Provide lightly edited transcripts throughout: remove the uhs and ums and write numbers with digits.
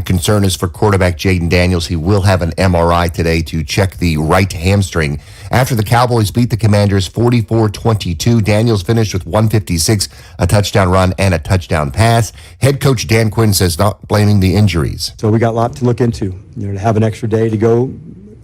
concern is for quarterback Jaden Daniels. He will have an MRI today to check the right hamstring. After the Cowboys beat the Commanders 44-22, Daniels finished with 156, a touchdown run, and a touchdown pass. Head coach Dan Quinn says not blaming the injuries. So we got a lot to look into. To have an extra day to go,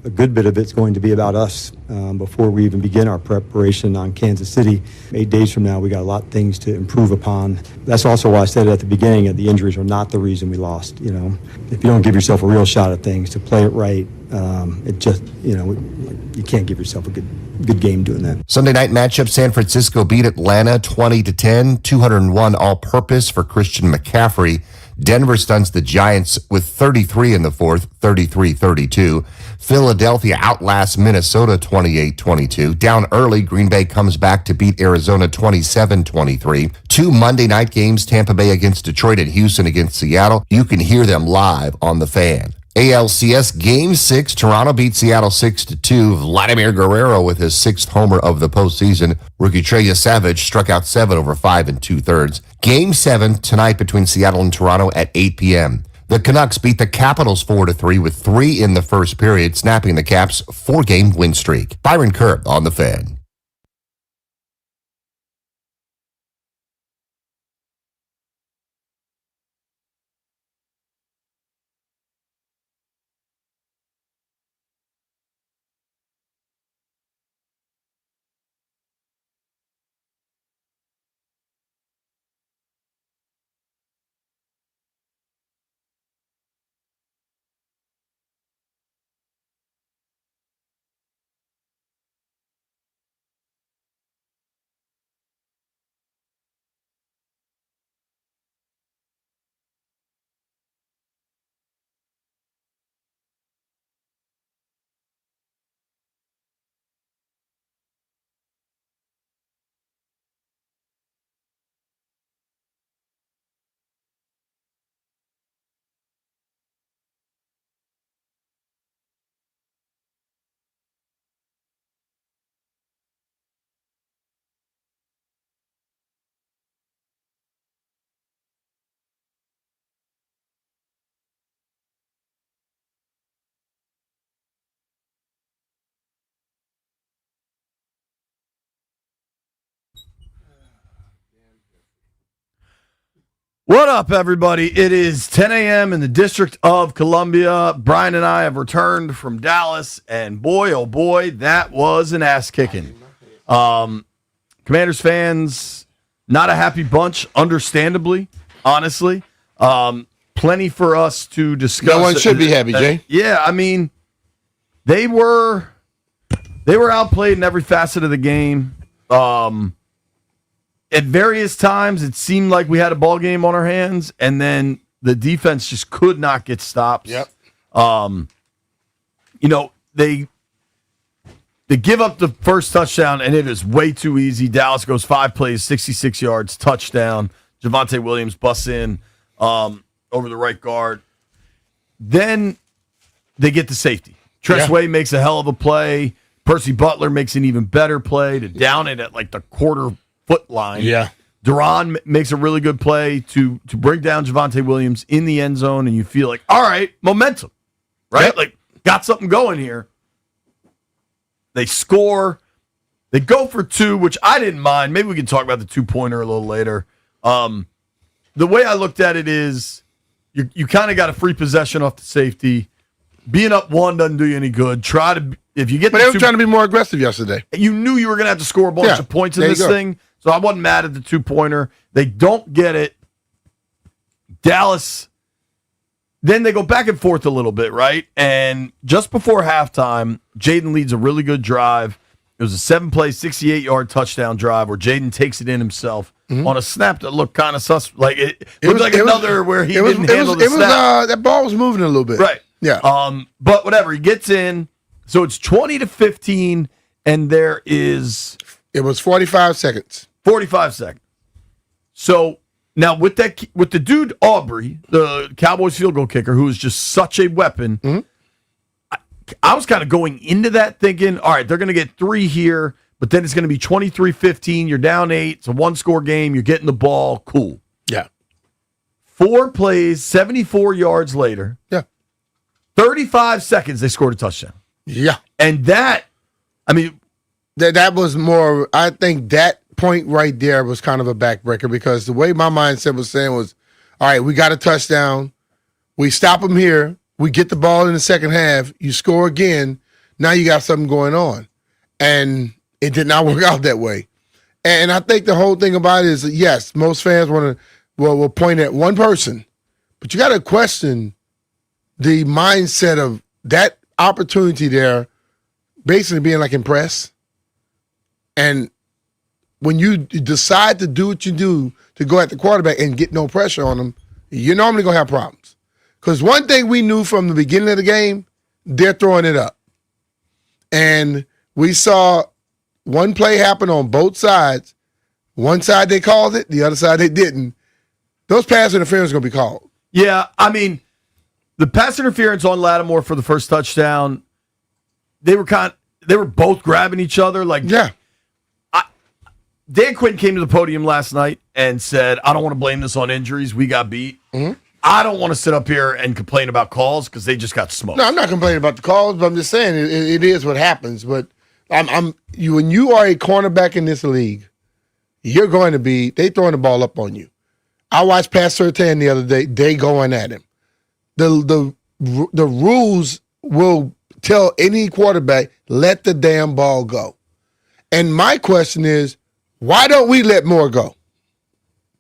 a good bit of it's going to be about us before we even begin our preparation on Kansas City. 8 days from now, we got a lot of things to improve upon. That's also why I said at the beginning that the injuries are not the reason we lost. If you don't give yourself a real shot at things, to play it right, it just, you can't give yourself a good game doing that. Sunday night matchup, San Francisco beat Atlanta 20-10, 201 all-purpose for Christian McCaffrey. Denver stuns the Giants with 33 in the fourth, 33-32. Philadelphia outlasts Minnesota 28-22. Down early, Green Bay comes back to beat Arizona 27-23. 2 Monday night games, Tampa Bay against Detroit and Houston against Seattle. You can hear them live on The Fan. ALCS Game 6, Toronto beat Seattle 6-2. Vladimir Guerrero with his 6th homer of the postseason. Rookie Trey Savage struck out 7 over 5 2/3. Game 7 tonight between Seattle and Toronto at 8 p.m. The Canucks beat the Capitals 4-3 with 3 in the first period, snapping the Caps' 4-game win streak. Byron Kerr on The Fan. What up, everybody? It is 10 a.m. in the District of Columbia. Brian and I have returned from Dallas, and boy, oh boy, that was an ass-kicking. Commanders fans, not a happy bunch, understandably, honestly. Plenty for us to discuss. No one should be happy, Jay. Yeah, I mean, they were outplayed in every facet of the game. At various times, it seemed like we had a ball game on our hands, and then the defense just could not get stops. Yep. They give up the first touchdown, and it is way too easy. Dallas goes 5 plays, 66 yards, touchdown. Javonte Williams busts in over the right guard. Then they get the safety. Tress Way makes a hell of a play. Percy Butler makes an even better play to down it at like the quarter-foot line. Yeah. Duran makes a really good play to bring down Javonte Williams in the end zone, and you feel like, all right, momentum, right? Yep. Like, got something going here. They score. They go for 2, which I didn't mind. Maybe we can talk about the 2-pointer a little later. The way I looked at it is you kind of got a free possession off the safety. Being up 1 doesn't do you any good. If you get But they were trying to be more aggressive yesterday. You knew you were going to have to score a bunch of points in this thing, so I wasn't mad at the 2-pointer. They don't get it. Dallas, then they go back and forth a little bit, right? And just before halftime, Jaden leads a really good drive. It was a 7-play, 68-yard touchdown drive where Jaden takes it in himself on a snap that looked kind of sus. Like it looked like another where he didn't handle the snap. That ball was moving a little bit. Right. Yeah. But whatever, he gets in. So it's 20-15, and there is... It was 45 seconds. 45 seconds. So now with the dude Aubrey, the Cowboys field goal kicker, who is just such a weapon, I was kind of going into that thinking, all right, they're going to get 3 here, but then it's going to be 23-15. You're down 8. It's a 1-score game. You're getting the ball. Cool. Yeah. 4 plays, 74 yards later, Yeah. 35 seconds, they scored a touchdown. Yeah. And that, I mean, That was more, I think that point right there was kind of a backbreaker because the way my mindset was saying was, all right, we got a touchdown. We stop them here. We get the ball in the second half. You score again. Now you got something going on. And it did not work out that way. And I think the whole thing about it is, yes, most fans will point at one person, but you got to question the mindset of that opportunity there basically being like impressed. And when you decide to do what you do to go at the quarterback and get no pressure on them, you're normally going to have problems. Because one thing we knew from the beginning of the game, they're throwing it up. And we saw one play happen on both sides. One side they called it, the other side they didn't. Those pass interference are going to be called. yeah, I mean, the pass interference on Lattimore for the first touchdown, they were both grabbing each other. Like, Yeah. Dan Quinn came to the podium last night and said, I don't want to blame this on injuries. We got beat. Mm-hmm. I don't want to sit up here and complain about calls because they just got smoked. No, I'm not complaining about the calls, but I'm just saying it is what happens. But when you are a cornerback in this league, you're going to be, they throwing the ball up on you. I watched Pat Surtain the other day, they going at him. The rules will tell any quarterback, let the damn ball go. And my question is, why don't we let more go?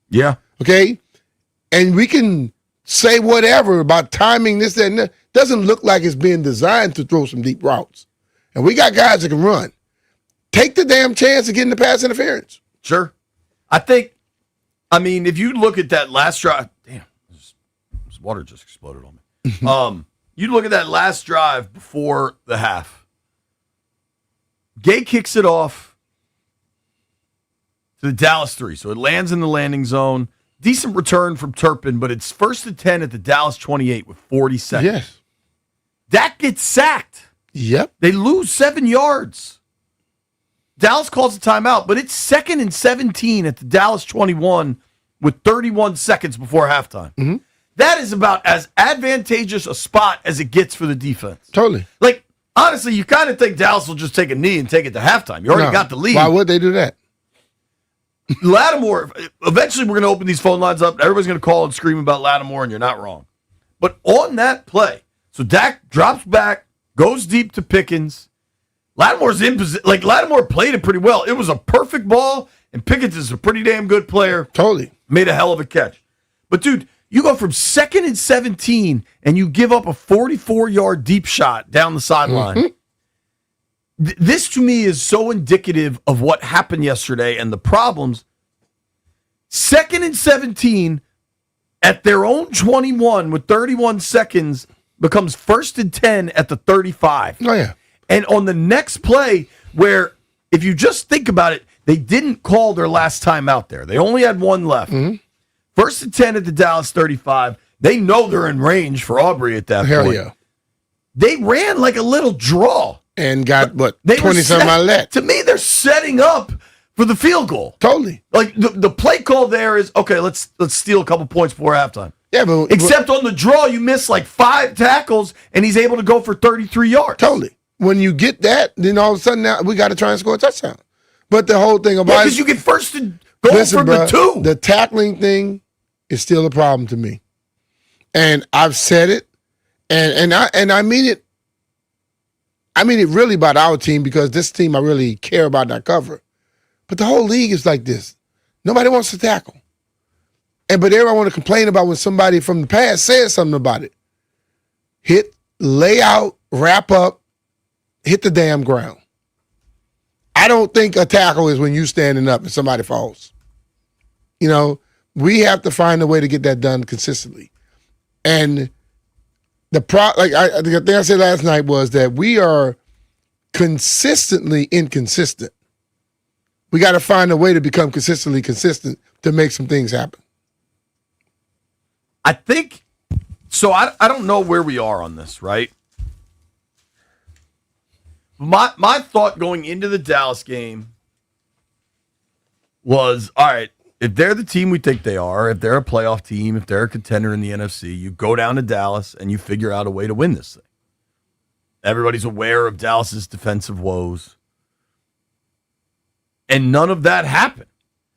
Yeah. Okay? And we can say whatever about timing, this, that, and that. Doesn't look like it's being designed to throw some deep routes. And we got guys that can run. Take the damn chance of getting the pass interference. Sure. I mean, if you look at that last drive, damn, this water just exploded on me. You look at that last drive before the half. Gay kicks it off to the Dallas 3. So it lands in the landing zone. Decent return from Turpin, but it's 1st and 10 at the Dallas 28 with 40 seconds. Yes. Dak gets sacked. Yep. They lose 7 yards. Dallas calls a timeout, but it's 2nd and 17 at the Dallas 21 with 31 seconds before halftime. Mm-hmm. That is about as advantageous a spot as it gets for the defense. Totally. Like, honestly, you kind of think Dallas will just take a knee and take it to halftime. You already got the lead. Why would they do that? Lattimore, eventually we're going to open these phone lines up. Everybody's going to call and scream about Lattimore, and you're not wrong. But on that play, so Dak drops back, goes deep to Pickens. Lattimore's in position. Like, Lattimore played it pretty well. It was a perfect ball, and Pickens is a pretty damn good player. Totally. Made a hell of a catch. But, dude, you go from 2nd and 17, and you give up a 44-yard deep shot down the sideline. Mm-hmm. This, to me, is so indicative of what happened yesterday and the problems. 2nd and 17 at their own 21 with 31 seconds becomes 1st and 10 at the 35. Oh, yeah. And on the next play, where if you just think about it, they didn't call their last time out there. They only had one left. Mm-hmm. 1st and 10 at the Dallas 35. They know they're in range for Aubrey at that Hell point. Yeah. They ran like a little draw. And got, 20-something out of that. To me, they're setting up for the field goal. Totally. Like, the play call there is, okay, let's steal a couple points before halftime. Yeah, but Except on the draw, you miss like 5 tackles, and he's able to go for 33 yards. Totally. When you get that, then all of a sudden now we got to try and score a touchdown. But the whole thing about because you get 1st and goal from the 2. The tackling thing is still a problem to me. And I've said it, and I mean it. I mean it really about our team because this team I really care about and I cover. But the whole league is like this. Nobody wants to tackle. But everyone want to complain about when somebody from the past says something about it. Hit, lay out, wrap up, hit the damn ground. I don't think a tackle is when you standing up and somebody falls. You know, we have to find a way to get that done consistently. And the thing I said last night was that we are consistently inconsistent. We got to find a way to become consistently consistent to make some things happen. I think so. I don't know where we are on this, right? My thought going into the Dallas game was, all right, if they're the team we think they are, if they're a playoff team, if they're a contender in the NFC, you go down to Dallas and you figure out a way to win this thing. Everybody's aware of Dallas's defensive woes. And none of that happened.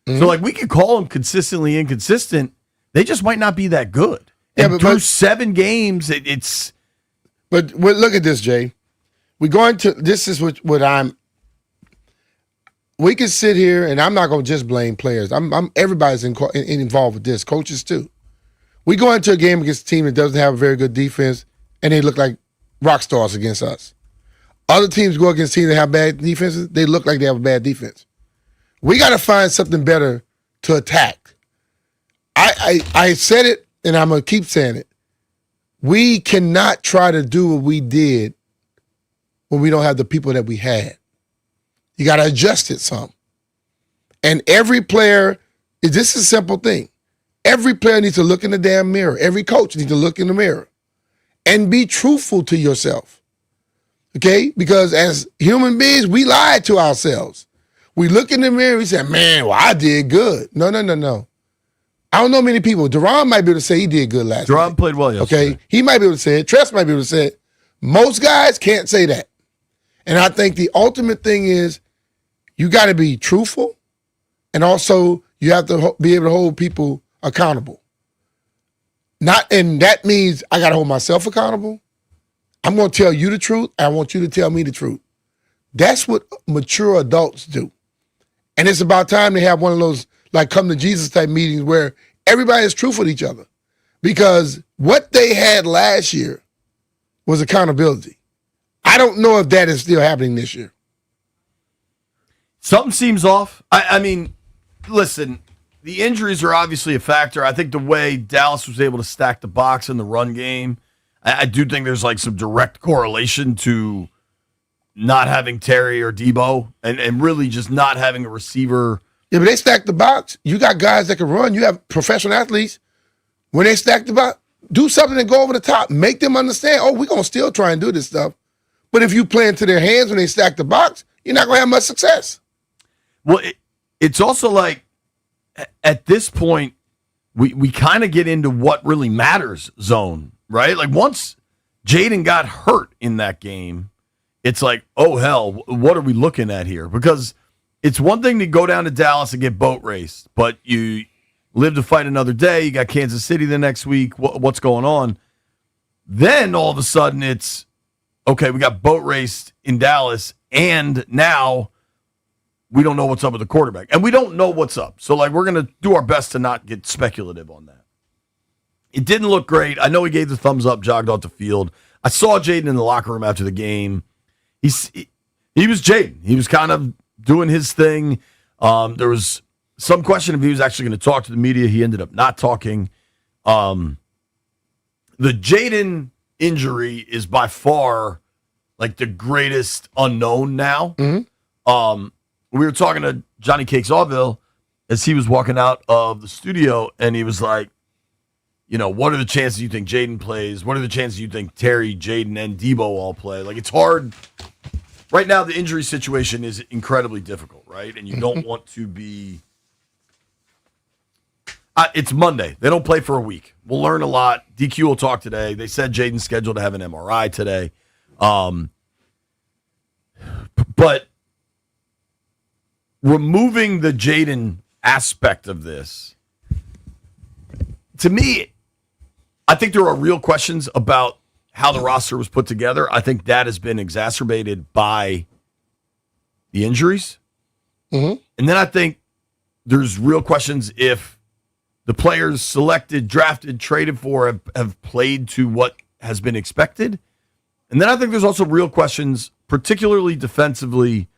Mm-hmm. So, like, we could call them consistently inconsistent. They just might not be that good. And but through 7 games, it's... But look at this, Jay. We're going to... This is what I'm... We can sit here, and I'm not going to just blame players. Everybody's involved with this, coaches too. We go into a game against a team that doesn't have a very good defense, and they look like rock stars against us. Other teams go against teams that have bad defenses, they look like they have a bad defense. We got to find something better to attack. I said it, and I'm going to keep saying it. We cannot try to do what we did when we don't have the people that we had. You got to adjust it some. And every player, this is a simple thing. Every player needs to look in the damn mirror. Every coach needs to look in the mirror and be truthful to yourself. Okay? Because as human beings, we lie to ourselves. We look in the mirror and we say, man, well, I did good. No. I don't know many people. Duran might be able to say he did good last night. Duran played well yesterday. Okay? He might be able to say it. Tress might be able to say it. Most guys can't say that. And I think the ultimate thing is you got to be truthful, and also you have to be able to hold people accountable. And that means I got to hold myself accountable. I'm going to tell you the truth. I want you to tell me the truth. That's what mature adults do. And it's about time they have one of those like come to Jesus type meetings where everybody is truthful with each other. Because what they had last year was accountability. I don't know if that is still happening this year. Something seems off. I mean, listen, the injuries are obviously a factor. I think the way Dallas was able to stack the box in the run game, I do think there's like some direct correlation to not having Terry or Debo and really just not having a receiver. Yeah, but they stack the box. You got guys that can run. You have professional athletes. When they stack the box, do something and go over the top. Make them understand, we're going to still try and do this stuff. But if you play into their hands when they stack the box, you're not going to have much success. Well, it's also like at this point, we kind of get into what really matters zone, right? Like once Jaden got hurt in that game, it's like, oh, hell, what are we looking at here? Because it's one thing to go down to Dallas and get boat raced, but you live to fight another day. You got Kansas City the next week. What's going on? Then all of a sudden it's, okay, we got boat raced in Dallas, and now we don't know what's up with the quarterback. And we don't know what's up. So, like, we're going to do our best to not get speculative on that. It didn't look great. I know he gave the thumbs up, jogged off the field. I saw Jaden in the locker room after the game. He was Jaden. He was kind of doing his thing. There was some question if he was actually going to talk to the media. He ended up not talking. The Jaden injury is by far, like, the greatest unknown now. Mm-hmm. We were talking to Johnny Cakes Allville as he was walking out of the studio, and he was like, what are the chances you think Jaden plays? What are the chances you think Terry, Jaden, and Debo all play? Like, it's hard. Right now, the injury situation is incredibly difficult, right? And you don't want to be... it's Monday. They don't play for a week. We'll learn a lot. DQ will talk today. They said Jaden's scheduled to have an MRI today. But removing the Jaden aspect of this, to me, I think there are real questions about how the roster was put together. I think that has been exacerbated by the injuries. Mm-hmm. And then I think there's real questions if the players selected, drafted, traded for have played to what has been expected. And then I think there's also real questions, particularly defensively,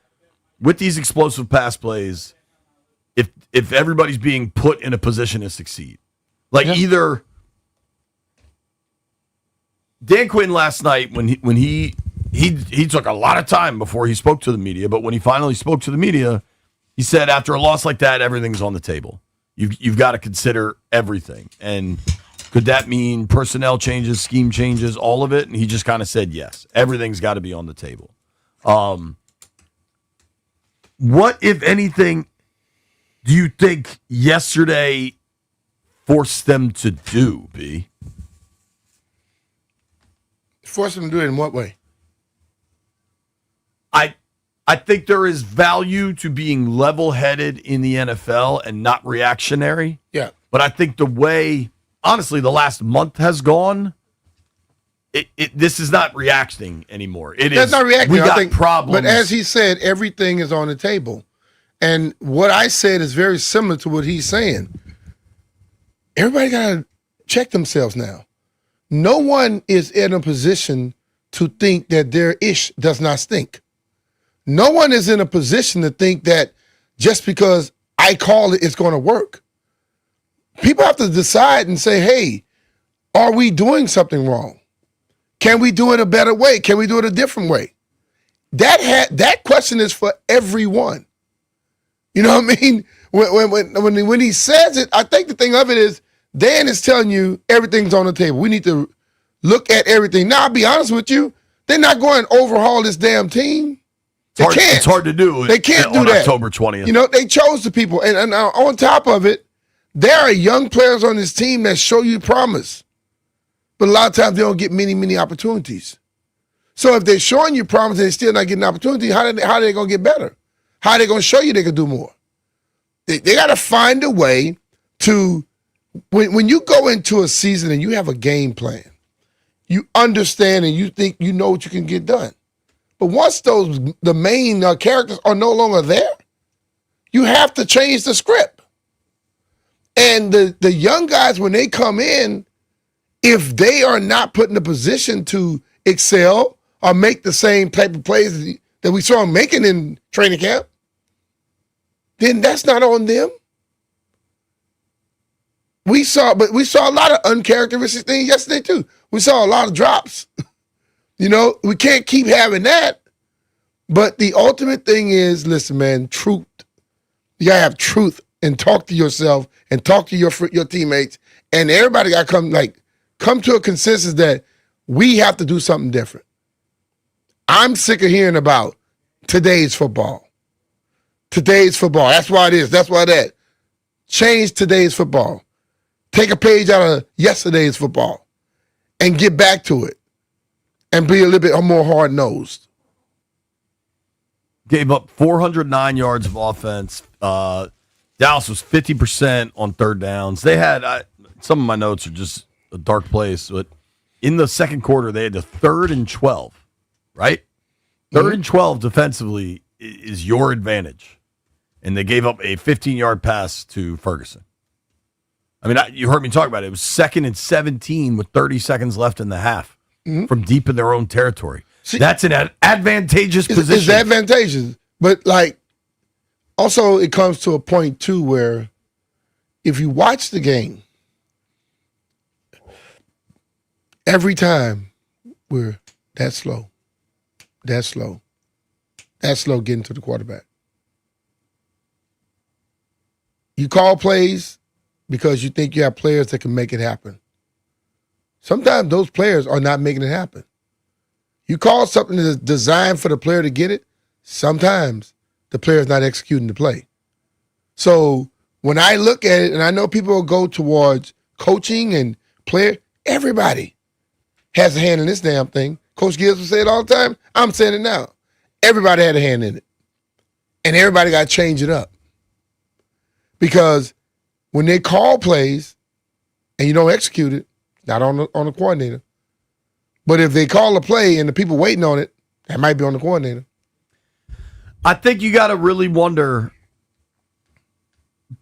with these explosive pass plays, if everybody's being put in a position to succeed. Like either Dan Quinn last night when he took a lot of time before he spoke to the media, but when he finally spoke to the media, he said after a loss like that, everything's on the table. You've got to consider everything. And could that mean personnel changes, scheme changes, all of it? And he just kind of said yes. Everything's got to be on the table. What, if anything, do you think yesterday forced them to do, B? Force them to do it in what way? I think there is value to being level-headed in the NFL and not reactionary. Yeah. But I think the way, honestly, the last month has gone, this is not reacting anymore. That's not reacting. We got I think, problems. But as he said, everything is on the table. And what I said is very similar to what he's saying. Everybody got to check themselves now. No one is in a position to think that their ish does not stink. No one is in a position to think that just because I call it, it's going to work. People have to decide and say, hey, are we doing something wrong? Can we do it a better way? Can we do it a different way? That question is for everyone. You know what I mean? When he says it, I think the thing of it is Dan is telling you everything's on the table. We need to look at everything. Now, I'll be honest with you, they're not going to overhaul this damn team. It's hard to do. They can't do on that. October 20th. You know, they chose the people. And on top of it, there are young players on this team that show you promise. But a lot of times they don't get many opportunities. So if they're showing you promise and they're still not getting an opportunity, how are they going to get better? How are they going to show you they can do more? They got to find a way to, when you go into a season and you have a game plan, you understand and you think you know what you can get done. But once the main characters are no longer there, you have to change the script. And the young guys, when they come in, if they are not put in a position to excel or make the same type of plays that we saw them making in training camp, then that's not on them. We saw a lot of uncharacteristic things yesterday too. We saw a lot of drops. You know, we can't keep having that. But the ultimate thing is, listen, man, truth. You gotta have truth and talk to yourself and talk to your teammates, and everybody gotta come to a consensus that we have to do something different. I'm sick of hearing about today's football. Today's football. That's why it is. That's why that. Change today's football. Take a page out of yesterday's football and get back to it and be a little bit more hard-nosed. Gave up 409 yards of offense. Dallas was 50% on third downs. They had, some of my notes are just a dark place, but in the second quarter, they had the 3rd and 12, right? 3rd and 12 defensively is your advantage. And they gave up a 15-yard pass to Ferguson. I mean, you heard me talk about it. It was 2nd and 17 with 30 seconds left in the half from deep in their own territory. See, that's an advantageous position. It's advantageous. But, also it comes to a point, too, where if you watch the game, every time we're that slow getting to the quarterback. You call plays because you think you have players that can make it happen. Sometimes those players are not making it happen. You call something that's designed for the player to get it, sometimes the player's not executing the play. So when I look at it, and I know people will go towards coaching and player, everybody has a hand in this damn thing. Coach Gibbs will say it all the time. I'm saying it now. Everybody had a hand in it. And everybody got to change it up. Because when they call plays and you don't execute it, not on the coordinator. But if they call a play and the people waiting on it, that might be on the coordinator. I think you got to really wonder,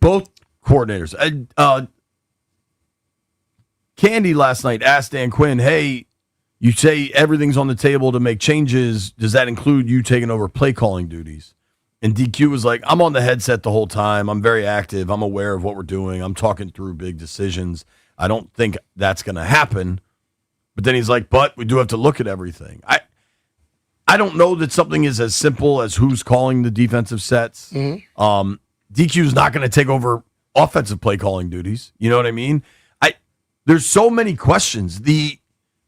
both coordinators. Candy last night asked Dan Quinn, hey, you say everything's on the table to make changes. Does that include you taking over play calling duties? And DQ was like, I'm on the headset the whole time. I'm very active. I'm aware of what we're doing. I'm talking through big decisions. I don't think that's going to happen. But then he's like, but we do have to look at everything. I don't know that something is as simple as who's calling the defensive sets. DQ is not going to take over offensive play calling duties. You know what I mean? There's so many questions.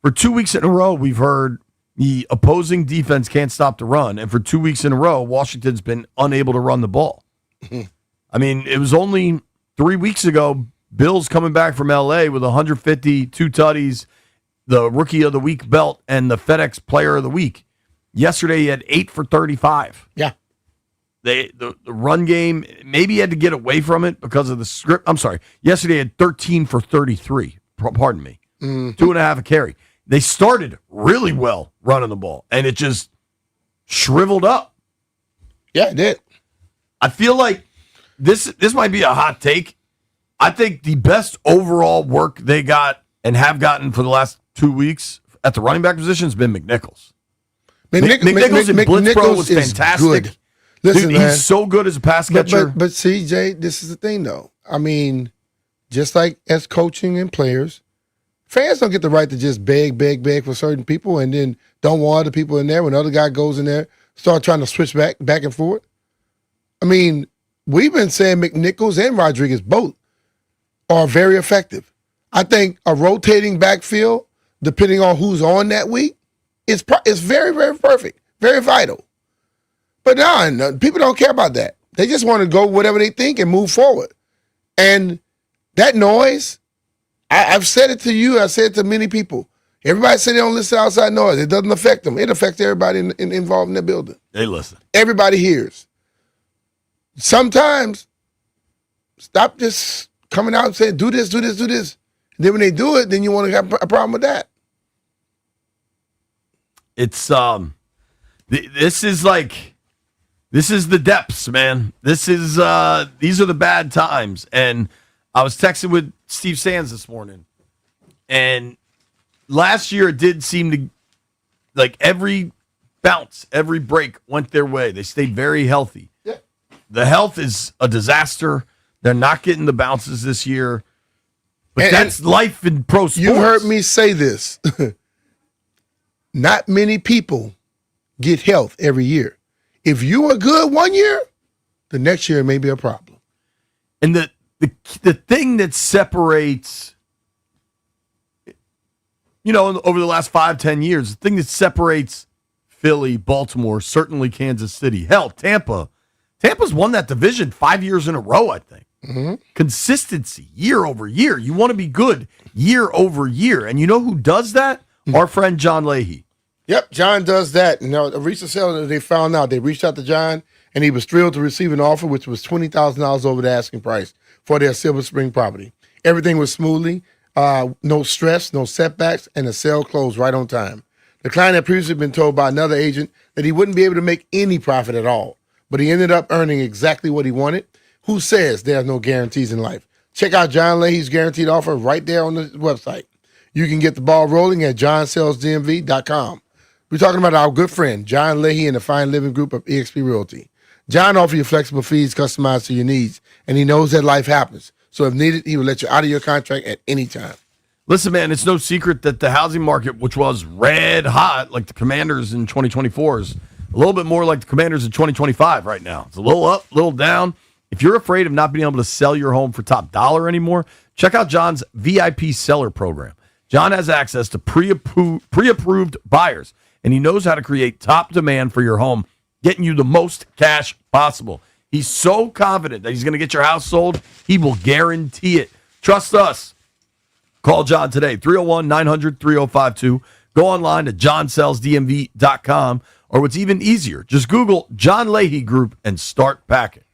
For 2 weeks in a row, we've heard the opposing defense can't stop the run. And for 2 weeks in a row, Washington's been unable to run the ball. I mean, it was only 3 weeks ago, Bills coming back from L.A. with 150, 2 tutties, the Rookie of the Week belt, and the FedEx Player of the Week. Yesterday, he had 8 for 35. Yeah. The run game, maybe he had to get away from it because of the script. I'm sorry. Yesterday, he had 13 for 33. Pardon me. 2.5 a carry. They started really well running the ball, and it just shriveled up. Yeah, it did. I feel like this might be a hot take. I think the best overall work they got and have gotten for the last 2 weeks at the running back position has been McNichols. McNichols in Blitz Pro was fantastic. Good. Listen, dude, man, he's so good as a pass catcher. But see, Jay, this is the thing, though. I mean, just like as coaching and players, fans don't get the right to just beg for certain people and then don't want other people in there. When other guy goes in there, start trying to switch back and forth. I mean, we've been saying McNichols and Rodriguez both are very effective. I think a rotating backfield, depending on who's on that week, is very, very perfect, very vital. But no, people don't care about that. They just want to go whatever they think and move forward. And that noise, I've said it to you. I've said it to many people. Everybody say they don't listen to outside noise. It doesn't affect them. It affects everybody involved in the building. They listen. Everybody hears. Sometimes, stop just coming out and saying, do this, do this, do this. And then when they do it, then you want to have a problem with that. It's this is the depths, man. These are the bad times. And I was texting with Steve Sands this morning, and last year it did seem to, like, every bounce, every break went their way. They stayed very healthy. Yeah. The health is a disaster. They're not getting the bounces this year. But that's life in pro sports. You heard me say this. Not many people get health every year. If you are good one year, the next year may be a problem. And the thing that separates, over the last 5-10 years, the thing that separates Philly, Baltimore, certainly Kansas City, hell, Tampa's won that division 5 years in a row, I think. Mm-hmm. Consistency, year over year. You want to be good year over year. And you know who does that? Our friend John Leahy. Yep, John does that. A recent sale they found out, they reached out to John, and he was thrilled to receive an offer which was $20,000 over the asking price for their Silver Spring property. Everything was smoothly, no stress, no setbacks, and the sale closed right on time. The client had previously been told by another agent that he wouldn't be able to make any profit at all, but he ended up earning exactly what he wanted. Who says there's no guarantees in life? Check out John Leahy's guaranteed offer right there on the website. You can get the ball rolling at johnsellsdmv.com. We're talking about our good friend, John Leahy and the Fine Living Group of eXp Realty. John offers you flexible fees customized to your needs, and he knows that life happens. So if needed, he will let you out of your contract at any time. Listen, man, it's no secret that the housing market, which was red hot like the Commanders in 2024, is a little bit more like the Commanders in 2025 right now. It's a little up, a little down. If you're afraid of not being able to sell your home for top dollar anymore, check out John's VIP seller program. John has access to pre-approved buyers, and he knows how to create top demand for your home, getting you the most cash possible. He's so confident that he's going to get your house sold, he will guarantee it. Trust us. Call John today, 301-900-3052. Go online at johnsellsdmv.com, or what's even easier, just Google John Leahy Group and start packing.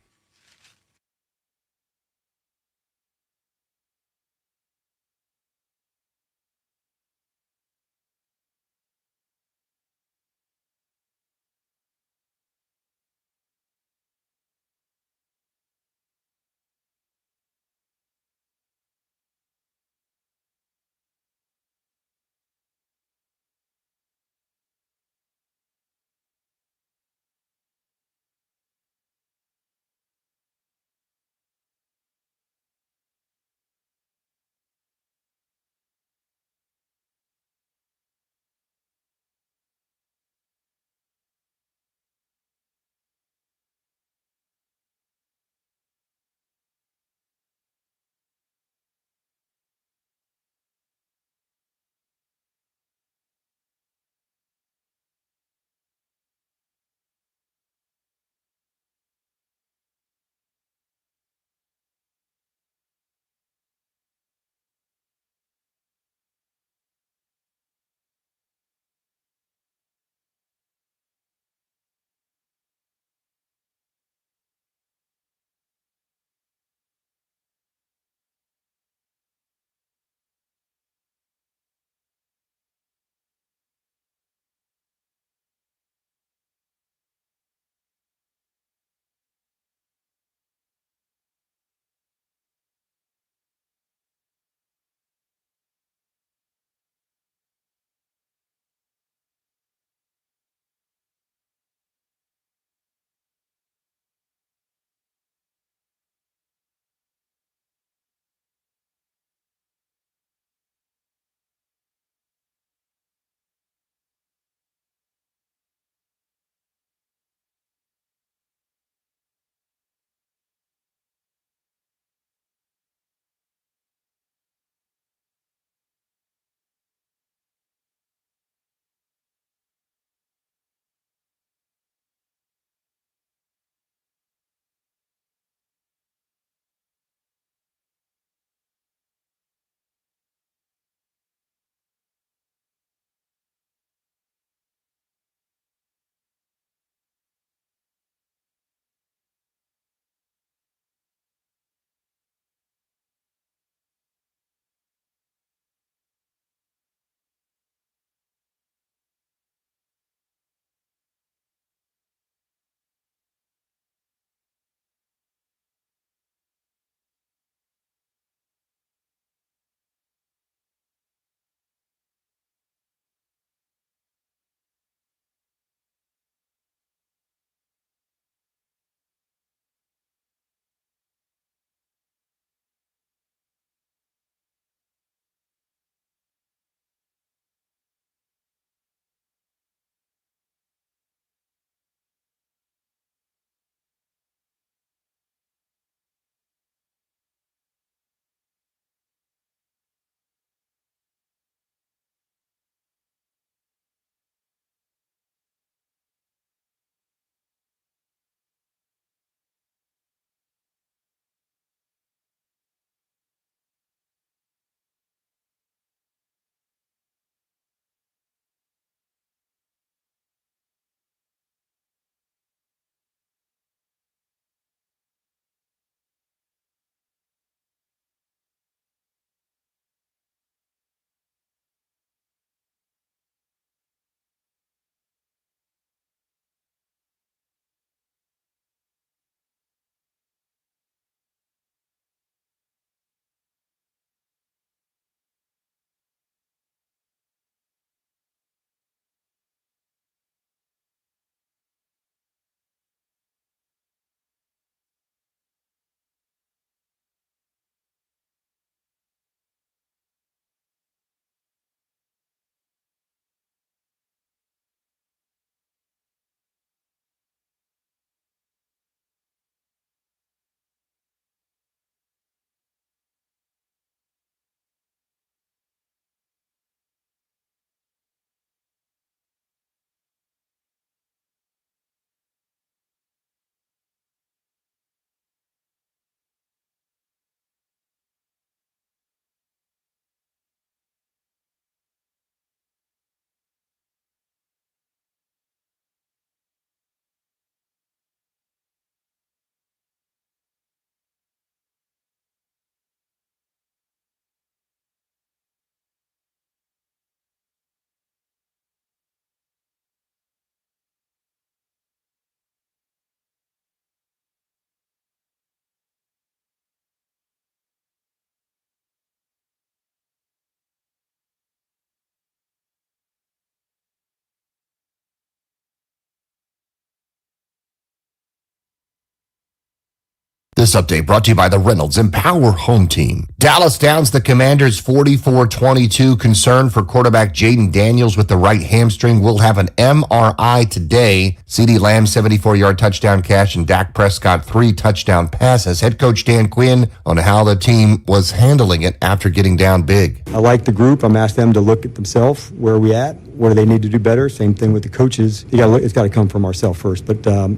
This update brought to you by the Reynolds Empower Home Team. Dallas downs the Commanders 44-22. Concern for quarterback Jaden Daniels with the right hamstring. Will have an MRI today. CeeDee Lamb 74-yard touchdown catch and Dak Prescott 3 touchdown passes. Head coach Dan Quinn on how the team was handling it after getting down big. I like the group. I'm asking them to look at themselves. Where are we at? What do they need to do better? Same thing with the coaches. It's got to come from ourselves first. But there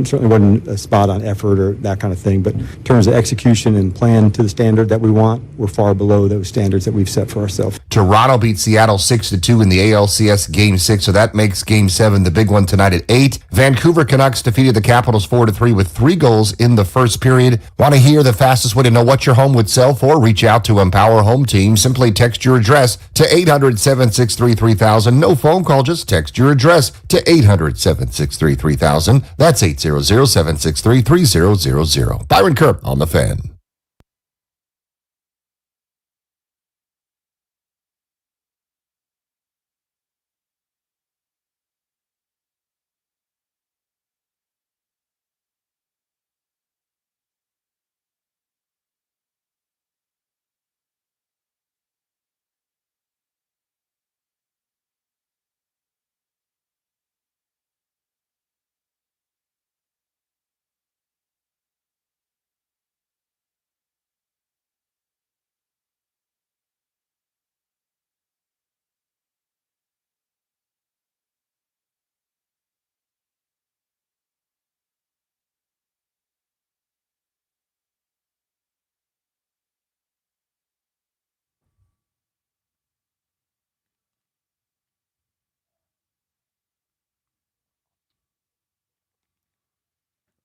certainly wasn't a spot on effort or that kind of thing. But in terms of execution and plan to the standard that we want, we're far below those standards that we've set for ourselves. Toronto beat Seattle 6-2 in the ALCS Game 6, so that makes Game 7 the big one tonight at 8. Vancouver Canucks defeated the Capitals 4-3 with 3 goals in the first period. Want to hear the fastest way to know what your home would sell for? Reach out to Empower Home Team. Simply text your address to 800-763-3000. No phone call, just text your address to 800-763-3000. That's 800-763-3000. Byron Kerr on the Fan.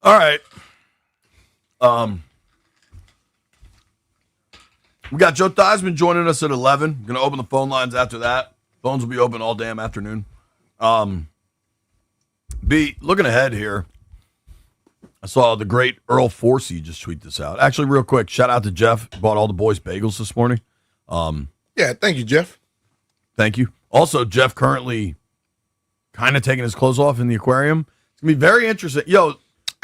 All right. We got Joe Theismann joining us at 11. We're going to open the phone lines after that. Phones will be open all damn afternoon. B, looking ahead here, I saw the great Earl Forsey just tweet this out. Actually, real quick, shout out to Jeff. Bought all the boys bagels this morning. Yeah, thank you, Jeff. Thank you. Also, Jeff currently kind of taking his clothes off in the aquarium. It's going to be very interesting. Yo,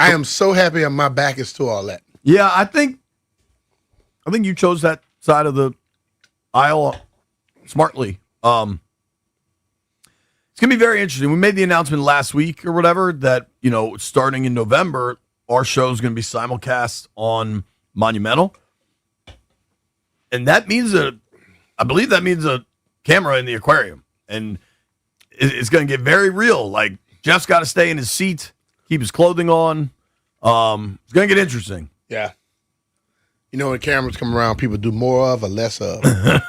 I am so happy my back is to all that. yeah, I think you chose that side of the aisle smartly. It's going to be very interesting. We made the announcement last week or whatever that, starting in November, our show is going to be simulcast on Monumental. And that means I believe that means a camera in the aquarium. And it's going to get very real. Like, Jeff's got to stay in his seat, keep his clothing on. It's going to get interesting. Yeah. When cameras come around, people do more of or less of.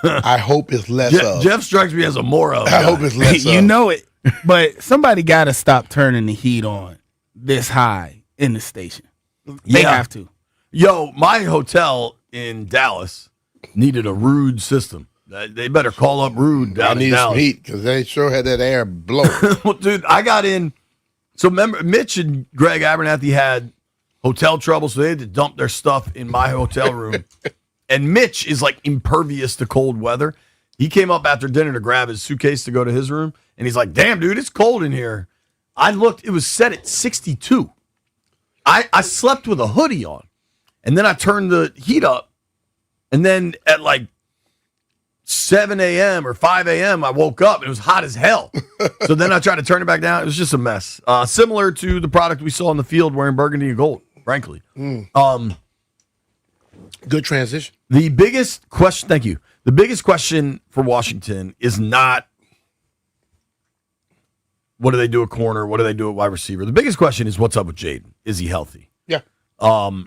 I hope it's less of. Jeff strikes me as a more of. I hope it's less of. You know it. But somebody got to stop turning the heat on this high in the station. They have to. Yo, my hotel in Dallas needed a Rude system. They better call up Rude down in I need Dallas. some heat because they sure had that air blowing. Well, dude, I got in. So remember, Mitch and Greg Abernathy had hotel trouble, so they had to dump their stuff in my hotel room. And Mitch is like impervious to cold weather. He came up after dinner to grab his suitcase to go to his room, and he's like, damn, dude, it's cold in here. I looked, it was set at 62. I slept with a hoodie on, and then I turned the heat up, and then at like 7 a.m. or 5 a.m., I woke up, and it was hot as hell. So then I tried to turn it back down. It was just a mess. Similar to the product we saw in the field wearing burgundy and gold, frankly. Good transition. The biggest question, thank you. The biggest question for Washington is not what do they do at corner, what do they do at wide receiver. The biggest question is what's up with Jaden. Is he healthy? Yeah. I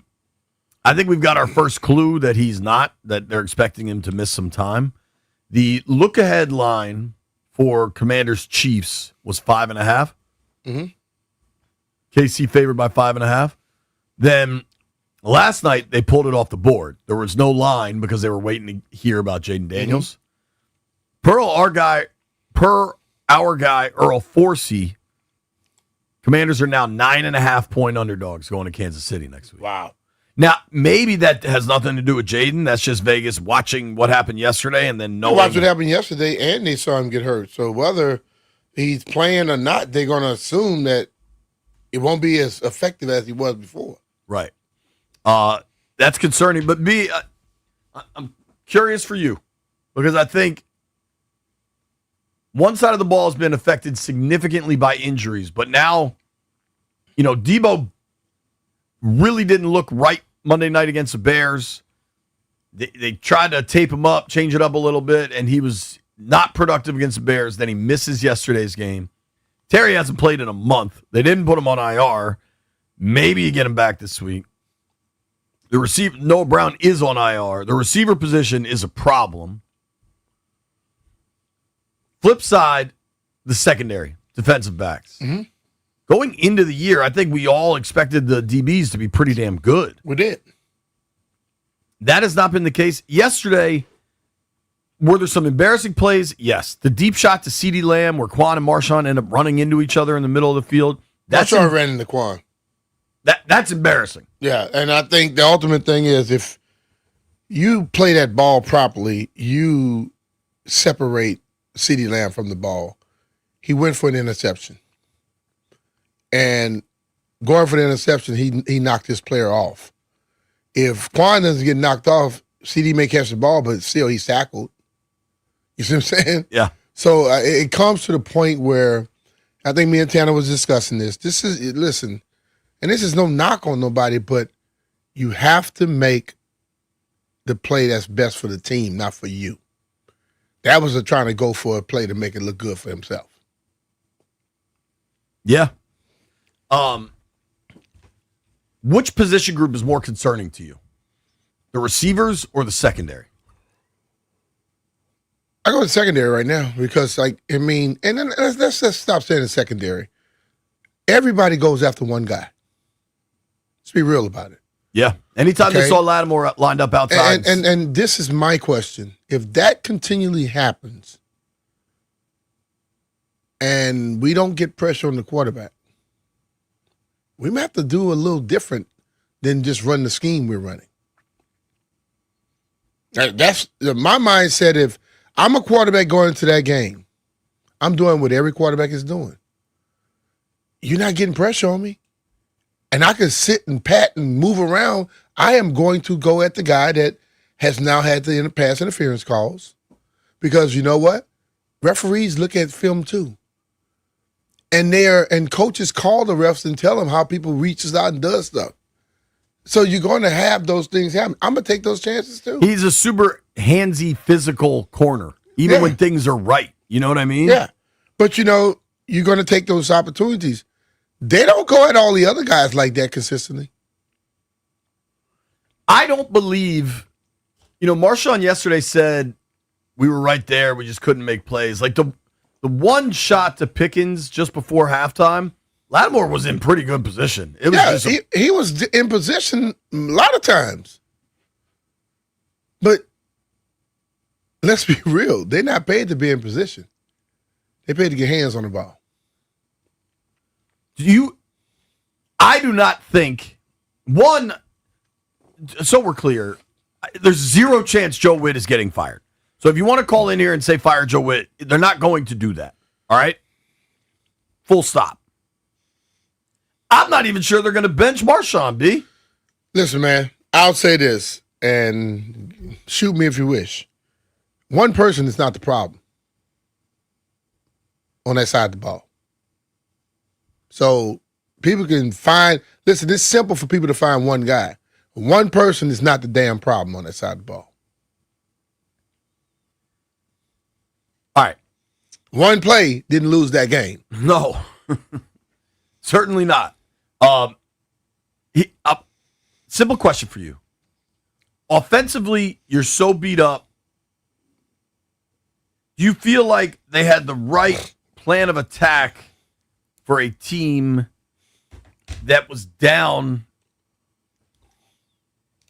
think we've got our first clue that he's not, that they're expecting him to miss some time. The look-ahead line for Commanders Chiefs was 5.5. Mm-hmm. KC favored by 5.5. Then last night they pulled it off the board. There was no line because they were waiting to hear about Jaden Daniels. Mm-hmm. Per our guy Earl Forsey, Commanders are now 9.5-point underdogs going to Kansas City next week. Wow. Now, maybe that has nothing to do with Jaden. That's just Vegas watching what happened yesterday and then knowing. They watched what happened yesterday, and they saw him get hurt. So whether he's playing or not, they're going to assume that it won't be as effective as he was before. Right. That's concerning. But B, I'm curious for you because I think one side of the ball has been affected significantly by injuries, but now, Debo really didn't look right Monday night against the Bears. They tried to tape him up, change it up a little bit, and he was not productive against the Bears. Then he misses yesterday's game. Terry hasn't played in a month. They didn't put him on IR. Maybe you get him back this week. The receiver, Noah Brown is on IR. The receiver position is a problem. Flip side, the secondary, defensive backs. Mm-hmm. Going into the year, I think we all expected the DBs to be pretty damn good. We did. That has not been the case. Yesterday, were there some embarrassing plays? Yes. The deep shot to CeeDee Lamb where Quan and Marshawn end up running into each other in the middle of the field. Marshawn ran into Quan. That's embarrassing. Yeah, and I think the ultimate thing is if you play that ball properly, you separate CeeDee Lamb from the ball. He went for an interception. And going for the interception, he knocked his player off. If Quan doesn't get knocked off, CD may catch the ball, but still he's tackled. You see what I'm saying? Yeah. So it comes to the point where I think me and Tanner was discussing this. Listen, and this is no knock on nobody, but you have to make the play that's best for the team, not for you. That was trying to go for a play to make it look good for himself. Yeah. Which position group is more concerning to you? The receivers or the secondary? I go to secondary right now because, and then let's stop saying the secondary. Everybody goes after one guy. Let's be real about it. Yeah. Anytime they saw Lattimore lined up outside. And this is my question. If that continually happens and we don't get pressure on the quarterback, we might have to do a little different than just run the scheme we're running. That's my mindset. If I'm a quarterback going into that game, I'm doing what every quarterback is doing. You're not getting pressure on me. And I can sit and pat and move around. I am going to go at the guy that has now had the pass interference calls. Because you know what? Referees look at film too. And coaches call the refs and tell them how people reaches out and does stuff. So you're going to have those things happen. I'm going to take those chances too. He's a super handsy physical corner, even when things are right. You know what I mean? Yeah. But you're going to take those opportunities. They don't go at all the other guys like that consistently. I don't believe, Marshawn yesterday said we were right there. We just couldn't make plays. Like the one shot to Pickens just before halftime, Lattimore was in pretty good position. It was he was in position a lot of times. But let's be real. They're not paid to be in position. They paid to get hands on the ball. I do not think, so we're clear, there's zero chance Joe Witt is getting fired. So if you want to call in here and say fire Joe Witt, they're not going to do that. All right? Full stop. I'm not even sure they're going to bench Marshawn, B. Listen, man, I'll say this, and shoot me if you wish. One person is not the problem on that side of the ball. So people can listen, it's simple for people to find one guy. One person is not the damn problem on that side of the ball. All right. One play didn't lose that game. No. Certainly not. Simple question for you. Offensively, you're so beat up. Do you feel like they had the right plan of attack for a team that was down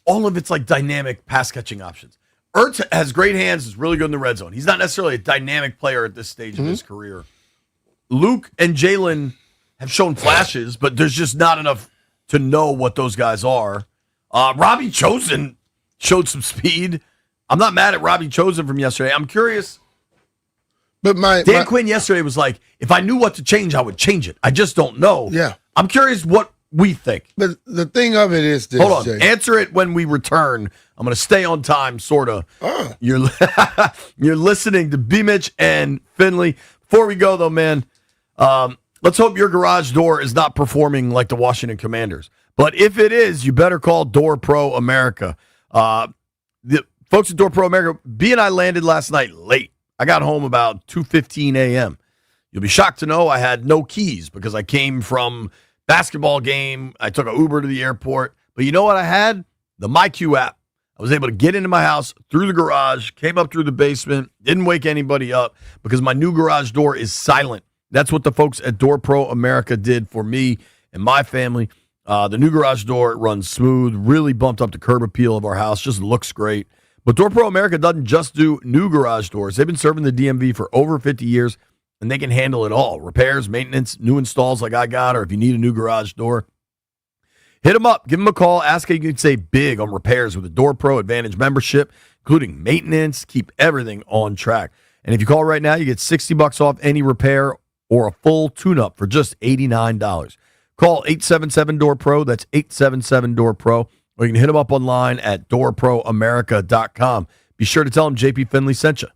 all of its dynamic pass catching options? Ertz has great hands, is really good in the red zone. He's not necessarily a dynamic player at this stage of his career. Luke and Jalen have shown flashes, but there's just not enough to know what those guys are. Robbie Chosen showed some speed. I'm not mad at Robbie Chosen from yesterday. I'm curious. But Dan Quinn yesterday was like, if I knew what to change, I would change it. I just don't know. Yeah. I'm curious what We think. But the thing of it is this, Hold on. Jay. Answer it when we return. I'm going to stay on time, sort of. You're you're listening to BMitch and Finlay. Before we go, though, man, let's hope your garage door is not performing like the Washington Commanders. But if it is, you better call Door Pro America. The folks at Door Pro America, B and I landed last night late. I got home about 2:15 a.m. You'll be shocked to know I had no keys because I came from basketball game. I took an Uber to the airport. But you know what I had? The MyQ app. I was able to get into my house through the garage, came up through the basement, didn't wake anybody up because my new garage door is silent. That's what the folks at Door Pro America did for me and my family. The new garage door runs smooth, really bumped up the curb appeal of our house, just looks great. But Door Pro America doesn't just do new garage doors. They've been serving the DMV for over 50 years, and they can handle it all. Repairs, maintenance, new installs like I got, or if you need a new garage door, hit them up. Give them a call. Ask how you can save big on repairs with a Door Pro Advantage membership, including maintenance. Keep everything on track. And if you call right now, you get $60 off any repair or a full tune-up for just $89. Call 877-DOOR-PRO. That's 877-DOOR-PRO. Or you can hit them up online at doorproamerica.com. Be sure to tell them JP Finlay sent you.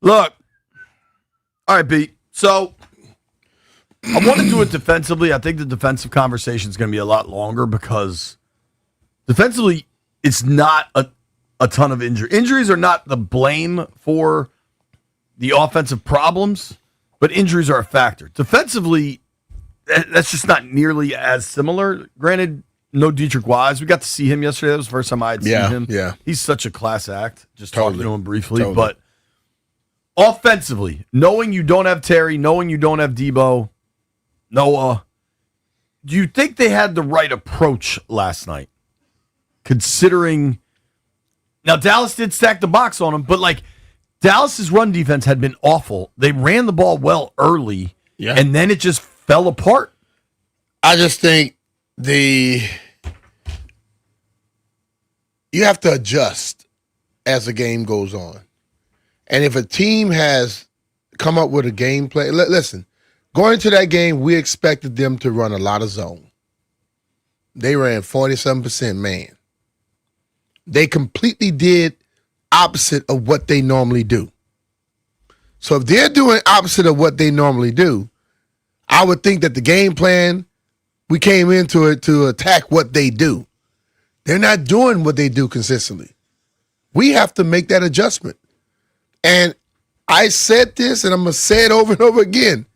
Look. All right, B. So I want to do it defensively. I think the defensive conversation is going to be a lot longer because defensively, it's not a ton of injury. Injuries are not the blame for the offensive problems, but injuries are a factor. Defensively, that's just not nearly as similar. Granted, no Dietrich Wise. We got to see him yesterday. That was the first time I had seen him. Yeah. He's such a class act. Just Totally. talking to him briefly. Totally. But offensively, knowing you don't have Terry, knowing you don't have Debo, Noah, do you think they had the right approach last night? Considering, now Dallas did stack the box on them, but like Dallas's run defense had been awful. They ran the ball well early, and then it just fell apart. I just think you have to adjust as the game goes on. And if a team has come up with a game plan, listen, going into that game, we expected them to run a lot of zone. They ran 47% man. They completely did opposite of what they normally do. So if they're doing opposite of what they normally do, I would think that the game plan, we came into it to attack what they do. They're not doing what they do consistently. We have to make that adjustment. And I said this, and I'm going to say it over and over again.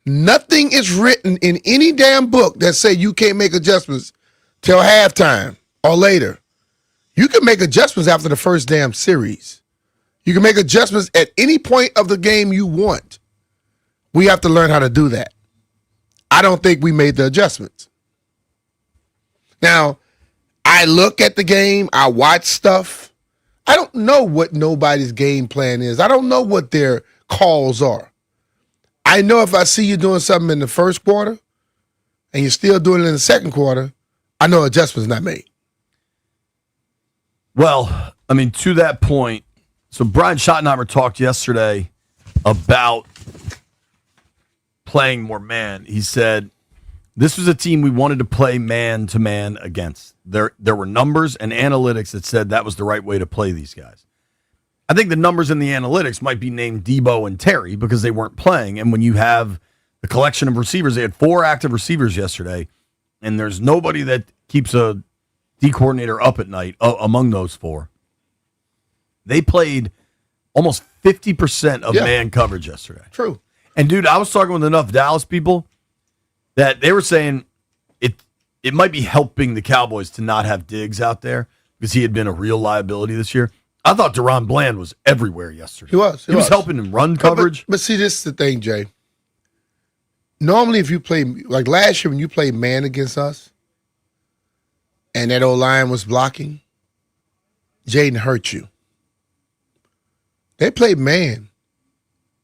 Nothing is written in any damn book that say you can't make adjustments till halftime or later. You can make adjustments after the first damn series. You can make adjustments at any point of the game you want. We have to learn how to do that. I don't think we made the adjustments. Now, I look at the game, I watch stuff. I don't know what nobody's game plan is. I don't know what their calls are. I know if I see you doing something in the first quarter and you're still doing it in the second quarter, I know adjustments not made. Well, I mean, to that point, so Brian Schottenheimer talked yesterday about playing more man. He said, this was a team we wanted to play man-to-man against. There were numbers and analytics that said that was the right way to play these guys. I think the numbers in the analytics might be named Debo and Terry because they weren't playing. And when you have the collection of receivers, they had 4 active receivers yesterday, and there's nobody that keeps a D coordinator up at night among those 4. They played almost 50% of man coverage yesterday. True. And, dude, I was talking with enough Dallas people that they were saying it might be helping the Cowboys to not have Diggs out there because he had been a real liability this year. I thought Deron Bland was everywhere yesterday. He was. He was helping in run coverage. But see, this is the thing, Jay. Normally, if you play, like last year when you played man against us and that old line was blocking, Jaden hurt you. They played man.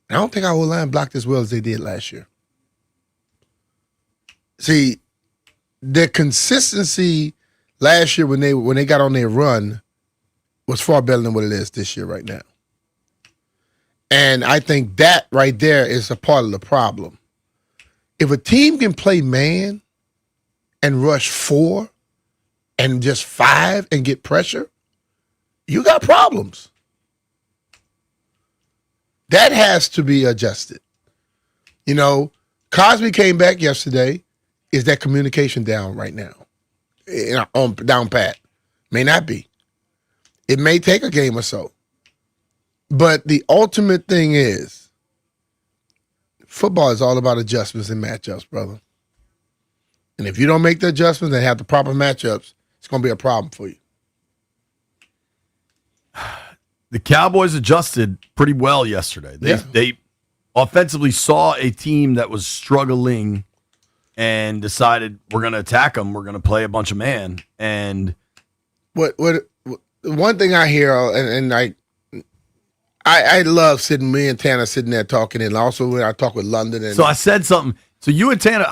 I don't think our old line blocked as well as they did last year. See, the consistency last year when they got on their run was far better than what it is this year right now. And I think that right there is a part of the problem. If a team can play man and rush 4 and just 5 and get pressure, you got problems. That has to be adjusted. You know, Cosby came back yesterday. Is that communication down right now? Down pat. May not be. It may take a game or so. But the ultimate thing is, football is all about adjustments and matchups, brother. And if you don't make the adjustments and have the proper matchups, it's going to be a problem for you. The Cowboys adjusted pretty well yesterday. They offensively saw a team that was struggling and decided we're going to attack them. We're going to play a bunch of man. And what one thing I hear, and I love me and Tanner sitting there talking, and also when I talk with London. And so I said something. So you and Tanner,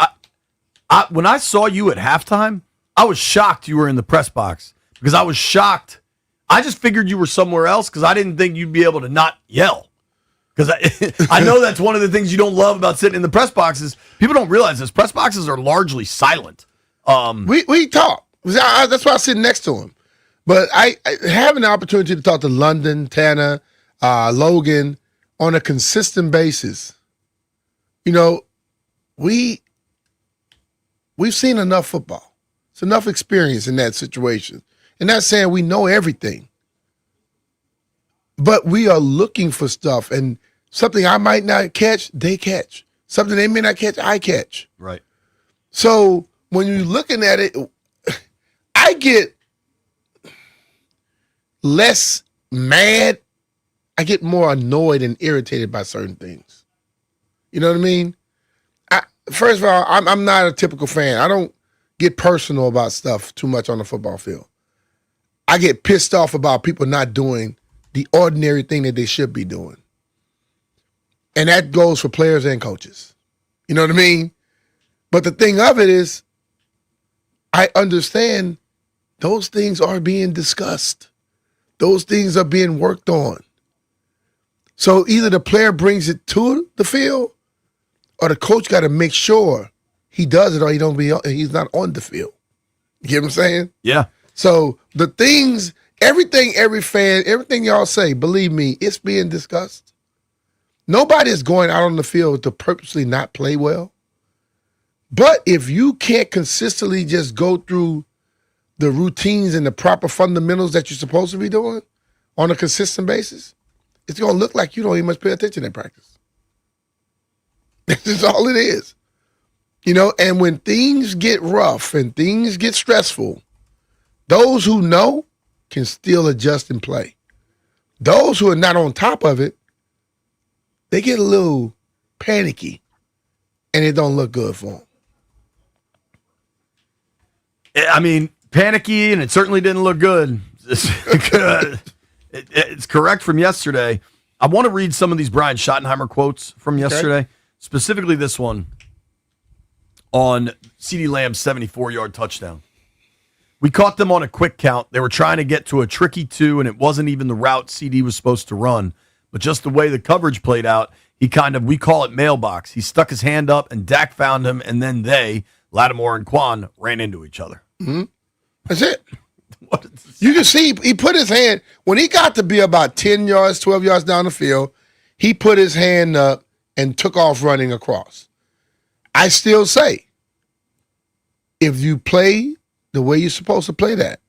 when I saw you at halftime, I was shocked you were in the press box because I was shocked. I just figured you were somewhere else because I didn't think you'd be able to not yell. Because I know that's one of the things you don't love about sitting in the press boxes. People don't realize this. Press boxes are largely silent. We talk. That's why I sit next to him. But I having the opportunity to talk to London, Tanner, Logan on a consistent basis, you know, we've seen enough football. It's enough experience in that situation. And not saying we know everything, but we are looking for stuff. And something I might not catch, they catch. Something they may not catch, I catch. Right. So when you're looking at it, I get less mad. I get more annoyed and irritated by certain things. You know what I mean? First of all, I'm not a typical fan. I don't get personal about stuff too much on the football field. I get pissed off about people not doing the ordinary thing that they should be doing. And that goes for players and coaches. You know what I mean? But the thing of it is, I understand those things are being discussed. Those things are being worked on. So either the player brings it to the field or the coach got to make sure he does it or he's not on the field. You get what I'm saying? Yeah. So the things, everything y'all say, believe me, it's being discussed. Nobody is going out on the field to purposely not play well. But if you can't consistently just go through the routines and the proper fundamentals that you're supposed to be doing on a consistent basis, it's going to look like you don't even much pay attention in practice. That's all it is. You know, and when things get rough and things get stressful, those who know can still adjust and play. Those who are not on top of it, they get a little panicky and it don't look good for them. I mean, panicky, and it certainly didn't look good. It's correct from yesterday. I want to read some of these Brian Schottenheimer quotes from yesterday, specifically this one on CeeDee Lamb's 74-yard touchdown. We caught them on a quick count. They were trying to get to a tricky two, and it wasn't even the route CeeDee was supposed to run. But just the way the coverage played out, we call it mailbox. He stuck his hand up, and Dak found him, and then Lattimore and Quan, ran into each other. Mm-hmm. That's it. You can see he put his hand, when he got to be about 10 yards, 12 yards down the field, he put his hand up and took off running across. I still say, if you play the way you're supposed to play that,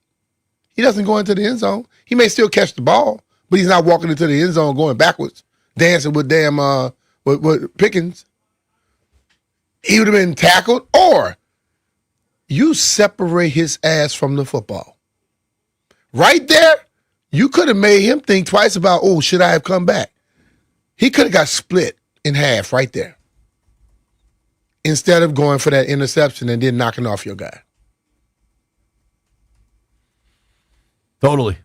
he doesn't go into the end zone. He may still catch the ball, but he's not walking into the end zone going backwards, dancing with with Pickens. He would have been tackled, or you separate his ass from the football. Right there, you could have made him think twice about, should I have come back? He could have got split in half right there instead of going for that interception and then knocking off your guy. Totally.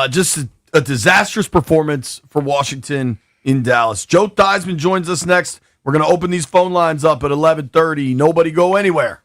Just a disastrous performance for Washington in Dallas. Joe Theismann joins us next. We're going to open these phone lines up at 11:30. Nobody go anywhere.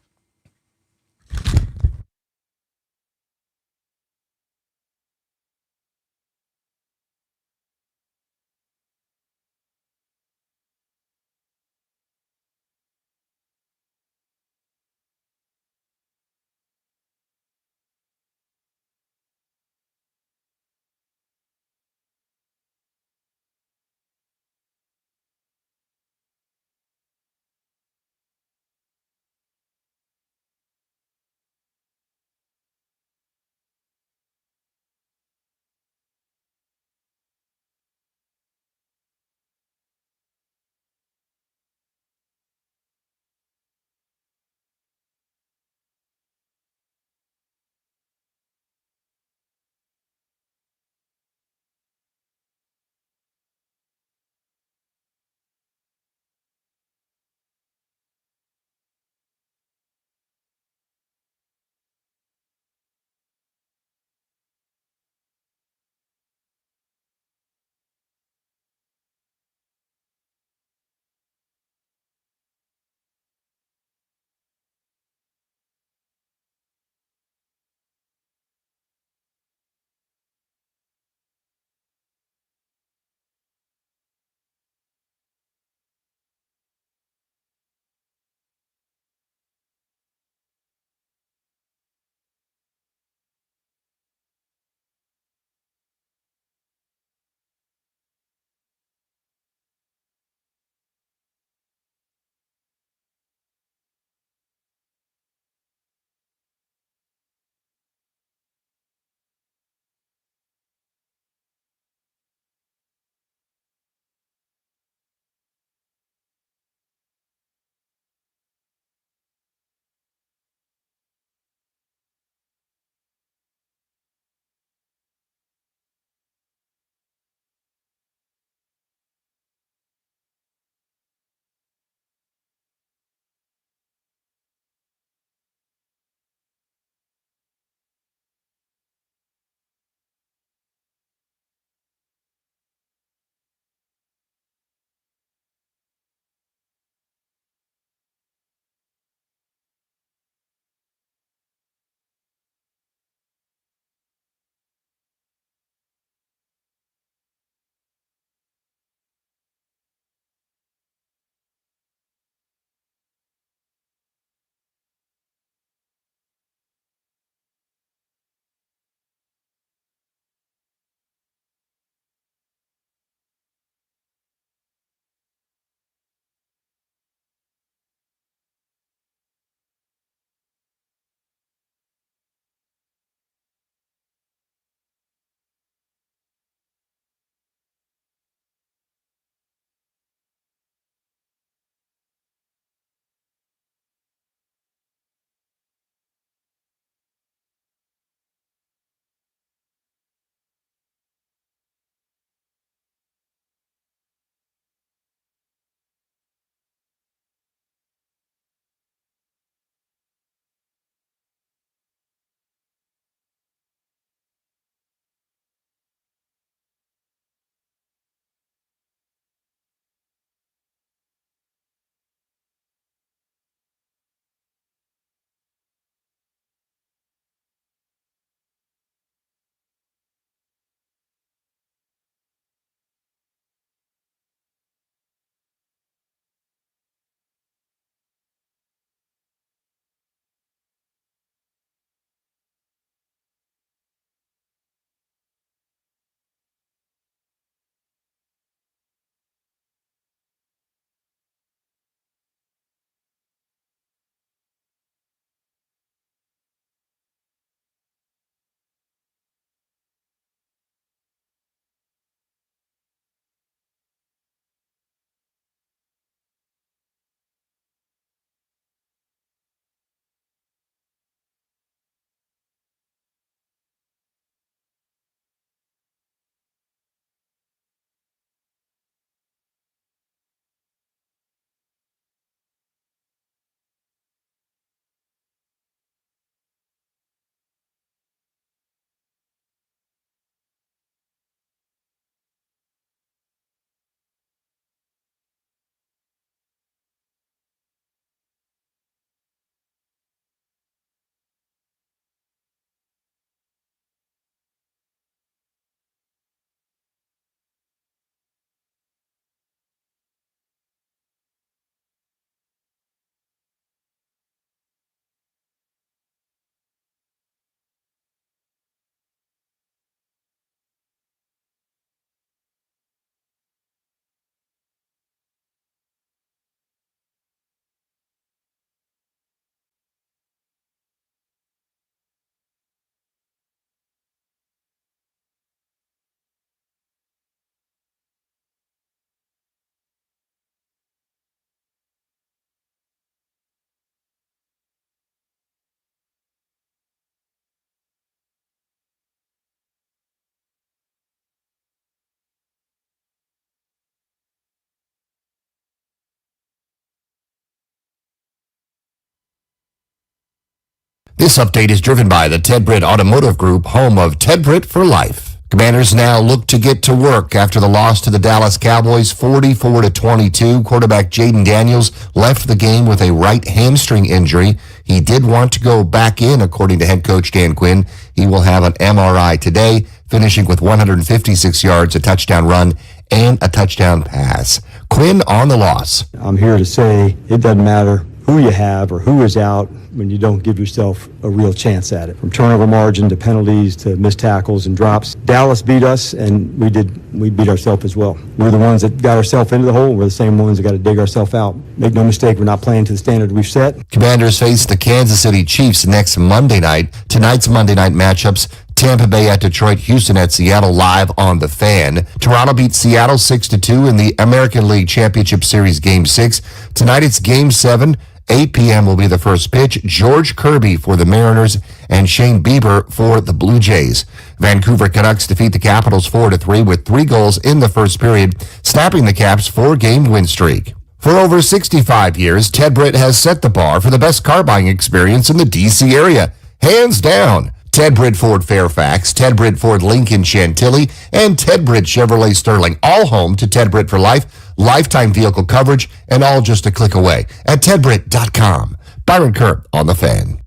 This update is driven by the Ted Britt Automotive Group, home of Ted Britt for life. Commanders now look to get to work after the loss to the Dallas Cowboys 44-22. Quarterback Jaden Daniels left the game with a right hamstring injury. He did want to go back in, according to head coach Dan Quinn. He will have an MRI today, finishing with 156 yards, a touchdown run, and a touchdown pass. Quinn on the loss. I'm here to say it doesn't matter who you have or who is out when you don't give yourself a real chance at it. From turnover margin to penalties to missed tackles and drops. Dallas beat us, and we beat ourselves as well. We're the ones that got ourselves into the hole. We're the same ones that got to dig ourselves out. Make no mistake, we're not playing to the standard we've set. Commanders face the Kansas City Chiefs next Monday night. Tonight's Monday night matchups: Tampa Bay at Detroit, Houston at Seattle, live on The Fan. Toronto beat Seattle 6-2 in the American League Championship Series Game 6. Tonight it's Game 7. 8 p.m. will be the first pitch. George Kirby for the Mariners and Shane Bieber for the Blue Jays. Vancouver Canucks defeat the Capitals 4-3 with 3 goals in the first period, snapping the Caps' 4-game win streak. For over 65 years, Ted Britt has set the bar for the best car buying experience in the D.C. area. Hands down. Ted Britt Ford Fairfax, Ted Britt Ford Lincoln Chantilly, and Ted Britt Chevrolet Sterling, all home to Ted Britt for life, lifetime vehicle coverage, and all just a click away at tedbritt.com. Byron Kerr on The Fan.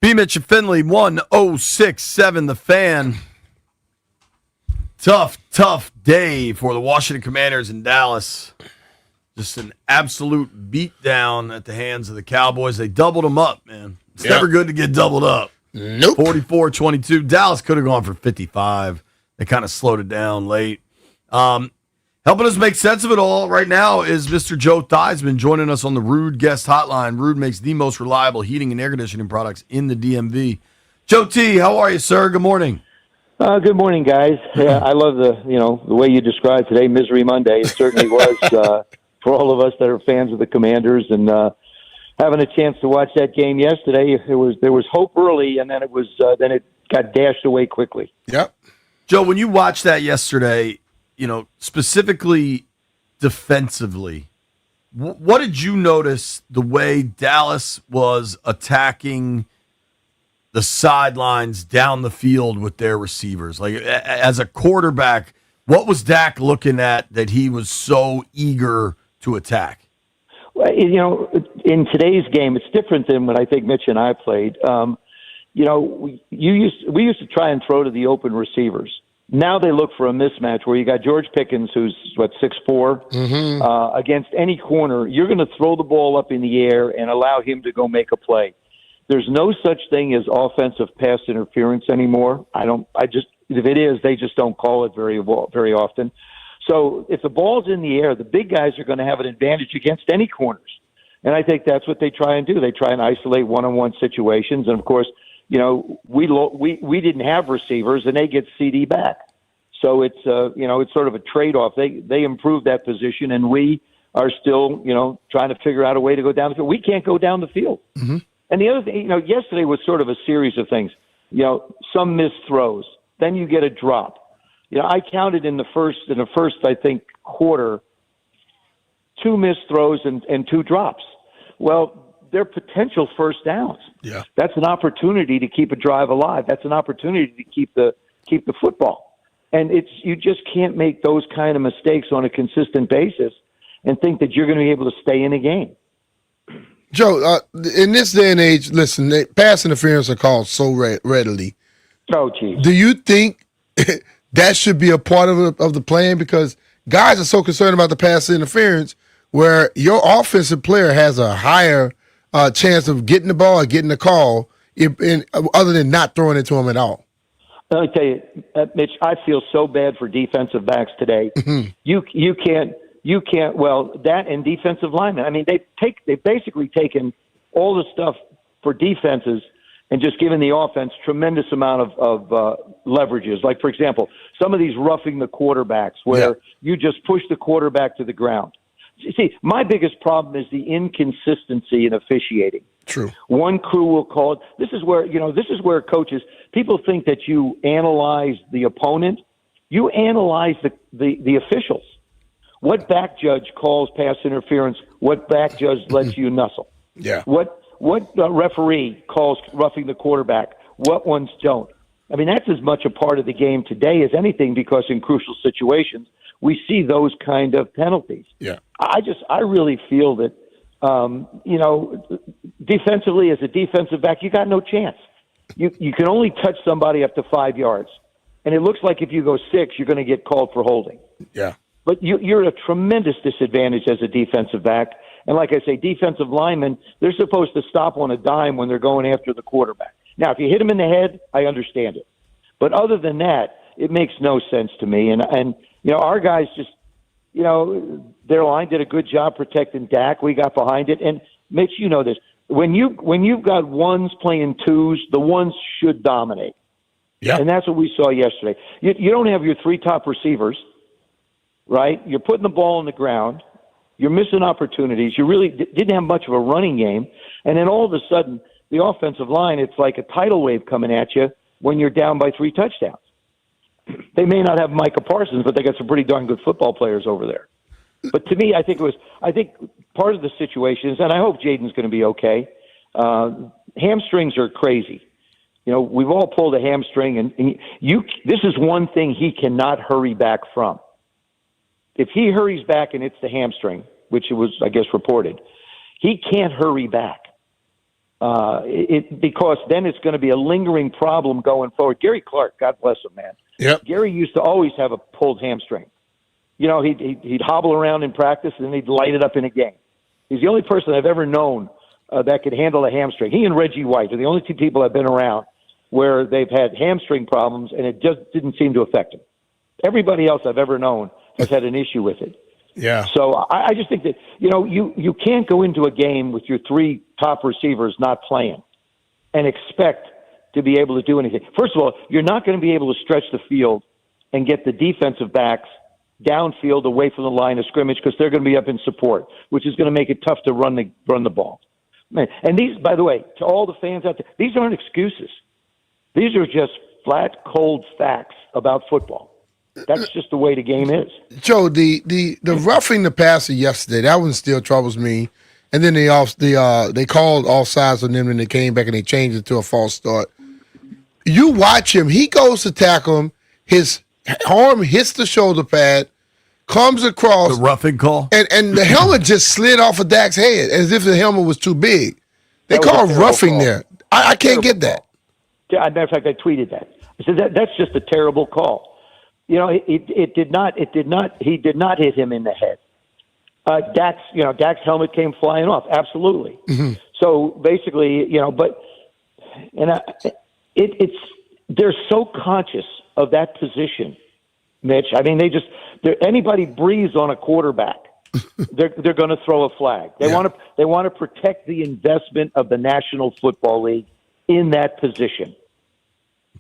BMitch and Finlay, 106.7 The Fan. Tough day for the Washington Commanders in Dallas. Just an absolute beatdown at the hands of the Cowboys. They doubled them up, man. It's never good to get doubled up. Nope. 44-22. Dallas could have gone for 55. They kind of slowed it down late. Helping us make sense of it all right now is Mr. Joe Theismann joining us on the Rude Guest Hotline. Rude makes the most reliable heating and air conditioning products in the DMV. Joe T, how are you, sir? Good morning. Good morning, guys. Yeah, I love the way you described today, Misery Monday. It certainly was for all of us that are fans of the Commanders, and having a chance to watch that game yesterday. There was hope early, and then it got dashed away quickly. Yep. Joe, when you watched that yesterday, specifically defensively, what did you notice the way Dallas was attacking the sidelines down the field with their receivers? Like, as a quarterback, what was Dak looking at that he was so eager to attack? Well, in today's game, it's different than when I think Mitch and I played. We used to try and throw to the open receivers. Now they look for a mismatch where you got George Pickens, who's 6'4", against any corner. You're going to throw the ball up in the air and allow him to go make a play. There's no such thing as offensive pass interference anymore. If it is, they just don't call it very often. So if the ball's in the air, the big guys are going to have an advantage against any corners. And I think that's what they try and do. They try and isolate one-on-one situations. And of course, we didn't have receivers, and they get CD back. So it's sort of a trade-off. They improved that position, and we are still trying to figure out a way to go down the field. We can't go down the field. Mm-hmm. And the other thing, yesterday was sort of a series of things. Some missed throws, then you get a drop. I counted in the first I think quarter, 2 missed throws and 2 drops. Well, they're potential first downs. Yeah. That's an opportunity to keep a drive alive. That's an opportunity to keep the football. And you just can't make those kind of mistakes on a consistent basis and think that you're going to be able to stay in a game. Joe, in this day and age, listen, pass interference are called so readily. Oh, geez. Do you think that should be a part of the plan? Because guys are so concerned about the pass interference where your offensive player has a higher chance of getting the ball or getting the call other than not throwing it to him at all. Let me tell you, Mitch, I feel so bad for defensive backs today. You can't. Well, that and defensive linemen. I mean, they've basically taken all the stuff for defenses and just given the offense tremendous amount of leverages. Like, for example, some of these roughing the quarterbacks where you just push the quarterback to the ground. See, my biggest problem is the inconsistency in officiating. True. One crew will call it. This is where coaches, people think that you analyze the opponent. You analyze the officials. What back judge calls pass interference? What back judge lets you nuzzle? Yeah. What referee calls roughing the quarterback? What ones don't? I mean, that's as much a part of the game today as anything, because in crucial situations, we see those kind of penalties. Yeah. I really feel that, defensively, as a defensive back, you got no chance. You can only touch somebody up to 5 yards. And it looks like if you go 6, you're going to get called for holding. Yeah. But you're at a tremendous disadvantage as a defensive back. And like I say, defensive linemen, they're supposed to stop on a dime when they're going after the quarterback. Now, if you hit them in the head, I understand it. But other than that, it makes no sense to me. And our guys just, their line did a good job protecting Dak. We got behind it. And Mitch, you know this. When you've got ones playing twos, the ones should dominate. Yeah. And that's what we saw yesterday. You don't have your 3 top receivers, right? You're putting the ball on the ground. You're missing opportunities. You really didn't have much of a running game. And then all of a sudden, the offensive line, it's like a tidal wave coming at you when you're down by 3 touchdowns. They may not have Micah Parsons, but they got some pretty darn good football players over there. But to me, I think part of the situation is, and I hope Jaden's going to be okay. Hamstrings are crazy. We've all pulled a hamstring, and this is one thing he cannot hurry back from. If he hurries back and it's the hamstring, which it was, I guess, reported, he can't hurry back. Because then it's going to be a lingering problem going forward. Gary Clark, God bless him, man. Yep. Gary used to always have a pulled hamstring. He'd hobble around in practice and then he'd light it up in a game. He's the only person I've ever known that could handle a hamstring. He and Reggie White are the only 2 people I've been around where they've had hamstring problems and it just didn't seem to affect them. Everybody else I've ever known has had an issue with it. Yeah. So I just think that, you can't go into a game with your 3 top receivers not playing and expect to be able to do anything. First of all, you're not going to be able to stretch the field and get the defensive backs downfield away from the line of scrimmage because they're going to be up in support, which is going to make it tough to run the ball. Man, and these, by the way, to all the fans out there, these aren't excuses. These are just flat, cold facts about football. That's just the way the game is. Joe, the roughing the passer yesterday, that one still troubles me. And then they called offsides on them and they came back and they changed it to a false start. You watch him, he goes to tackle him, his arm hits the shoulder pad, comes across. The roughing call? And the helmet just slid off of Dak's head as if the helmet was too big. They called roughing call. There. I can't get that. As a matter of fact, I tweeted that. I said that's just a terrible call. He did not hit him in the head. Dak's helmet came flying off. Absolutely. Mm-hmm. So basically, they're so conscious of that position, Mitch. I mean, anybody breathes on a quarterback, they're going to throw a flag. They want to protect the investment of the National Football League in that position.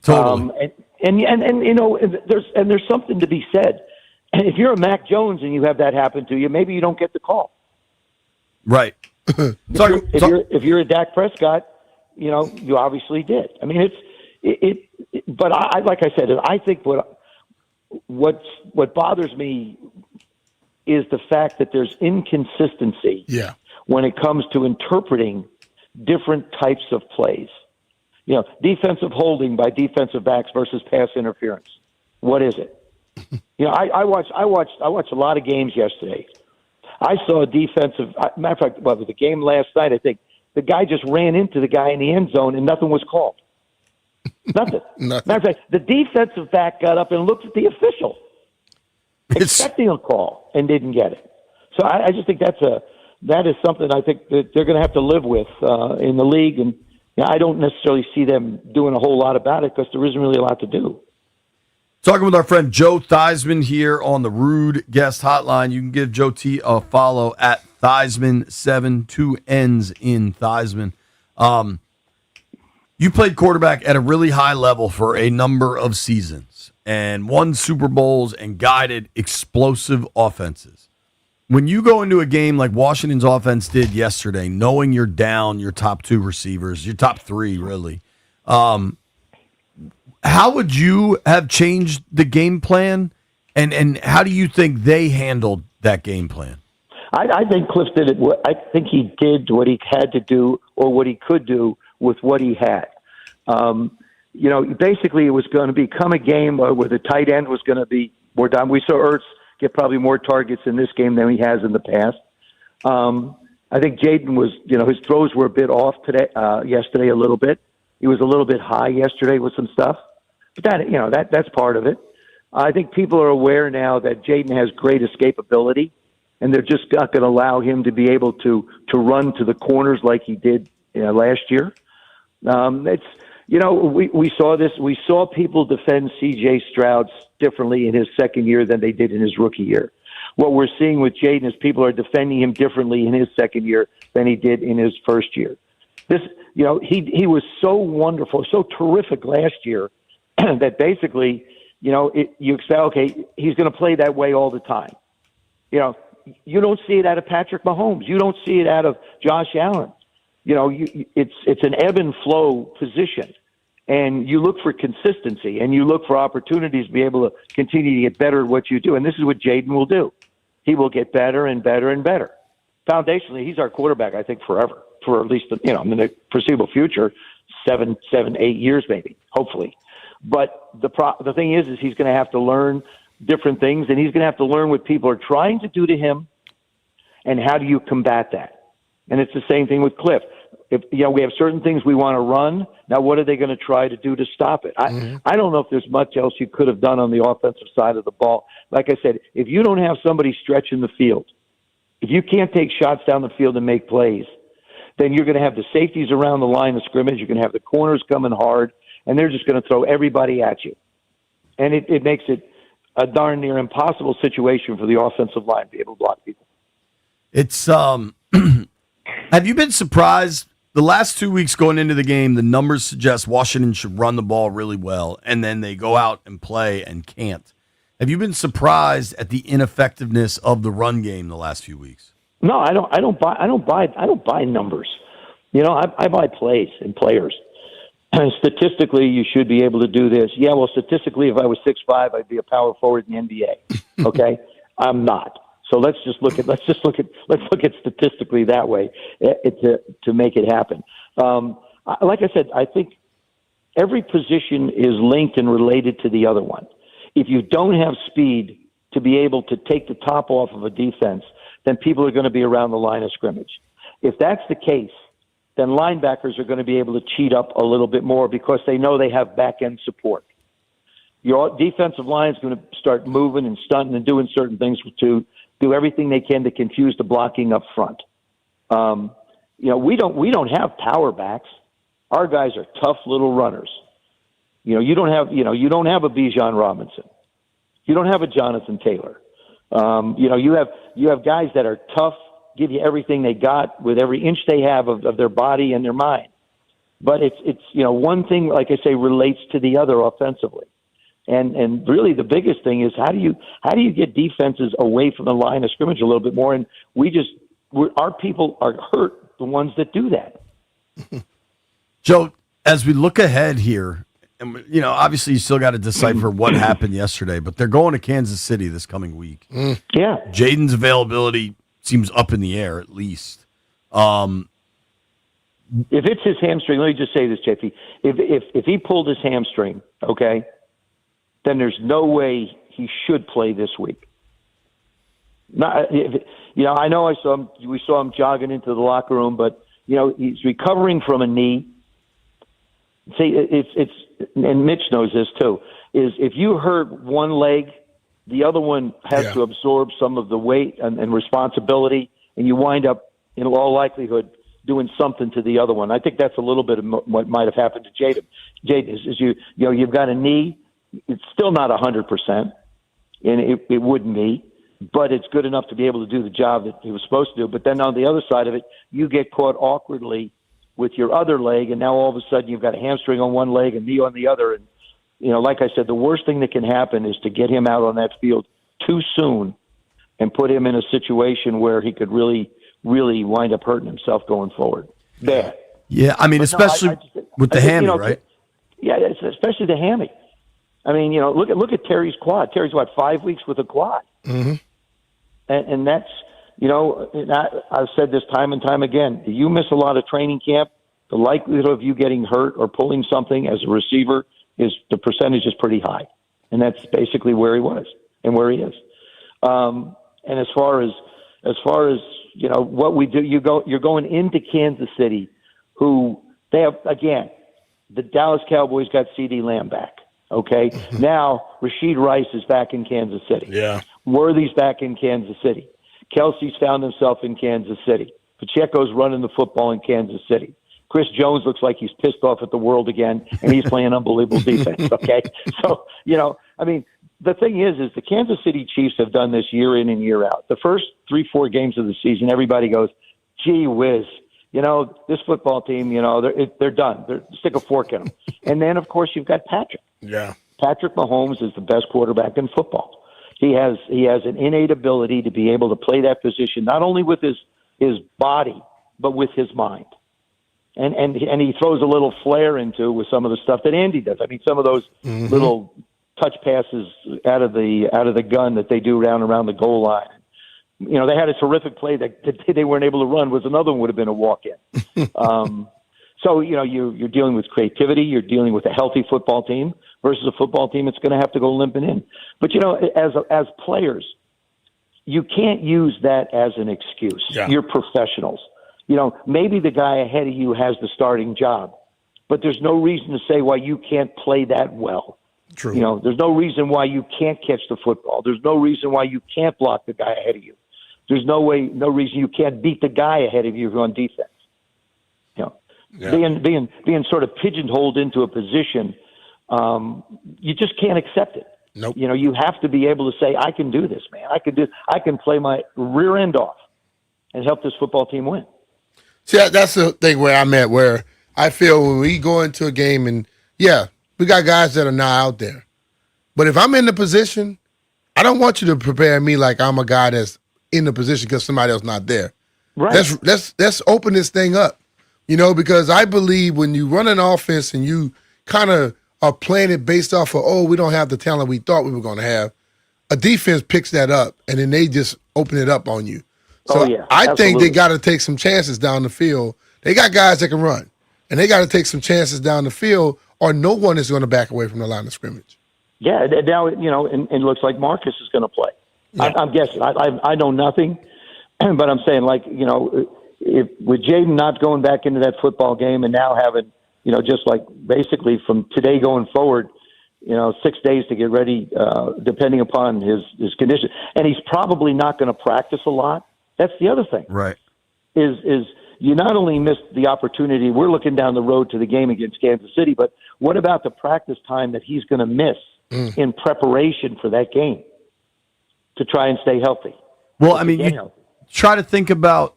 Totally. There's something to be said. And if you're a Mac Jones and you have that happen to you, maybe you don't get the call. Right. If you're a Dak Prescott, you obviously did. I mean, but like I said, I think what bothers me is the fact that there's inconsistency when it comes to interpreting different types of plays. Defensive holding by defensive backs versus pass interference. What is it? I watched a lot of games yesterday. I saw a defensive. Matter of fact, well, it was the game last night. I think the guy just ran into the guy in the end zone, and nothing was called. Nothing. Nothing. Matter of fact, the defensive back got up and looked at the official, expecting a call, and didn't get it. So I just think that is something I think that they're going to have to live with in the league, and I don't necessarily see them doing a whole lot about it because there isn't really a lot to do. Talking with our friend Joe Theismann here on the Rude Guest Hotline. You can give Joe T a follow at Theismann7, 2 N's in Theismann. You played quarterback at a really high level for a number of seasons and won Super Bowls and guided explosive offenses. When you go into a game like Washington's offense did yesterday, knowing you're down your top 2 receivers, your top 3 really, how would you have changed the game plan, and how do you think they handled that game plan? I think Cliff did it. I think he did what he had to do or what he could do with what he had. Basically it was going to become a game where the tight end was going to be more down. We saw Ertz get probably more targets in this game than he has in the past. I think Jaden was, his throws were a bit off yesterday a little bit. He was a little bit high yesterday with some stuff. But that's part of it. I think people are aware now that Jaden has great escapability, and they're just not going to allow him to be able to run to the corners like he did last year. We saw this. We saw people defend C.J. Stroud differently in his second year than they did in his rookie year. What we're seeing with Jaden is people are defending him differently in his second year than he did in his first year. He was so wonderful, so terrific last year that basically, you say, okay, he's going to play that way all the time. You don't see it out of Patrick Mahomes. You don't see it out of Josh Allen. It's an ebb and flow position, and you look for consistency and you look for opportunities to be able to continue to get better at what you do. And this is what Jaden will do. He will get better and better and better. Foundationally, he's our quarterback, I think, forever, for at least, in the foreseeable future, 7, 8 years, maybe, hopefully. But the thing is he's going to have to learn different things, and he's going to have to learn what people are trying to do to him, and how do you combat that? And it's the same thing with Cliff. If we have certain things we want to run, now what are they going to try to do to stop it? I don't know if there's much else you could have done on the offensive side of the ball. Like I said, if you don't have somebody stretching the field, if you can't take shots down the field and make plays, then you're going to have the safeties around the line of scrimmage. You're going to have the corners coming hard, and they're just going to throw everybody at you. And it makes it a darn near impossible situation for the offensive line to be able to block people. It's have you been surprised the last 2 weeks going into the game? The numbers suggest Washington should run the ball really well, and then they go out and play and can't. Have you been surprised at the ineffectiveness of the run game the last few weeks? No, I don't buy numbers. I buy plays and players. Statistically, you should be able to do this. Yeah, well, statistically, if I was 6'5", I'd be a power forward in the NBA. Okay, I'm not. So let's look at statistically that way to make it happen. Like I said, I think every position is linked and related to the other one. If you don't have speed to be able to take the top off of a defense, then people are going to be around the line of scrimmage. If that's the case, then linebackers are going to be able to cheat up a little bit more because they know they have back-end support. Your defensive line is going to start moving and stunting and doing certain things to do everything they can to confuse the blocking up front. We don't have power backs. Our guys are tough little runners. You don't have a Bijan Robinson. You don't have a Jonathan Taylor. You have guys that are tough, give you everything they got with every inch they have of their body and their mind. But it's one thing, like I say, relates to the other offensively. And really the biggest thing is how do you get defenses away from the line of scrimmage a little bit more? And our people are hurt, the ones that do that. Joe, as we look ahead here, and obviously you still got to decipher what happened yesterday, but they're going to Kansas City this coming week. Yeah. Jaden's availability seems up in the air at least. If it's his hamstring, let me just say this, JP. If he pulled his hamstring, okay, then there's no way he should play this week. Not, I know we saw him jogging into the locker room, but he's recovering from a knee. See, it's and Mitch knows this too. Is if you hurt one leg, the other one has to absorb some of the weight and responsibility, and you wind up, in all likelihood, doing something to the other one. I think that's a little bit of what might have happened to Jaden. Jaden is you've got a knee. It's still not 100%, and it wouldn't be, but it's good enough to be able to do the job that he was supposed to do. But then on the other side of it, you get caught awkwardly with your other leg, and now all of a sudden you've got a hamstring on one leg and knee on the other. And, like I said, the worst thing that can happen is to get him out on that field too soon and put him in a situation where he could really, really wind up hurting himself going forward. Bad. Yeah, I mean, especially with the hammy, right? Yeah, especially the hammy. I mean, look at Terry's quad. Terry's 5 weeks with a quad, and that's I've said this time and time again. You miss a lot of training camp, the likelihood of you getting hurt or pulling something as a receiver the percentage is pretty high, and that's basically where he was and where he is. And as far as what we do, you're going into Kansas City, who they have again. The Dallas Cowboys got CeeDee Lamb back. Okay, now Rashid Rice is back in Kansas City. Yeah, Worthy's back in Kansas City. Kelsey's found himself in Kansas City. Pacheco's running the football in Kansas City. Chris Jones looks like he's pissed off at the world again, and he's playing unbelievable defense. Okay, so I mean, the thing is the Kansas City Chiefs have done this year in and year out. The first 3-4 games of the season, everybody goes, "Gee whiz." This football team, they're done. Stick a fork in them. And then, of course, you've got Patrick. Yeah. Patrick Mahomes is the best quarterback in football. He has an innate ability to be able to play that position, not only with his body, but with his mind. And he throws a little flair into with some of the stuff that Andy does. I mean, some of those little touch passes out of the gun that they do around the goal line. They had a terrific play that they weren't able to run. Was another one would have been a walk-in. So you're dealing with creativity. You're dealing with a healthy football team versus a football team that's going to have to go limping in. But as players, you can't use that as an excuse. Yeah. You're professionals. Maybe the guy ahead of you has the starting job, but there's no reason to say why you can't play that well. True. There's no reason why you can't catch the football. There's no reason why you can't block the guy ahead of you. There's no reason you can't beat the guy ahead of you on defense. Being sort of pigeonholed into a position, you just can't accept it. Nope. You have to be able to say, I can do this, man. I can play my rear end off and help this football team win. See, that's the thing where I'm at, where I feel when we go into a game and, we got guys that are not out there. But if I'm in the position, I don't want you to prepare me like I'm a guy that's in the position because somebody else not there. Right. Let's open this thing up, because I believe when you run an offense and you kind of are playing it based off of, we don't have the talent we thought we were going to have, a defense picks that up and then they just open it up on you. So I think they got to take some chances down the field. They got guys that can run, and they got to take some chances down the field, or no one is going to back away from the line of scrimmage. Yeah, now and it looks like Marcus is going to play. Yeah. I'm guessing. I know nothing, but I'm saying if with Jaden not going back into that football game and now having just like basically from today going forward, 6 days to get ready, depending upon his condition, and he's probably not going to practice a lot. That's the other thing. Right. Is you not only missed the opportunity, we're looking down the road to the game against Kansas City, but what about the practice time that he's going to miss in preparation for that game to try and stay healthy? Well, I mean, you try to think about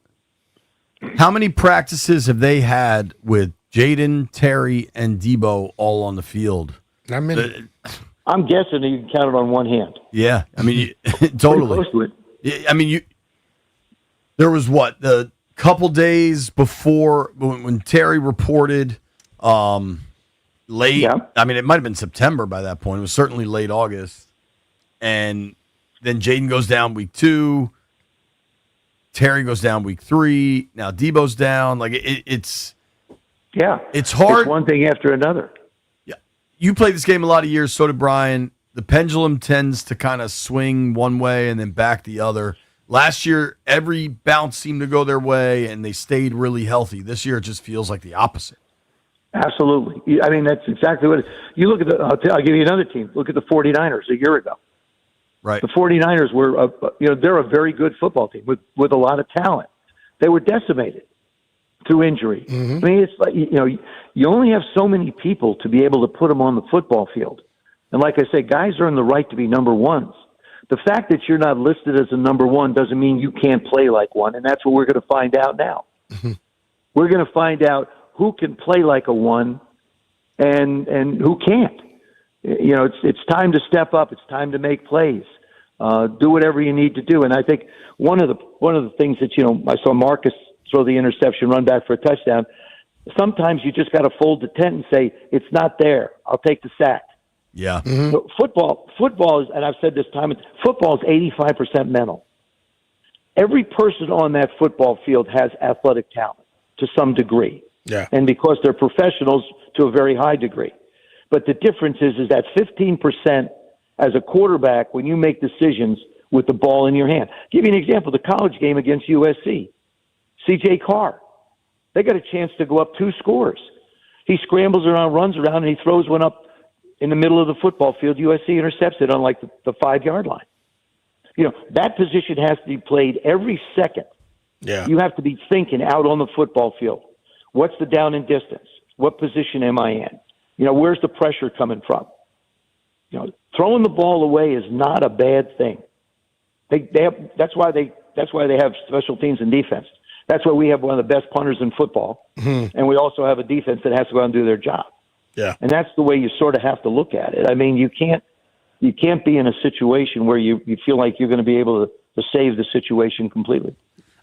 how many practices have they had with Jaden, Terry, and Debo all on the field? Not many. I'm guessing you can count it on one hand. Yeah, I mean, totally. Pretty close to it. I mean, there was the couple days before when Terry reported late. Yeah. I mean, it might have been September by that point. It was certainly late August. And then Jaden goes down week 2. Terry goes down week 3. Now Debo's down. Like it's hard. It's one thing after another. Yeah, you played this game a lot of years. So did Brian. The pendulum tends to kind of swing one way and then back the other. Last year, every bounce seemed to go their way, and they stayed really healthy. This year, it just feels like the opposite. Absolutely. I mean, that's exactly what you look at. I'll give you another team. Look at the 49ers a year ago. Right. The 49ers were, they're a very good football team with a lot of talent. They were decimated through injury. Mm-hmm. I mean, it's like, you only have so many people to be able to put them on the football field. And like I say, guys earn the right to be number ones. The fact that you're not listed as a number one doesn't mean you can't play like one, and that's what we're going to find out now. Mm-hmm. We're going to find out who can play like a one and who can't. It's time to step up. It's time to make plays. Do whatever you need to do. And I think one of the things that I saw Marcus throw the interception, run back for a touchdown. Sometimes you just got to fold the tent and say it's not there. I'll take the sack. Yeah. Mm-hmm. So football is, and I've said this time, football is 85% mental. Every person on that football field has athletic talent to some degree. Yeah. And because they're professionals to a very high degree. But the difference is that 15% as a quarterback, when you make decisions with the ball in your hand. Give you an example, the college game against USC. C.J. Carr. They got a chance to go up 2 scores. He scrambles around, runs around, and he throws one up in the middle of the football field. USC intercepts it on like the 5-yard line. That position has to be played every second. Yeah. You have to be thinking out on the football field. What's the down and distance? What position am I in? Where's the pressure coming from? Throwing the ball away is not a bad thing. That's why they have special teams and defense. That's why we have one of the best punters in football, and we also have a defense that has to go out and do their job. Yeah. And that's the way you sort of have to look at it. I mean, you can't be in a situation where you feel like you're going to be able to save the situation completely.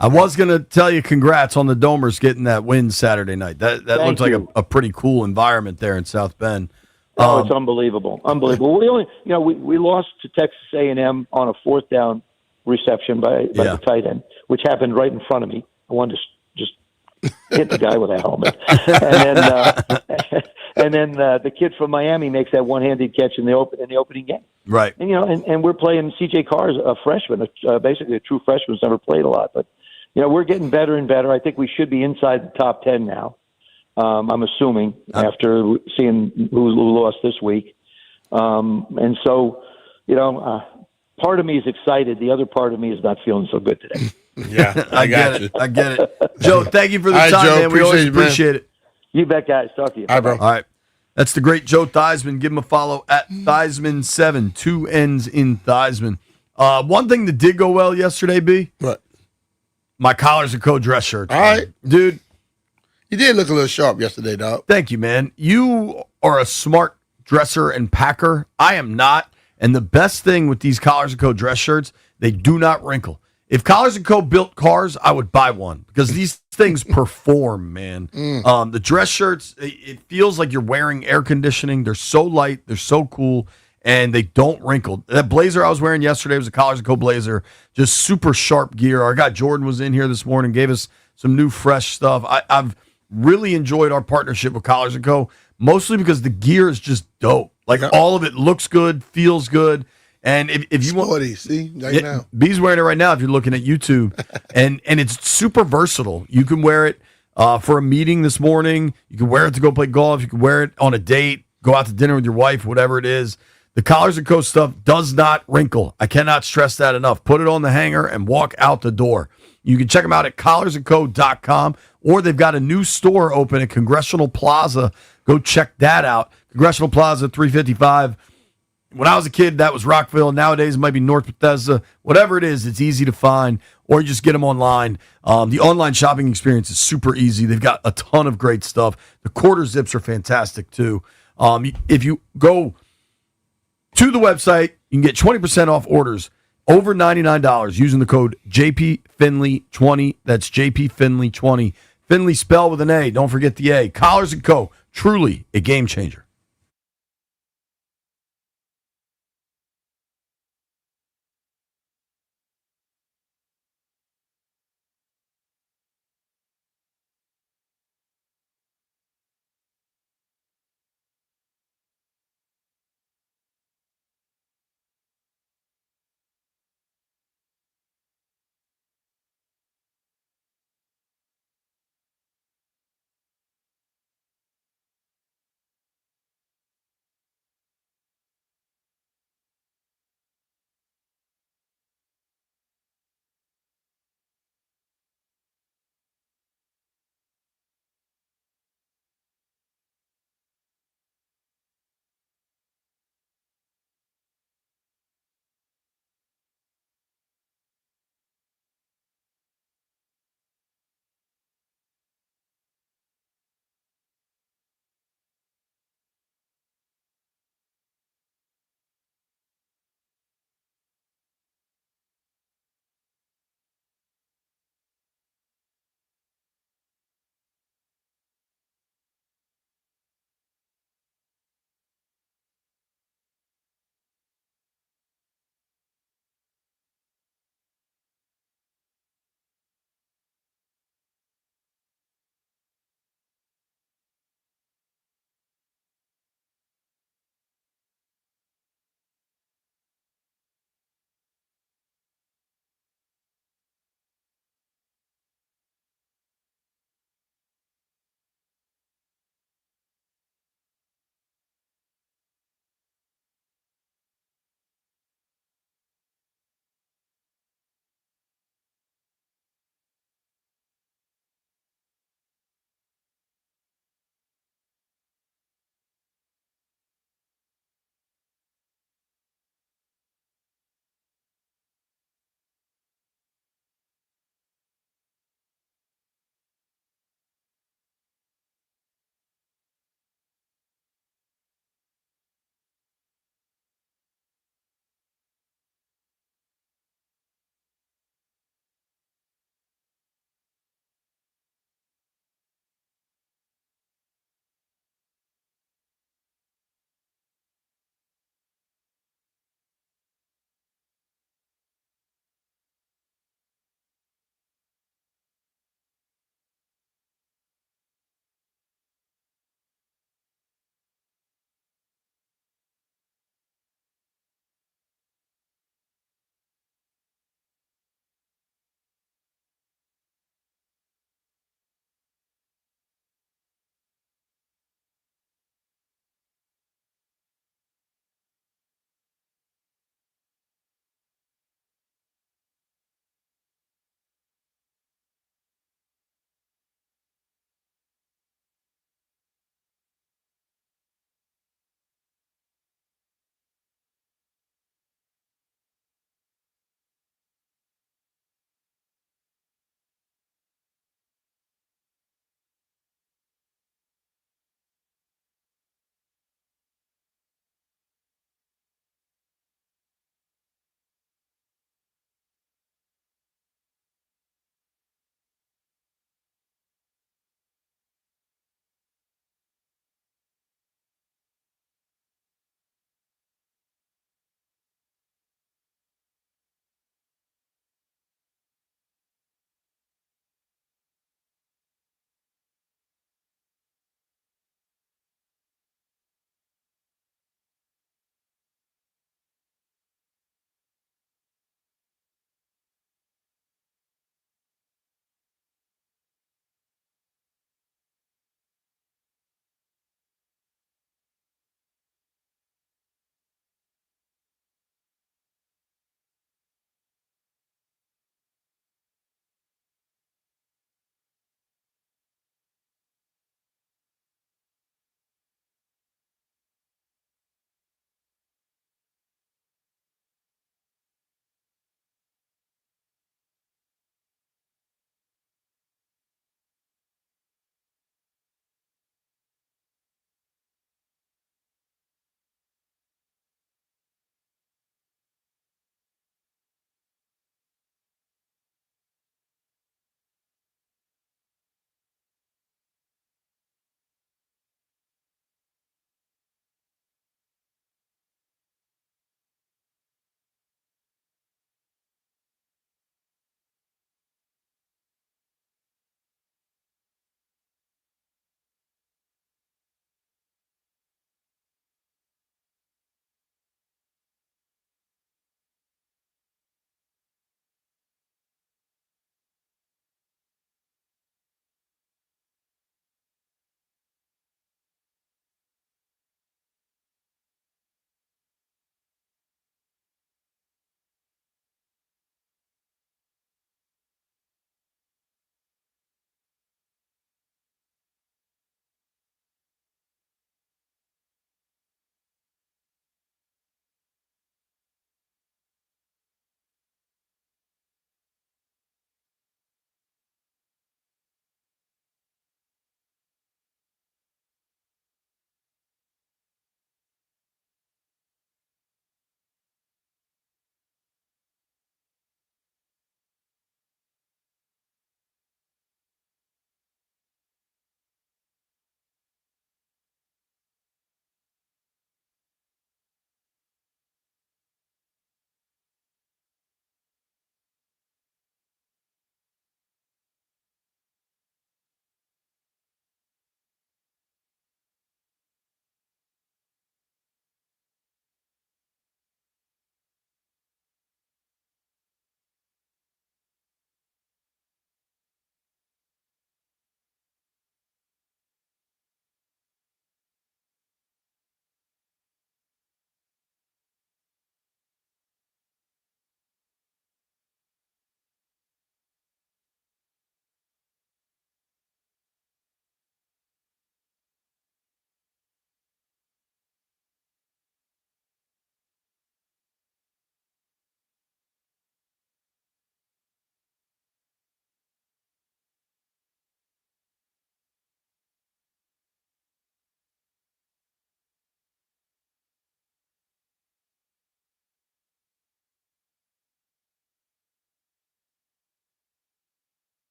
I was going to tell you congrats on the Domers getting that win Saturday night. That looked like a pretty cool environment there in South Bend. Oh, it's unbelievable. Unbelievable. We lost to Texas A&M on a 4th down reception by the tight end, which happened right in front of me. I wanted to just hit the guy with a helmet. And then the kid from Miami makes that one-handed catch in the opening game. Right. And and we're playing C.J. Carr as a freshman, basically a true freshman who's never played a lot. But we're getting better and better. I think we should be inside the top 10 now. I'm assuming after seeing who lost this week. And so, part of me is excited. The other part of me is not feeling so good today. Yeah, I get it. Joe, thank you for the All right, time, Joe, man. We always appreciate you, man. appreciate it. You bet, guys. Talk to you. All right, bro. All right. That's the great Joe Theismann. Give him a follow at Theismann7, 2 N's in Theismann. One thing that did go well yesterday, B, What? my collars and co dress shirts. All right. Dude, You did look a little sharp yesterday, dog. thank you, man. You are a smart dresser and packer. I am not. And the best thing with these Collars & Co. dress shirts, they do not wrinkle. If Collars & Co. built cars, I would buy one because these things perform, man. The dress shirts, it feels like you're wearing air conditioning. They're so light. They're so cool. And they don't wrinkle. That blazer I was wearing yesterday was a Collars & Co. blazer. Just super sharp gear. Our guy Jordan was in here this morning, gave us some new fresh stuff. I've really enjoyed our partnership with Collars & Co. Mostly because the gear is just dope. Like all of it looks good, feels good. And if you want, Sporty, see right now. B's wearing it right now. If you're looking at YouTube, and it's super versatile. You can wear it for a meeting this morning. You can wear it to go play golf. You can wear it on a date, go out to dinner with your wife, whatever it is. The Collars & Co. stuff does not wrinkle. I cannot stress that enough. Put it on the hanger and walk out the door. You can check them out at collarsandco.com, or they've got a new store open at Congressional Plaza. Go check that out. Congressional Plaza, 355. When I was a kid, that was Rockville. Nowadays, it might be North Bethesda. Whatever it is, it's easy to find, or you just get them online. The online shopping experience is super easy. They've got a ton of great stuff. The quarter zips are fantastic, too. If you go to the website, you can get 20% off orders over $99 using the code JPFinley20. That's JPFinley20. Finley spelled with an A. Don't forget the A. Collars & Co. Truly a game changer.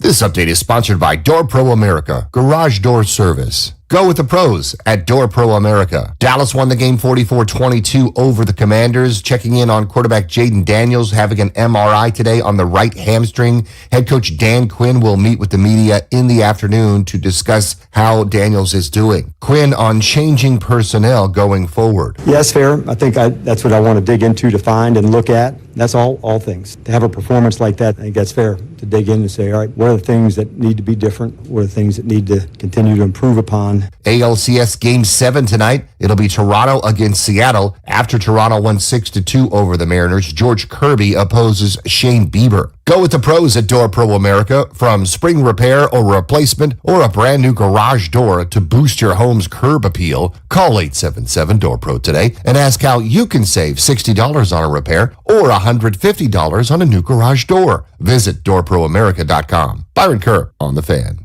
This update is sponsored by Door Pro America, Garage Door Service. Go with the pros at Door Pro America. Dallas won the game 44-22 over the Commanders. Checking in on quarterback Jaden Daniels having an MRI today on the right hamstring. Head coach Dan Quinn will meet with the media in the afternoon to discuss how Daniels is doing. Quinn on changing personnel going forward. Yeah, that's fair. I think that's what I want to dig into to find and look at. That's all things. To have a performance like that, I think that's fair. To dig in and say, all right, what are the things that need to be different? What are the things that need to continue to improve upon? ALCS Game 7 tonight. It'll be Toronto against Seattle. After Toronto won 6-2 over the Mariners, George Kirby opposes Shane Bieber. Go with the pros at Door Pro America. From spring repair or replacement or a brand new garage door to boost your home's curb appeal, call 877-DOOR-PRO today and ask how you can save $60 on a repair or $150 on a new garage door. Visit doorproamerica.com. Byron Kerr on The Fan.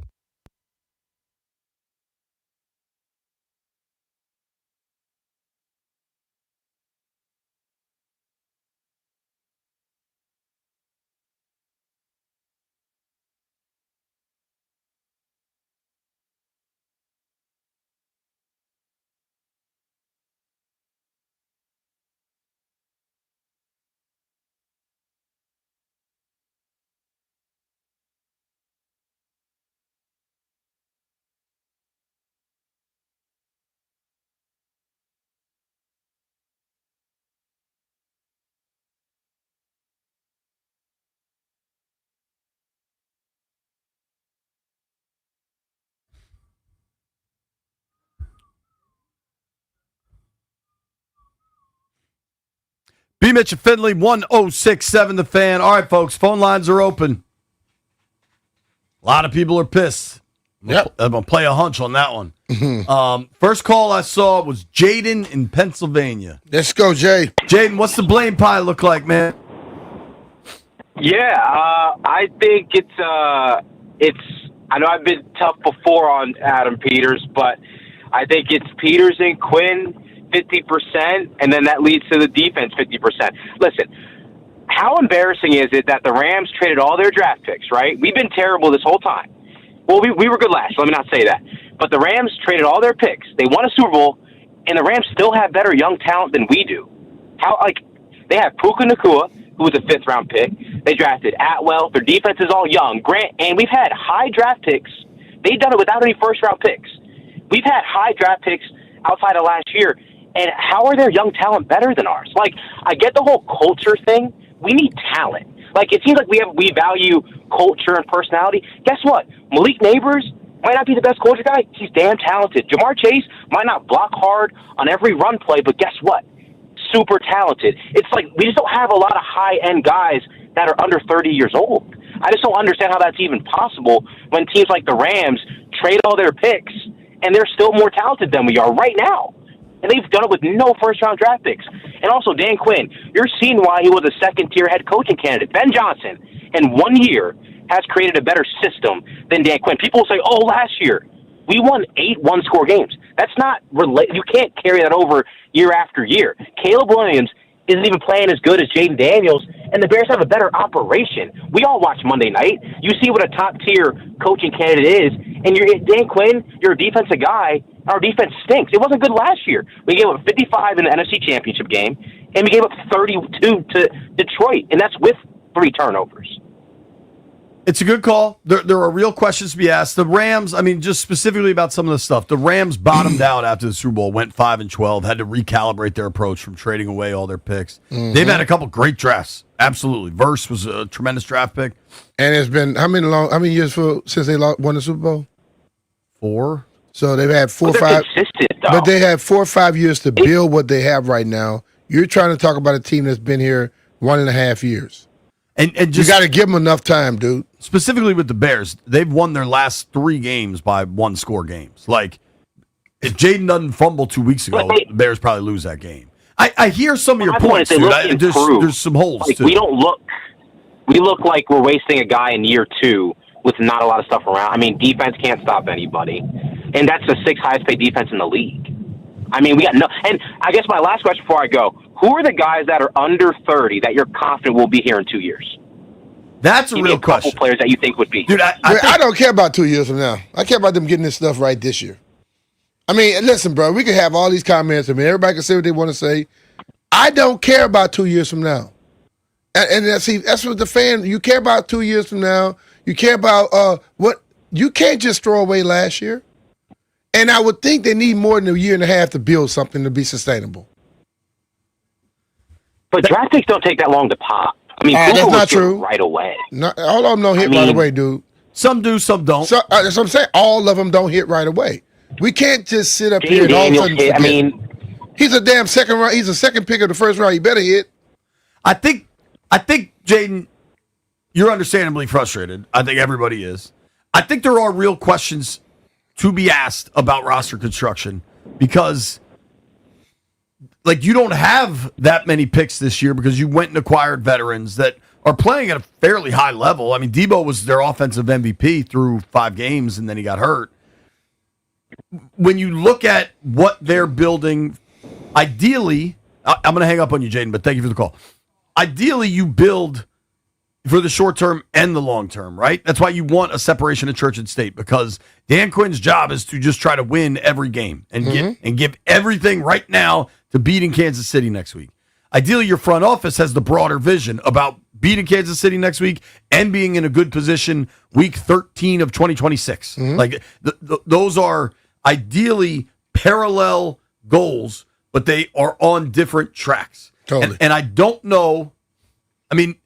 BMitch and Finlay, 1067 The Fan. All right, folks, phone lines are open. A lot of people are pissed. Yep. I'm going to play a hunch on that one. First call I saw was Jaden in Pennsylvania. Let's go, Jay. Jaden, what's the blame pie look like, man? Yeah, I think it's. I know I've been tough before on Adam Peters, but I think it's Peters and Quinn 50%, and then that leads to the defense 50%. Listen, how embarrassing is it that the Rams traded all their draft picks? Right, we've been terrible this whole time. Well, we were good last. Let me not say that, but the Rams traded all their picks. They won a Super Bowl, and the Rams still have better young talent than we do. They have Puka Nacua, who was a 5th-round pick. They drafted Atwell. Their defense is all young. Grant, and we've had high draft picks. They've done it without any first-round picks. We've had high draft picks outside of last year, and how are their young talent better than ours? I get the whole culture thing. We need talent. It seems like we value culture and personality. Guess what? Malik Neighbors might not be the best culture guy. He's damn talented. Jamar Chase might not block hard on every run play, but guess what? Super talented. It's like we just don't have a lot of high-end guys that are under 30 years old. I just don't understand how that's even possible when teams like the Rams trade all their picks and they're still more talented than we are right now. And they've done it with no first-round draft picks. And also, Dan Quinn, you're seeing why he was a second-tier head coaching candidate. Ben Johnson, in 1 year, has created a better system than Dan Quinn. People say, oh, last year, we won 8 one-score games. That's not you can't carry that over year after year. Caleb Williams isn't even playing as good as Jaden Daniels, and the Bears have a better operation. We all watch Monday night. You see what a top-tier coaching candidate is, and Dan Quinn, you're a defensive guy. Our defense stinks. It wasn't good last year. We gave up 55 in the NFC Championship game, and we gave up 32 to Detroit, and that's with 3 turnovers. It's a good call. There are real questions to be asked. The Rams, just specifically about some of the stuff. The Rams bottomed out after the Super Bowl, went 5-12, had to recalibrate their approach from trading away all their picks. Mm-hmm. They've had a couple great drafts. Absolutely. Verse was a tremendous draft pick. And it's been how many years since they won the Super Bowl? 4. So they've had 4 or 5. But they had 4 or 5 years to build what they have right now. You're trying to talk about a team that's been here 1.5 years. And just, you got to give them enough time, dude. Specifically with the Bears, they've won their last 3 games by 1-score games. If Jaden doesn't fumble 2 weeks ago, the Bears probably lose that game. I hear some of your points, dude. There's some holes, too. We look like we're wasting a guy in year 2 with not a lot of stuff around. Defense can't stop anybody. And that's the 6th highest paid defense in the league. We got no. And I guess my last question before I go, who are the guys that are under 30 that you're confident will be here in 2 years? That's a Give me real a couple question. players that you think would be. Dude, I don't care about 2 years from now. I care about them getting this stuff right this year. I mean, listen, bro, we can have all these comments. I mean, everybody can say what they want to say. I don't care about 2 years from now. And that's what the fan, you care about 2 years from now. You care about what, you can't just throw away last year. And I would think they need more than a year and a half to build something to be sustainable. But draft picks don't take that long to pop. I mean, That's Google not was true. right away. All of them don't hit right away, dude. Some do, some don't. So that's what I'm saying. All of them don't hit right away. We can't just sit up here and all of a sudden forget. I mean, he's a damn second round. He's a second pick of the first round. He better hit. I think, Jaden, you're understandably frustrated. I think everybody is. I think there are real questions to be asked about roster construction because, like, you don't have that many picks this year because you went and acquired veterans that are playing at a fairly high level. I mean, Debo was their offensive MVP through 5 games, and then he got hurt. When you look at what they're building, ideally, I'm going to hang up on you, Jaden, but thank you for the call. Ideally, you build for the short term and the long term, right? That's why you want a separation of church and state, because Dan Quinn's job is to just try to win every game and give everything right now to beating Kansas City next week. Ideally, your front office has the broader vision about beating Kansas City next week and being in a good position week 13 of 2026. Like those are ideally parallel goals, but they are on different tracks. Totally. And I don't know. I mean,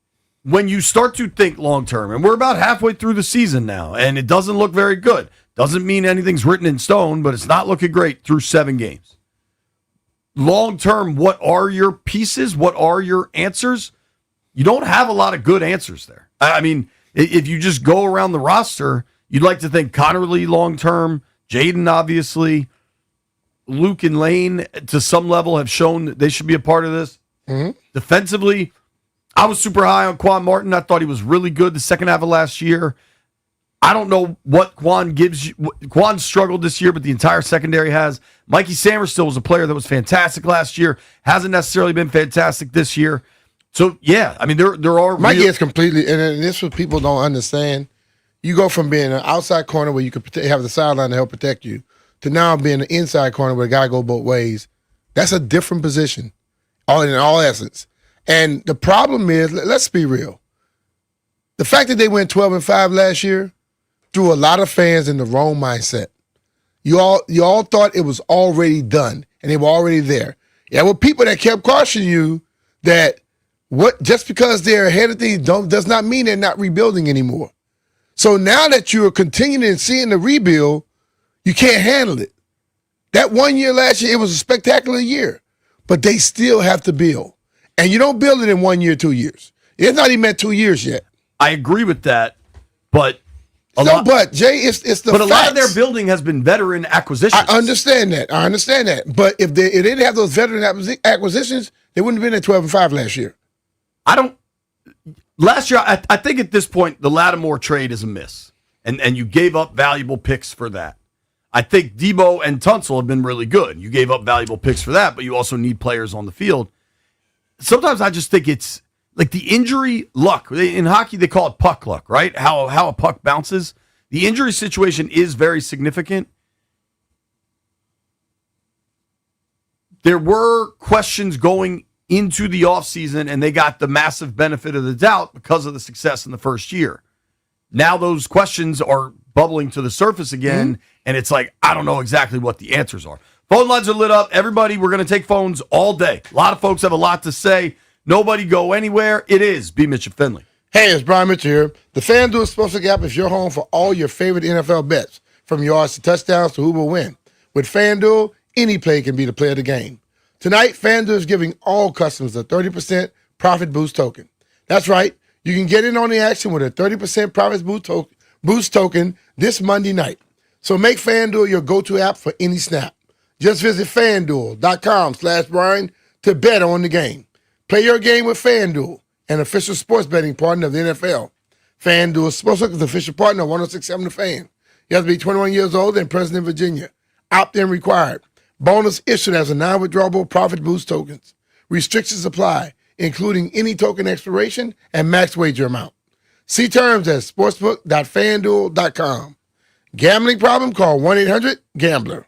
when you start to think long term, and we're about halfway through the season now, and it doesn't look very good. Doesn't mean anything's written in stone, but it's not looking great through 7 games. Long term, what are your pieces? What are your answers? You don't have a lot of good answers there. I mean, if you just go around the roster, you'd like to think Connerly long term, Jaden obviously, Luke and Lane to some level have shown that they should be a part of this. Defensively, I was super high on Quan Martin. I thought he was really good the second half of last year. I don't know what Quan gives you. Quan struggled this year, but the entire secondary has. Mikey Sammers still was a player that was fantastic last year. Hasn't necessarily been fantastic this year. So, yeah, I mean, there are Mikey is completely, and this is what people don't understand. You go from being an outside corner where you could have the sideline to help protect you to now being an inside corner where the guy go both ways. That's a different position, in all essence. And the problem is, let's be real. The fact that they went 12-5 last year threw a lot of fans in the wrong mindset. You all thought it was already done and they were already there. There were people that kept cautioning you that just because they're ahead of things does not mean they're not rebuilding anymore. So now that you're continuing and seeing the rebuild, you can't handle it. That 1 year last year, it was a spectacular year, but they still have to build. And you don't build it in 1 year, 2 years. It's not even at 2 years yet. I agree with that, but Jay, it's the But a lot facts. of their building has been veteran acquisitions. I understand that. But if they didn't have those veteran acquisitions, they wouldn't have been at 12-5 last year. Last year, I think at this point, the Lattimore trade is a miss. And you gave up valuable picks for that. I think Debo and Tunsil have been really good. You gave up valuable picks for that, but you also need players on the field. Sometimes I just think it's like the injury luck. In hockey, they call it puck luck, right? How a puck bounces. The injury situation is very significant. There were questions going into the offseason, and they got the massive benefit of the doubt because of the success in the first year. Now those questions are bubbling to the surface again, and it's like, I don't know exactly what the answers are. Phone lines are lit up. Everybody, we're going to take phones all day. A lot of folks have a lot to say. Nobody go anywhere. It is BMitch and Finlay. Hey, it's Brian Mitchell here. The FanDuel Sportsbook app is your home for all your favorite NFL bets, from yards to touchdowns to who will win. With FanDuel, any play can be the play of the game. Tonight, FanDuel is giving all customers a 30% profit boost token. That's right. You can get in on the action with a 30% profit boost token this Monday night. So make FanDuel your go-to app for any snap. Just visit FanDuel.com/Brian to bet on the game. Play your game with FanDuel, an official sports betting partner of the NFL. FanDuel Sportsbook is the official partner of 106.7 The Fan. You have to be 21 years old and present in Virginia. Opt-in required. Bonus issued as a non-withdrawable profit boost tokens. Restrictions apply, including any token expiration and max wager amount. See terms at sportsbook.fanduel.com. Gambling problem? Call 1-800-GAMBLER.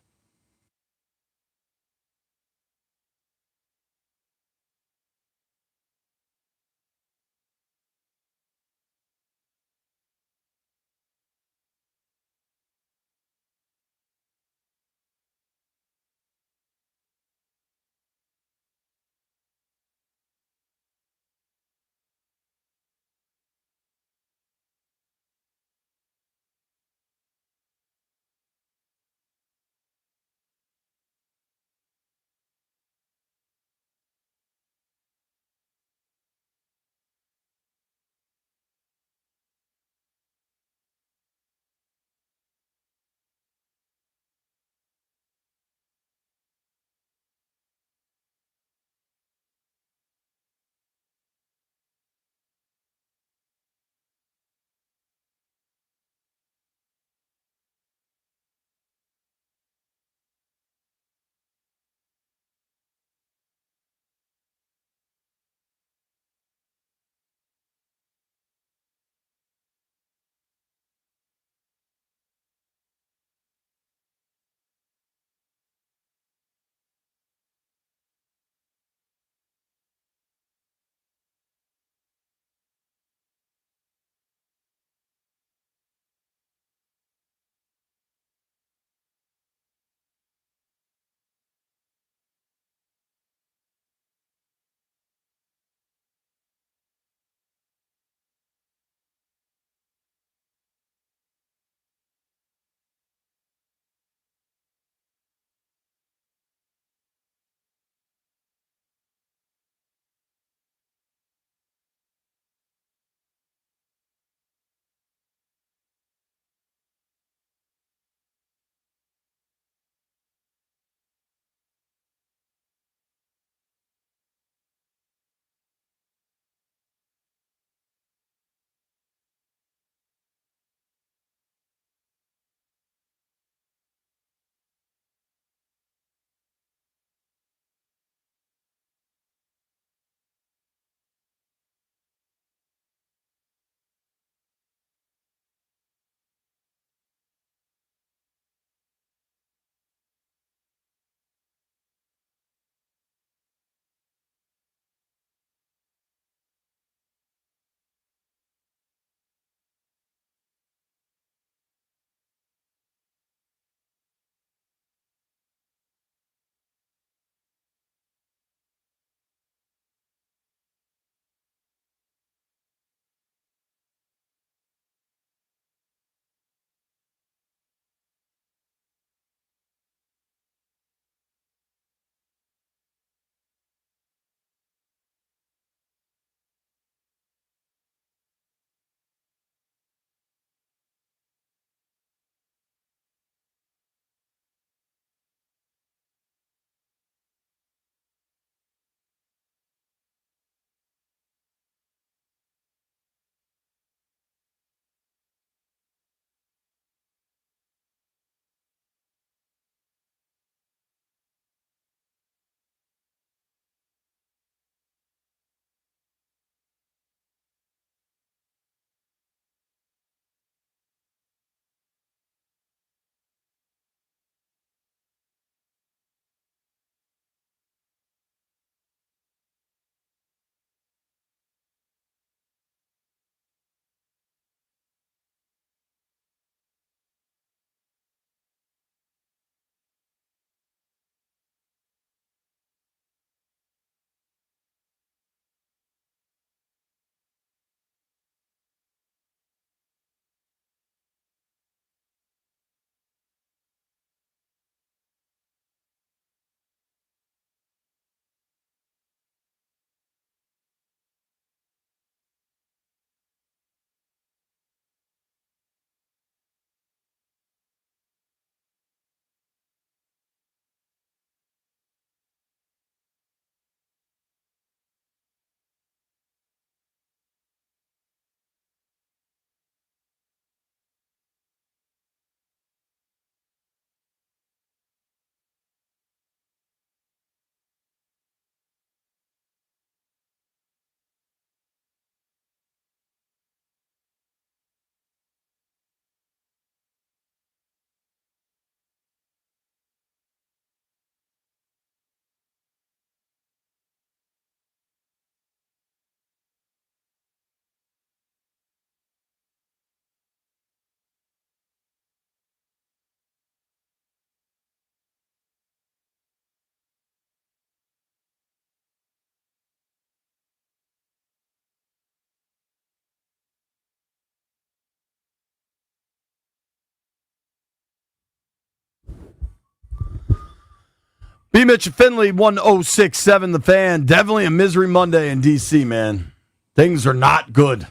BMitch and Finlay, 1067 The Fan. Definitely a misery Monday in D.C., man. Things are not good.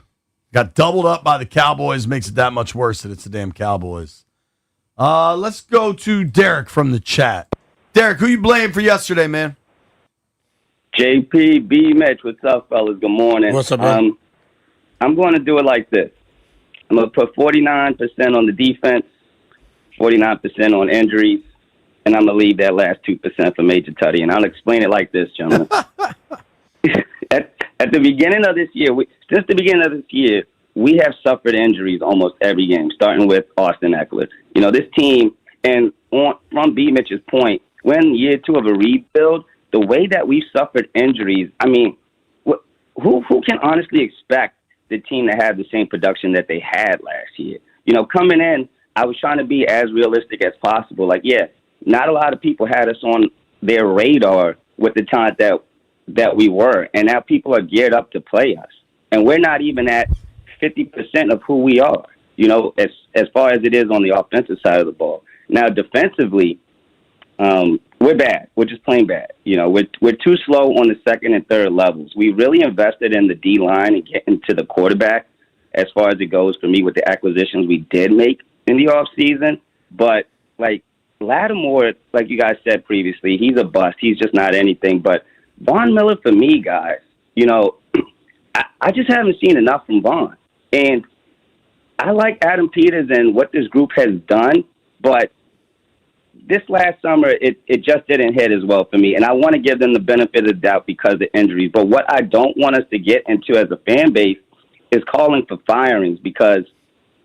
Got doubled up by the Cowboys. Makes it that much worse that it's the damn Cowboys. Let's go to Derek from the chat. Derek, who you blame for yesterday, man? JP, BMitch, what's up, fellas? Good morning. What's up, bro? I'm going to do it like this. I'm going to put 49% on the defense, 49% on injuries, and I'm going to leave that last 2% for Major Tutty. And I'll explain it like this, gentlemen. At the beginning of this year, since the beginning of this year, we have suffered injuries almost every game, starting with Austin Eckler. You know, this team, and from BMitch's point, we're in year 2 of a rebuild. The way that we've suffered injuries, I mean, who can honestly expect the team to have the same production that they had last year? You know, coming in, I was trying to be as realistic as possible. Like, yeah, not a lot of people had us on their radar with the talent that we were, and now people are geared up to play us. And we're not even at 50% of who we are, you know, as far as it is on the offensive side of the ball. Now, defensively, we're bad. We're just plain bad. You know, we're too slow on the second and third levels. We really invested in the D-line and getting to the quarterback as far as it goes for me with the acquisitions we did make in the offseason. But, like, Lattimore, like you guys said previously, he's a bust. He's just not anything. But Von Miller, for me, guys, you know, I just haven't seen enough from Von. And I like Adam Peters and what this group has done, but this last summer, it just didn't hit as well for me. And I want to give them the benefit of the doubt because of injuries. But what I don't want us to get into as a fan base is calling for firings because,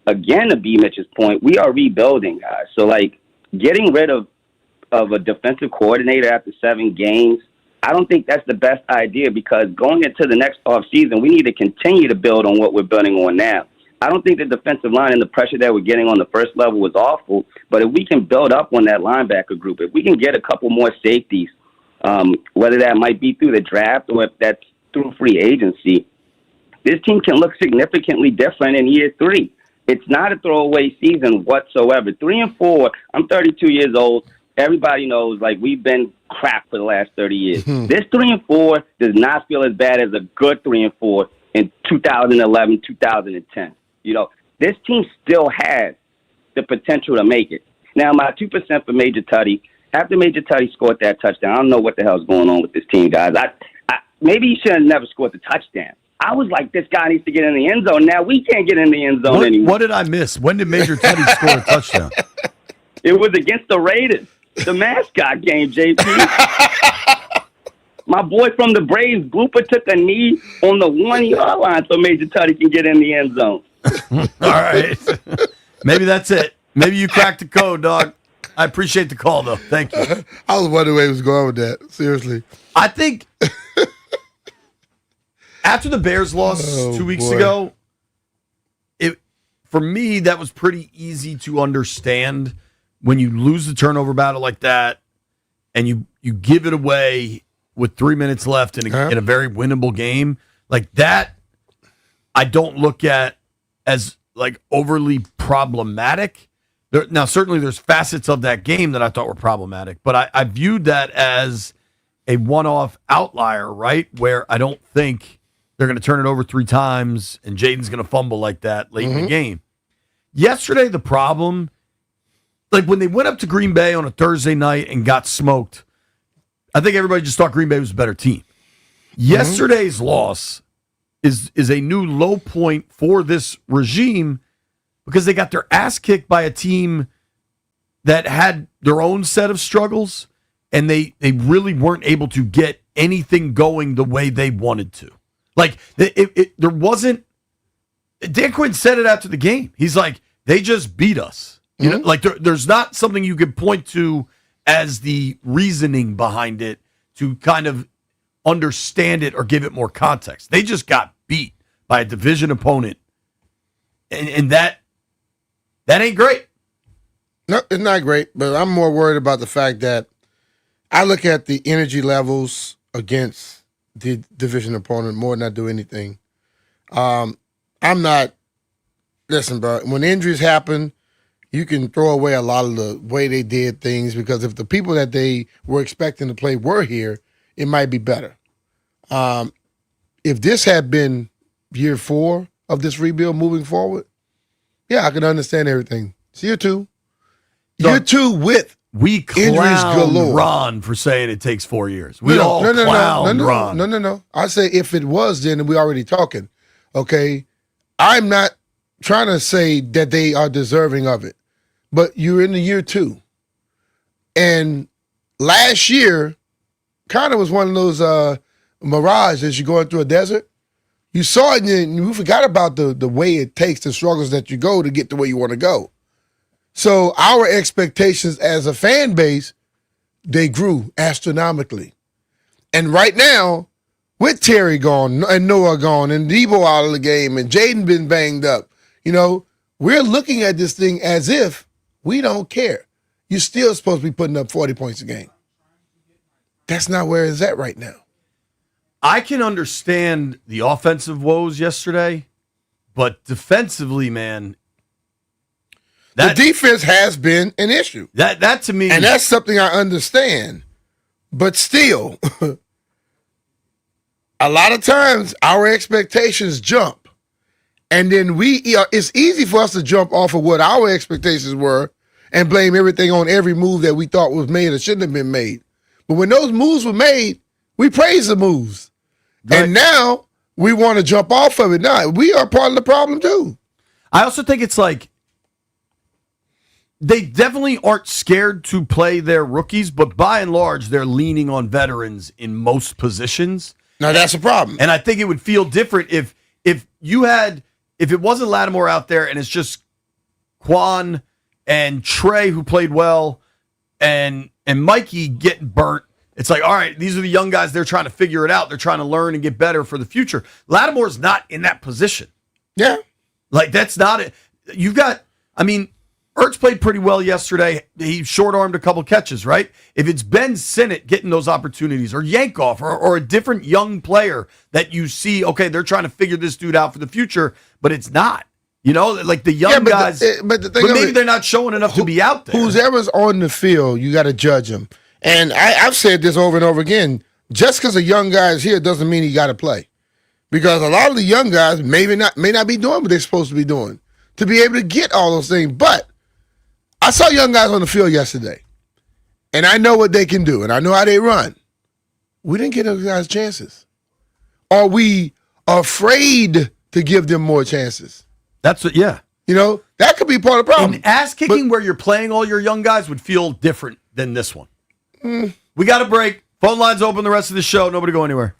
again, to BMitch's point, we are rebuilding, guys. So, like, getting rid of a defensive coordinator after 7 games, I don't think that's the best idea because going into the next offseason, we need to continue to build on what we're building on now. I don't think the defensive line and the pressure that we're getting on the first level was awful, but if we can build up on that linebacker group, if we can get a couple more safeties, whether that might be through the draft or if that's through free agency, this team can look significantly different in year 3. It's not a throwaway season whatsoever. 3-4, I'm 32 years old. Everybody knows, like, we've been crap for the last 30 years. This 3-4 does not feel as bad as a good 3-4 in 2011, 2010. You know, this team still has the potential to make it. Now, my 2% for Major Tutty, after Major Tutty scored that touchdown, I don't know what the hell's going on with this team, guys. Maybe he should have never scored the touchdown. I was like, this guy needs to get in the end zone. Now we can't get in the end zone anymore. What did I miss? When did Major Tutty score a touchdown? It was against the Raiders, the mascot game, JP. My boy from the Braves, Blooper, took a knee on the 1-yard line so Major Tutty can get in the end zone. All right. Maybe that's it. Maybe you cracked the code, dog. I appreciate the call, though. Thank you. I was wondering where he was going with that. Seriously. I think after the Bears lost 2 weeks ago, for me, that was pretty easy to understand when you lose the turnover battle like that and you give it away with 3 minutes left in a very winnable game. Like that, I don't look at as like overly problematic. Now, certainly there's facets of that game that I thought were problematic, but I viewed that as a one-off outlier, right? Where I don't think they're going to turn it over 3 times and Jaden's going to fumble like that late in the game. Yesterday, the problem, like when they went up to Green Bay on a Thursday night and got smoked, I think everybody just thought Green Bay was a better team. Yesterday's loss is a new low point for this regime because they got their ass kicked by a team that had their own set of struggles, and they really weren't able to get anything going the way they wanted to. Like, there wasn't... Dan Quinn said it after the game. He's like, they just beat us. You know, like there's not something you could point to as the reasoning behind it to kind of understand it or give it more context. They just got beat by a division opponent. And that ain't great. No, it's not great, but I'm more worried about the fact that I look at the energy levels against the division opponent more than I do anything. I'm not, listen, bro, when injuries happen you can throw away a lot of the way they did things because if the people that they were expecting to play were here, it might be better. If this had been year 4 of this rebuild moving forward, yeah, I can understand everything. It's year 2. Year 2 with we injuries clown galore. Ron for saying it takes 4 years. We all clown Ron. No. I say if it was, then we already talking. Okay, I'm not trying to say that they are deserving of it, but you're in the year 2, and last year kind of was one of those mirages as you're going through a desert. You saw it and you forgot about the way it takes, the struggles that you go to get to where you want to go. So our expectations as a fan base, they grew astronomically. And right now, with Terry gone and Noah gone and Debo out of the game and Jaden been banged up, we're looking at this thing as if we don't care. You're still supposed to be putting up 40 points a game. That's not where it's at right now. I can understand the offensive woes yesterday, but defensively, man, the defense has been an issue. That to me, and that's something I understand. But still, a lot of times our expectations jump, and then it's easy for us to jump off of what our expectations were and blame everything on every move that we thought was made or shouldn't have been made. But when those moves were made, we praise the moves. Right. And now we want to jump off of it. Now, we are part of the problem too. I also think it's like they definitely aren't scared to play their rookies, but by and large, they're leaning on veterans in most positions. Now, that's a problem. And I think it would feel different if it wasn't Lattimore out there and it's just Quan and Trey who played well and Mikey getting burnt. It's like, all right, these are the young guys. They're trying to figure it out. They're trying to learn and get better for the future. Lattimore's not in that position. Yeah. Like, that's not it. Ertz played pretty well yesterday. He short-armed a couple catches, right? If it's Ben Sinnott getting those opportunities or Yankoff or a different young player that you see, okay, they're trying to figure this dude out for the future, but it's not. Like the young guys. But maybe they're not showing enough to be out there. Whoever's on the field, you got to judge them. And I've said this over and over again. Just because a young guy is here doesn't mean he got to play. Because a lot of the young guys may not be doing what they're supposed to be doing to be able to get all those things. But I saw young guys on the field yesterday, and I know what they can do, and I know how they run. We didn't get those guys chances. Are we afraid to give them more chances? That's what, yeah. That could be part of the problem. And ass-kicking where you're playing all your young guys would feel different than this one. We got a break. Phone lines open the rest of the show. Nobody go anywhere.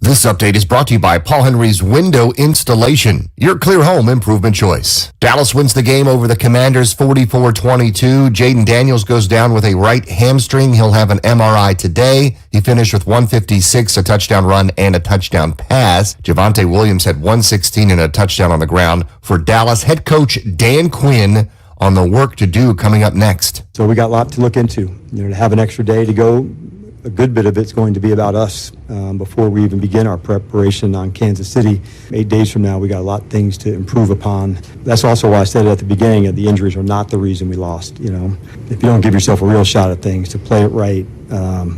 This update is brought to you by Paul Henry's Window Installation, your clear home improvement choice. Dallas wins the game over the Commanders 44-22. Jaden Daniels goes down with a right hamstring. He'll have an MRI today. He finished with 156, a touchdown run, and a touchdown pass. Javonte Williams had 116 and a touchdown on the ground. For Dallas, head coach Dan Quinn on the work to do coming up next. So we got a lot to look into. To have an extra day to go, a good bit of it's going to be about us before we even begin our preparation on Kansas City. 8 days from now, we got a lot of things to improve upon. That's also why I said at the beginning that the injuries are not the reason we lost. If you don't give yourself a real shot at things, to play it right,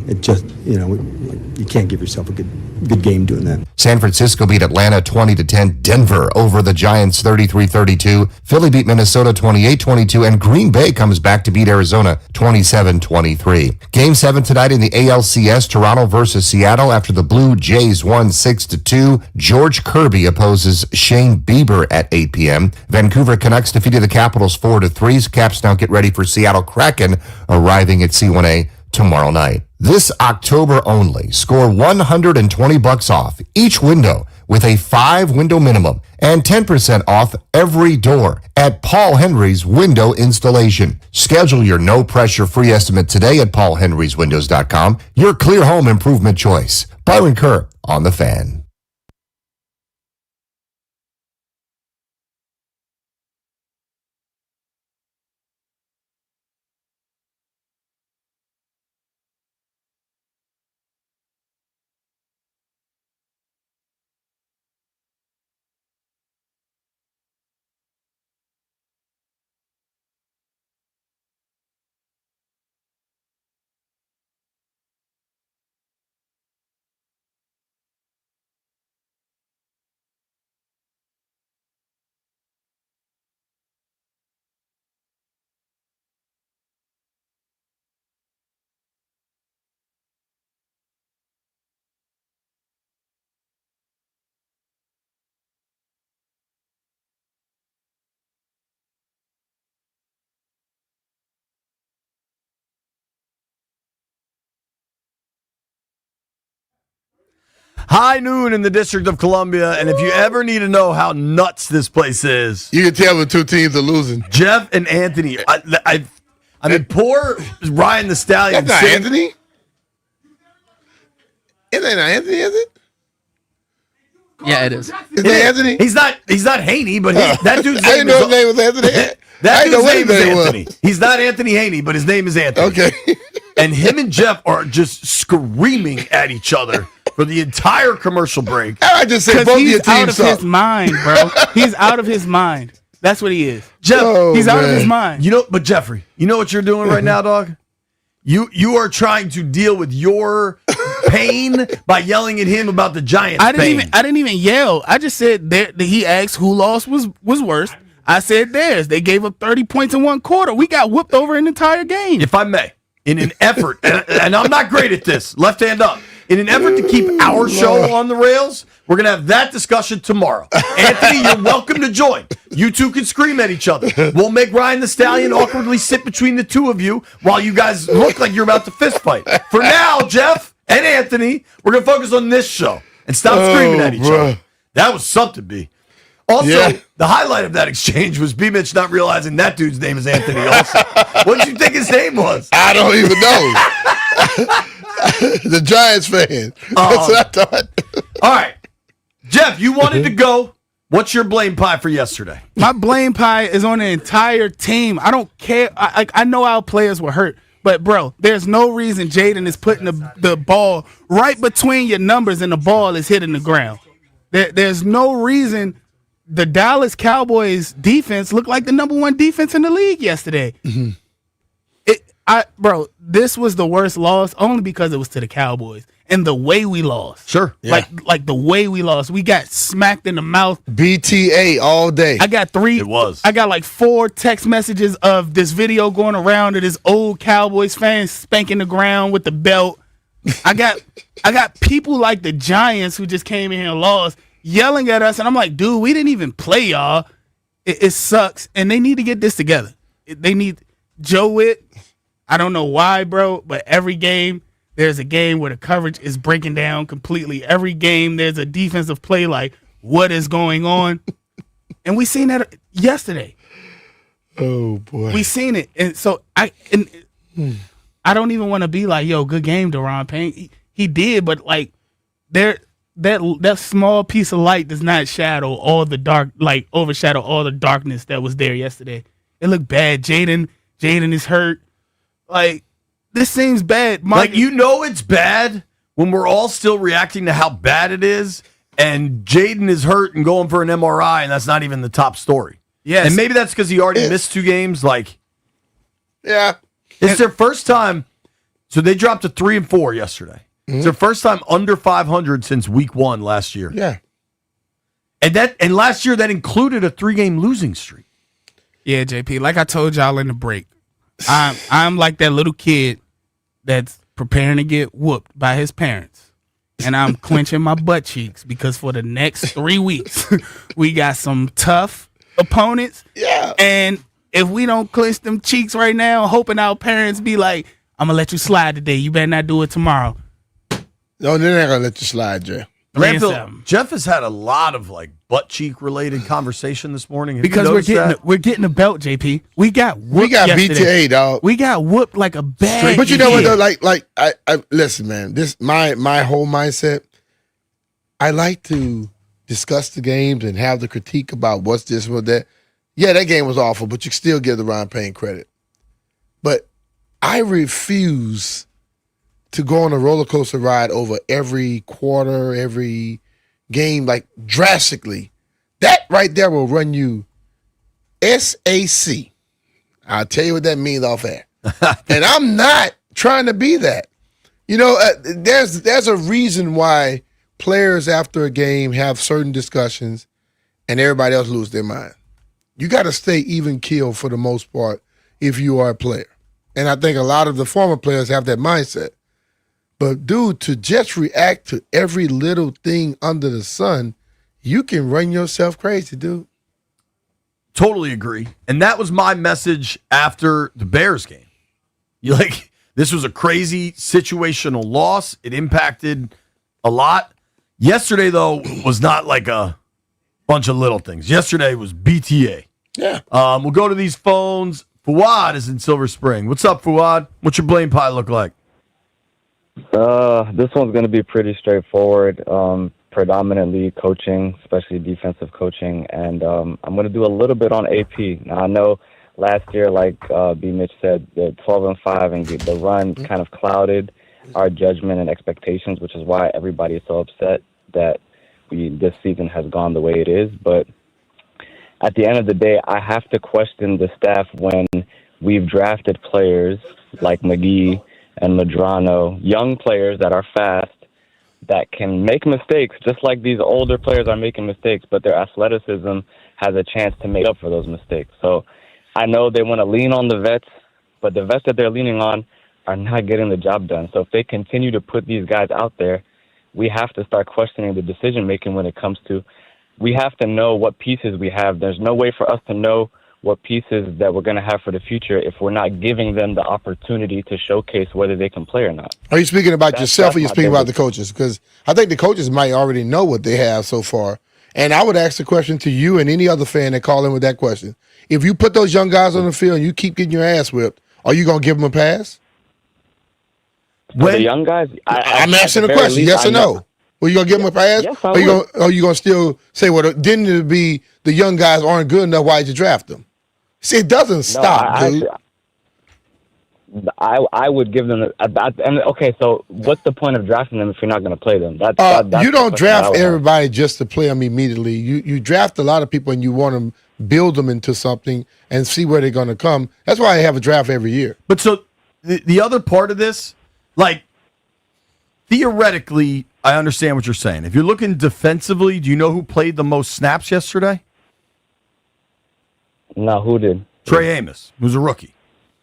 it just, you can't give yourself a good game doing that. San Francisco beat Atlanta 20-10. Denver over the Giants 33-32. Philly beat Minnesota 28-22. And Green Bay comes back to beat Arizona 27-23. Game 7 tonight in the ALCS, Toronto versus Seattle after the Blue Jays won 6-2. George Kirby opposes Shane Bieber at 8 p.m. Vancouver Canucks defeated the Capitals 4-3. Caps now get ready for Seattle Kraken arriving at C1A tomorrow night. This October only, score $120 off each window with a 5-window minimum and 10% off every door at Paul Henry's Window Installation. Schedule your no-pressure free estimate today at paulhenryswindows.com, your clear home improvement choice. Byron Kerr on The Fan. High noon in the District of Columbia, and if you ever need to know how nuts this place is, You can tell when two teams are losing. Jeff and Anthony. I mean, poor Ryan the Stallion. That's not Anthony. It ain't Anthony, is it? Yeah, it is. Is it Anthony? He's not Haney, but that dude's I name didn't know is his name was Anthony. that I didn't know dude's what name his is name was. Anthony. He's not Anthony Haney, but his name is Anthony. Okay. And him and Jeff are just screaming at each other for the entire commercial break. I just said Because both of your he's out teams of his suck. mind, bro. He's out of his mind. That's what he is. Jeff, He's out of his mind. But Jeffrey, you know what you're doing right now, dog? You are trying to deal with your pain by yelling at him about the Giants. I didn't even yell. I just said that he asked who lost was worse. I said theirs. They gave up 30 points in one quarter. We got whooped over an entire game. If I may, in an effort, and I'm not great at this, left hand up, in an effort to keep our show on the rails, we're going to have that discussion tomorrow. Anthony, you're welcome to join. You two can scream at each other. We'll make Ryan the Stallion awkwardly sit between the two of you while you guys look like you're about to fist fight. For now, Jeff and Anthony, we're going to focus on this show and stop screaming at each other. That was something, B. Also, the highlight of that exchange was BMitch not realizing that dude's name is Anthony also. What did you think his name was? I don't even know. The Giants fan. That's what I thought. All right. Jeff, you wanted to go. What's your blame pie for yesterday? My blame pie is on the entire team. I don't care. I know our players were hurt, but bro, there's no reason Jaden is putting the ball right between your numbers and the ball is hitting the ground. There's no reason. The Dallas Cowboys defense looked like the number 1 defense in the league yesterday. Mm-hmm. This was the worst loss only because it was to the Cowboys and the way we lost. Sure. Yeah. Like the way we lost. We got smacked in the mouth. BTA all day. I got 3. It was. I got like 4 text messages of this video going around of this old Cowboys fan spanking the ground with the belt. I got people like the Giants who just came in here and lost yelling at us, and I'm like, dude, we didn't even play y'all. It sucks, and they need to get this together. They need Joe Witt. I don't know why, bro, but every game there's a game where the coverage is breaking down completely. Every game there's a defensive play like, what is going on? And we seen that yesterday. Oh boy, we seen it, and so I don't even want to be like, yo, good game, Deron Payne. He did, but like that small piece of light does not shadow all the overshadow all the darkness that was there yesterday. It looked bad. Jaden is hurt. Like, this seems bad. Like, it's bad when we're all still reacting to how bad it is, and Jaden is hurt and going for an MRI, and that's not even the top story. Yes. And maybe that's because he already missed 2 games. Like, yeah. It's their first time. So they dropped to 3-4 yesterday. It's their first time under 500 since week 1 last year. Yeah. And last year that included a 3-game losing streak. Yeah, JP, like I told y'all in the break, I'm like that little kid that's preparing to get whooped by his parents. And I'm clenching my butt cheeks because for the next 3 weeks, we got some tough opponents. Yeah. And if we don't clench them cheeks right now, hoping our parents be like, I'm going to let you slide today. You better not do it tomorrow. No, they're not going to let you slide, Jay. Jeff has had a lot of like butt cheek related conversation this morning. Because we're getting a belt, JP. We got whooped. We got yesterday. BTA, dog. We got whooped like a bad. But you know what though? Like I listen, man. This my whole mindset. I like to discuss the games and have the critique about what's this, what that. Yeah, that game was awful, but you still give the Ron Payne credit. But I refuse to go on a roller coaster ride over every quarter, every game, like drastically. That right there will run you SAC. I'll tell you what that means off air. And I'm not trying to be that. You know, there's a reason why players after a game have certain discussions and everybody else lose their mind. You got to stay even keel for the most part if you are a player. And I think a lot of the former players have that mindset. But, dude, to just react to every little thing under the sun, you can run yourself crazy, dude. Totally agree. And that was my message after the Bears game. This was a crazy situational loss. It impacted a lot. Yesterday, though, was not like a bunch of little things. Yesterday was BTA. Yeah. We'll go to these phones. Fuad is in Silver Spring. What's up, Fuad? What's your blame pie look like? This one's going to be pretty straightforward. Predominantly coaching, especially defensive coaching, and I'm going to do a little bit on AP. Now I know last year, like BMitch said, the 12-5 and the run kind of clouded our judgment and expectations, which is why everybody is so upset that this season has gone the way it is. But at the end of the day, I have to question the staff when we've drafted players like McGee and Medrano, young players that are fast, that can make mistakes, just like these older players are making mistakes, but their athleticism has a chance to make up for those mistakes. So I know they want to lean on the vets, but the vets that they're leaning on are not getting the job done. So if they continue to put these guys out there, we have to start questioning the decision-making when it comes to, we have to know what pieces we have. There's no way for us to know what pieces that we're going to have for the future if we're not giving them the opportunity to showcase whether they can play or not. Are you speaking about yourself or are you speaking about the coaches? Because I think the coaches might already know what they have so far. And I would ask the question to you and any other fan that call in with that question. If you put those young guys on the field and you keep getting your ass whipped, are you going to give them a pass? For the young guys? I'm asking the question, yes or no? Are you going to give them a pass? Yes, or are you going to still say, well, didn't it be the young guys aren't good enough, why'd you draft them? See, it doesn't stop, dude. I would give them okay, so what's the point of drafting them if you're not going to play them? That's you don't draft everybody just to play them immediately. You draft a lot of people and you want to build them into something and see where they're going to come. That's why I have a draft every year. But so the other part of this, like theoretically, I understand what you're saying. If you're looking defensively, do you know who played the most snaps yesterday? No, who did? Trey Amos, who's a rookie.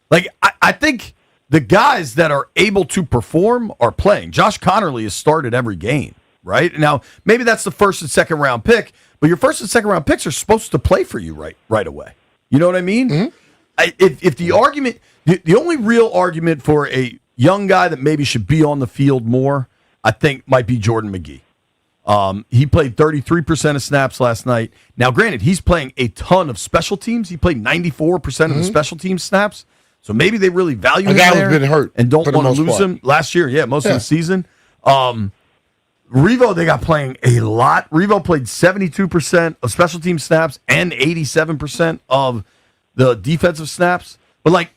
Like, I think the guys that are able to perform are playing. Josh Connerly has started every game, right? Now, maybe that's the first and second round pick, but your first and second round picks are supposed to play for you right away. You know what I mean? Mm-hmm. If the argument, the only real argument for a young guy that maybe should be on the field more, I think might be Jordan McGee. He played 33% of snaps last night. Now, granted, he's playing a ton of special teams. He played 94% of the special team snaps. So maybe they really value him there been hurt and don't for the want to most lose part. him. Last year, most of the season. Revo, they got playing a lot. Revo played 72% of special team snaps and 87% of the defensive snaps. But, like,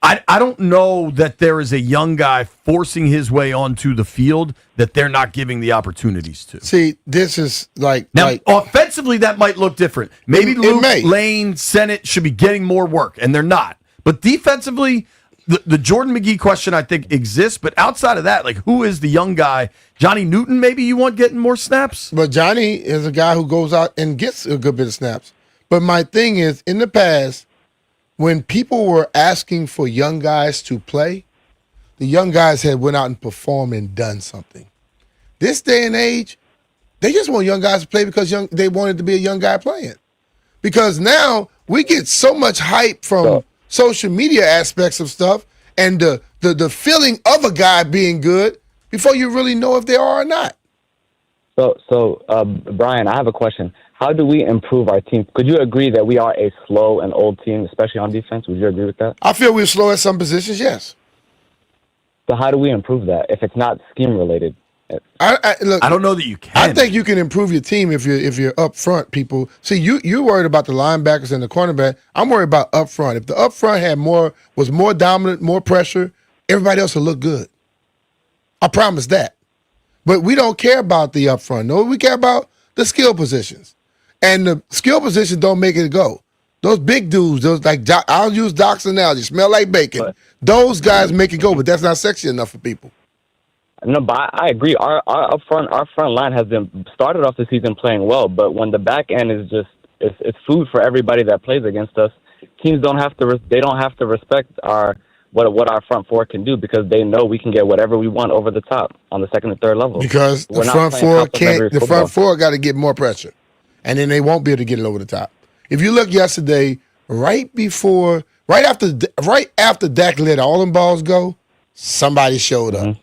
I don't know that there is a young guy forcing his way onto the field that they're not giving the opportunities to. See, this is Now, offensively, that might look different. Maybe It Luke, may. Lane, Sennett should be getting more work, and they're not. But defensively, the Jordan McGee question, I think, exists. But outside of that, like, who is the young guy? Johnny Newton, maybe you want getting more snaps? But Johnny is a guy who goes out and gets a good bit of snaps. But my thing is, in the past, when people were asking for young guys to play, the young guys had went out and performed and done something. This day and age, they just want young guys to play because they wanted to be a young guy playing. Because now we get so much hype from social media aspects of stuff and the feeling of a guy being good before you really know if they are or not. So, Brian, I have a question. How do we improve our team? Could you agree that we are a slow and old team, especially on defense? Would you agree with that? I feel we're slow at some positions, yes. So how do we improve that if it's not scheme related? Look, I don't know that you can. I think you can improve your team if you're up front, people. See, you're worried about the linebackers and the cornerback. I'm worried about up front. If the up front was more dominant, more pressure, everybody else will look good. I promise that. But we don't care about the up front. No, we care about the skill positions. And the skill positions don't make it go. Those big dudes, I'll use Doc's analogy, smell like bacon. Those guys make it go, but that's not sexy enough for people. No, but I agree. Our front line has been started off the season playing well, but when the back end is just it's food for everybody that plays against us. Teams don't have to respect what our front four can do because they know we can get whatever we want over the top on the second and third level. Because the front four got to get more pressure, and then they won't be able to get it over the top. If you look yesterday, right after Dak let all them balls go, somebody showed up.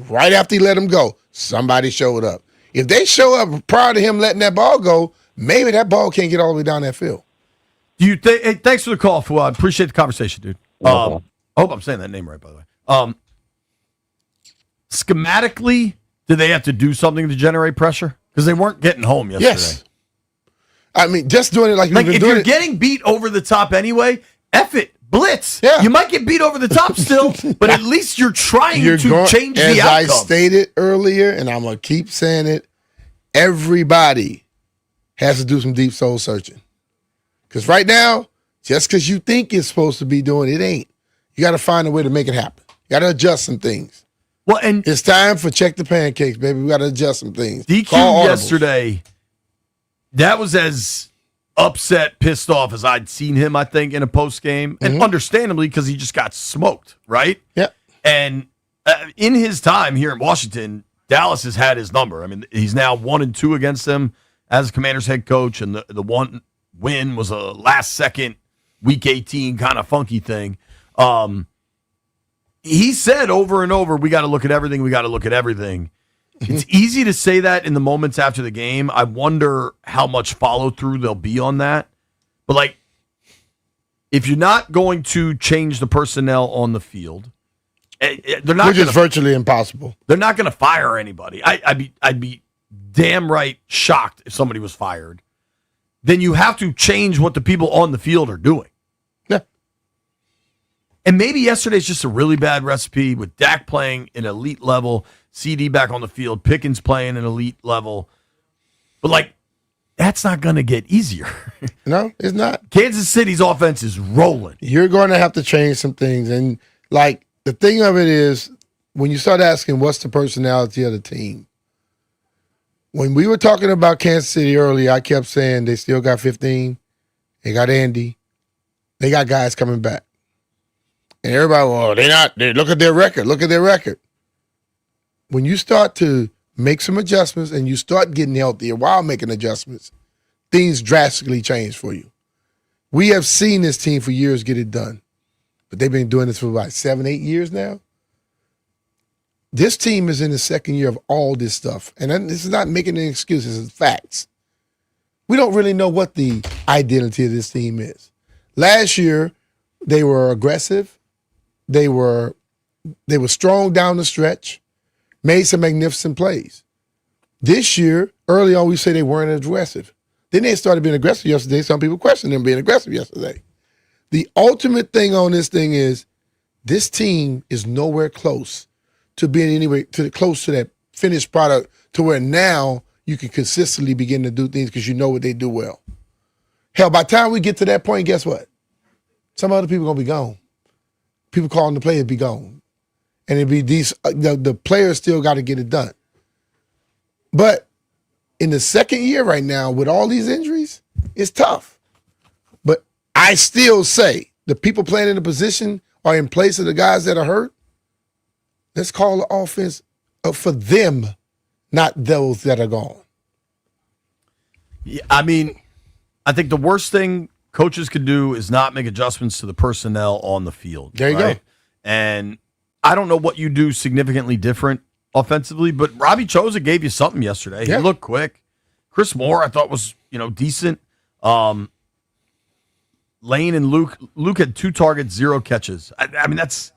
Right after he let them go, somebody showed up. If they show up prior to him letting that ball go, maybe that ball can't get all the way down that field. Hey, thanks for the call, Fuad. Appreciate the conversation, dude. I hope I'm saying that name right, by the way. Schematically, did they have to do something to generate pressure? Because they weren't getting home yesterday. Yes. I mean, just doing it like you've been if doing you're it. getting beat over the top anyway, F it. Blitz. Yeah. You might get beat over the top still, but at least you're trying to change the outcome. As I stated earlier, and I'm going to keep saying it, everybody has to do some deep soul searching. Because right now, just because you think it's supposed to be doing it ain't. You got to find a way to make it happen. You got to adjust some things. Well, and it's time for check the pancakes, baby. We got to adjust some things. DQ yesterday, that was as upset, pissed off as I'd seen him, I think, in a post game, and understandably because he just got smoked, right? Yeah. And in his time here in Washington, Dallas has had his number. I mean, he's now 1-2 against them as Commanders head coach, and the one win was a last second Week 18 kind of funky thing. He said over and over, we got to look at everything. We got to look at everything. It's easy to say that in the moments after the game. I wonder how much follow through there'll be on that. But like, if you're not going to change the personnel on the field, they're not. Which is virtually impossible. They're not going to fire anybody. I'd be damn right shocked if somebody was fired. Then you have to change what the people on the field are doing. Yeah. And maybe yesterday's just a really bad recipe with Dak playing an elite level, CD back on the field, Pickens playing an elite level. But, like, that's not going to get easier. No, it's not. Kansas City's offense is rolling. You're going to have to change some things. And, like, the thing of it is, when you start asking what's the personality of the team, when we were talking about Kansas City earlier, I kept saying they still got 15. They got Andy. They got guys coming back. And everybody, well, they're not. Look at their record. Look at their record. When you start to make some adjustments and you start getting healthier while making adjustments, things drastically change for you. We have seen this team for years get it done. But they've been doing this for about 7-8 years now. This team is in the second year of all this stuff. And this is not making any excuses, it's facts. We don't really know what the identity of this team is. Last year, they were aggressive. They were strong down the stretch, made some magnificent plays. This year, early on, we say they weren't aggressive. Then they started being aggressive yesterday. Some people questioned them being aggressive yesterday. The ultimate thing on this thing is this team is nowhere close to being anywhere close to that finished product to where now you can consistently begin to do things because you know what they do well. Hell, by the time we get to that point, guess what? Some other people are going to be gone. People calling the players be gone. And it'd be these, the players still got to get it done. But in the second year right now, with all these injuries, it's tough. But I still say the people playing in the position are in place of the guys that are hurt. Let's call the offense for them, not those that are gone. Yeah, I mean, I think the worst thing coaches could do is not make adjustments to the personnel on the field. There you go. And I don't know what you do significantly different offensively, but Robbie Chosa gave you something yesterday. Yeah. He looked quick. Chris Moore, I thought, was decent. Lane and Luke had 2 targets, 0 catches. I mean, that's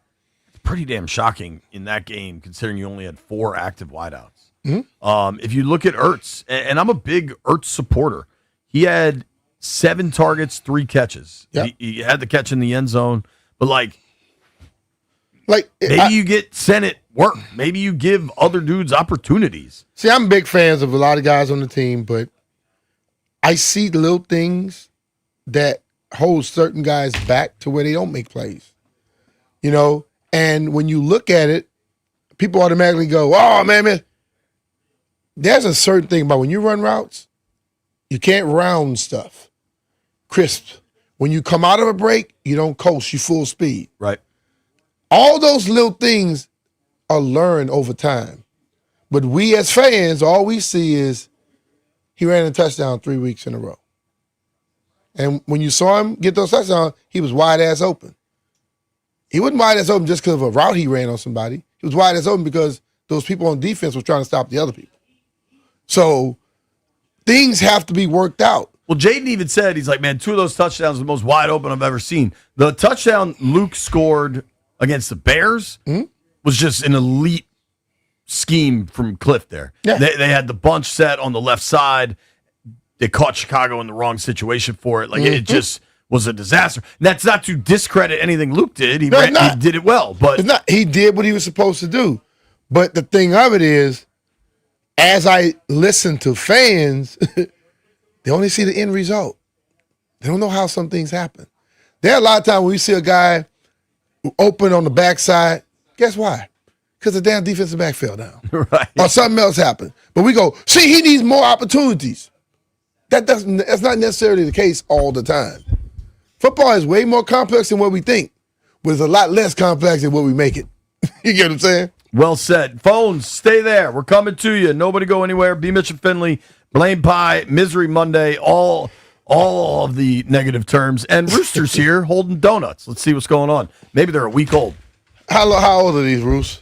pretty damn shocking in that game, considering you only had 4 active wideouts. Mm-hmm. If you look at Ertz, and I'm a big Ertz supporter, he had 7 targets, 3 catches. Yep. He had the catch in the end zone, but maybe you get Senate work. Maybe you give other dudes opportunities. See, I'm big fans of a lot of guys on the team, but I see the little things that hold certain guys back to where they don't make plays. And when you look at it, people automatically go, oh, man. There's a certain thing about when you run routes, you can't round stuff. Crisp. When you come out of a break, you don't coast, you full speed. Right. All those little things are learned over time. But we as fans, all we see is he ran a touchdown 3 weeks in a row. And when you saw him get those touchdowns, he was wide ass open. He wasn't wide ass open just because of a route he ran on somebody. He was wide ass open because those people on defense were trying to stop the other people. So things have to be worked out. Well, Jaden even said, he's like, man, 2 of those touchdowns are the most wide open I've ever seen. The touchdown Luke scored against the Bears was just an elite scheme from Cliff there. Yeah. They had the bunch set on the left side. They caught Chicago in the wrong situation for it. It just was a disaster. And that's not to discredit anything Luke did. He did it well. But it's not. He did what he was supposed to do. But the thing of it is, as I listen to fans, they only see the end result. They don't know how some things happen. There are a lot of times when we see a guy open on the backside. Guess why? Because the damn defensive back fell down. Right. Or something else happened. But we go, see, he needs more opportunities. That's not necessarily the case all the time. Football is way more complex than what we think, but it's a lot less complex than what we make it. You get what I'm saying? Well said. Phones, stay there. We're coming to you. Nobody go anywhere. BMitch and Finlay, Blame Pie, Misery Monday, all of the negative terms. And Rooster's here holding donuts. Let's see what's going on. Maybe they're a week old. How old are these, Roos?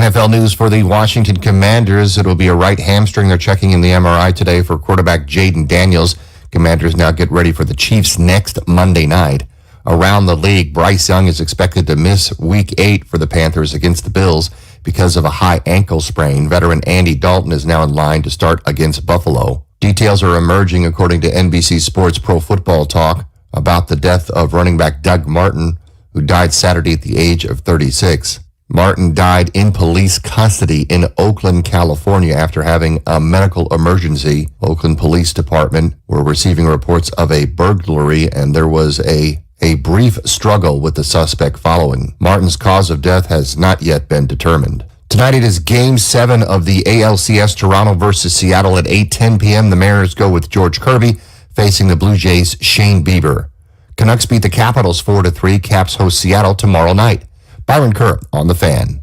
NFL news for the Washington Commanders. It'll be a right hamstring. They're checking in the MRI today for quarterback Jaden Daniels. Commanders now get ready for the Chiefs next Monday night. Around the league, Bryce Young is expected to miss Week 8 for the Panthers against the Bills because of a high ankle sprain. Veteran Andy Dalton is now in line to start against Buffalo. Details are emerging, according to NBC Sports Pro Football Talk, about the death of running back Doug Martin, who died Saturday at the age of 36. Martin died in police custody in Oakland, California after having a medical emergency. Oakland Police Department were receiving reports of a burglary, and there was a brief struggle with the suspect following. Martin's cause of death has not yet been determined. Tonight it is Game 7 of the ALCS, Toronto versus Seattle at 8:10 p.m. The Mariners go with George Kirby facing the Blue Jays' Shane Bieber. Canucks beat the Capitals 4-3. Caps host Seattle tomorrow night. Byron Kerr on The Fan.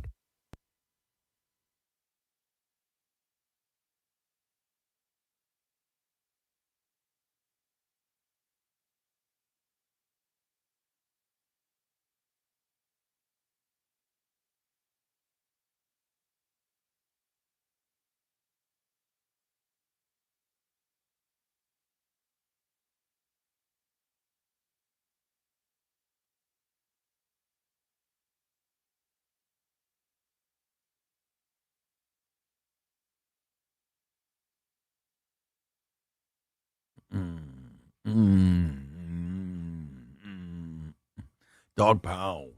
Dog pound.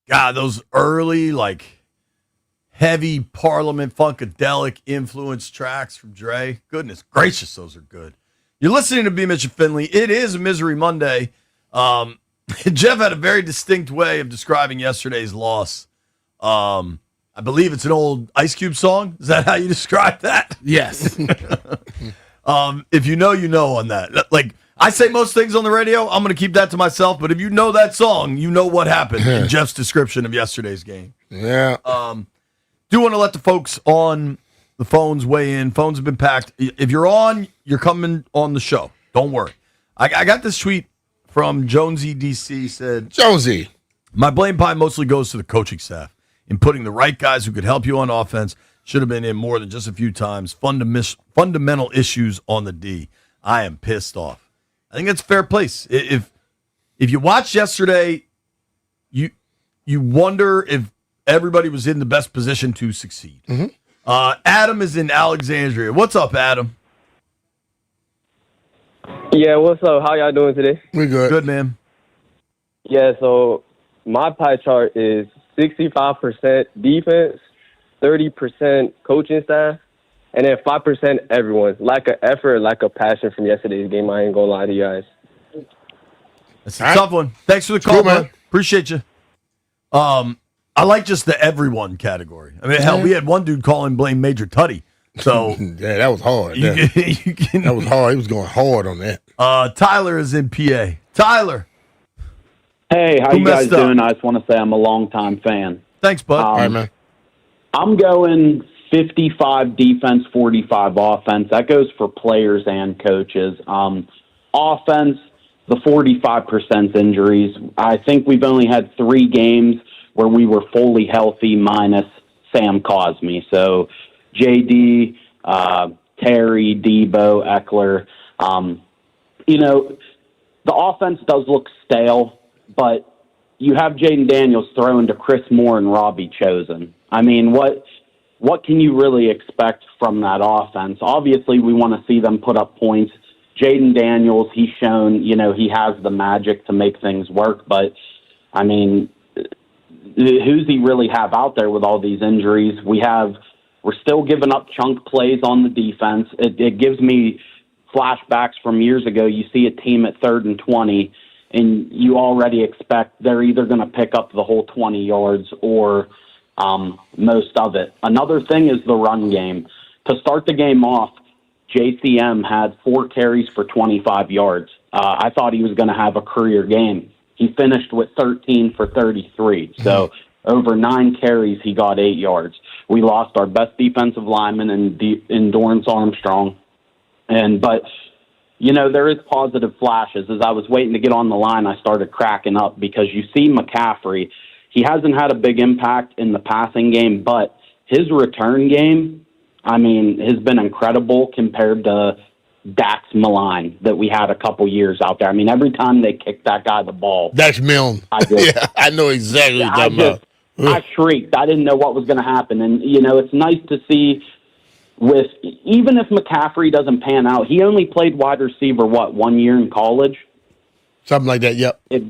God, those early, heavy Parliament Funkadelic influence tracks from Dre. Goodness gracious, those are good. You're listening to BMitch and Finlay. It is a Misery Monday. Jeff had a very distinct way of describing yesterday's loss. I believe it's an old Ice Cube song. Is that how you describe that? Yes. If you know, you know on that. I say most things on the radio, I'm going to keep that to myself. But if you know that song, you know what happened in Jeff's description of yesterday's game. Yeah. Do want to let the folks on the phones weigh in. Phones have been packed. If you're on, you're coming on the show. Don't worry. I got this tweet from Jonesy DC. Said, Jonesy, my blame pie mostly goes to the coaching staff in putting the right guys who could help you on offense. Should have been in more than just a few times. Fundamental issues on the D. I am pissed off. I think that's a fair place. If you watched yesterday, you wonder if everybody was in the best position to succeed. Mm-hmm. Adam is in Alexandria. What's up, Adam? Yeah, what's up? How y'all doing today? we good. Good, man. Yeah, so my pie chart is 65% defense, 30% coaching staff, and then 5% everyone. Lack of effort, lack of passion from yesterday's game. I ain't gonna lie to you guys. That's a tough one. Thanks for the call, Cool, man. man. Appreciate you. I like just the everyone category. I mean, hell, we had one dude call and blame Major Tutty. So Yeah, that was hard. you That, can, that was hard. He was going hard on that. Tyler is in PA. Tyler. Hey, how Who you guys messed up? doing? I just want to say I'm a longtime fan. Thanks, bud. All right, man. I'm going 55 defense, 45 offense. That goes for players and coaches. Offense, the 45% injuries. I think we've only had 3 games where we were fully healthy minus Sam Cosme. So JD, Terry, Debo, Eckler. The offense does look stale, but you have Jaden Daniels throwing to Chris Moore and Robbie Chosen. I mean, what can you really expect from that offense? Obviously, we want to see them put up points. Jaden Daniels, he's shown, he has the magic to make things work, but, I mean, who's he really have out there with all these injuries? We're still giving up chunk plays on the defense. It gives me flashbacks from years ago. You see a team at 3rd and 20, and you already expect they're either going to pick up the whole 20 yards or most of it. Another thing is the run game. To start the game off, JCM had 4 carries for 25 yards. I thought he was going to have a career game. He finished with 13 for 33. So over 9 carries, he got 8 yards. We lost our best defensive lineman in Dorrance Armstrong. But there is positive flashes. As I was waiting to get on the line, I started cracking up because you see McCaffrey. He hasn't had a big impact in the passing game, but his return game, has been incredible compared to Dax Malign that we had a couple years out there. Every time they kicked that guy the ball. Dax Milne. I know exactly what you're talking about. I shrieked. I didn't know what was going to happen. And, it's nice to see even if McCaffrey doesn't pan out, he only played wide receiver, 1 year in college? Something like that, yep. At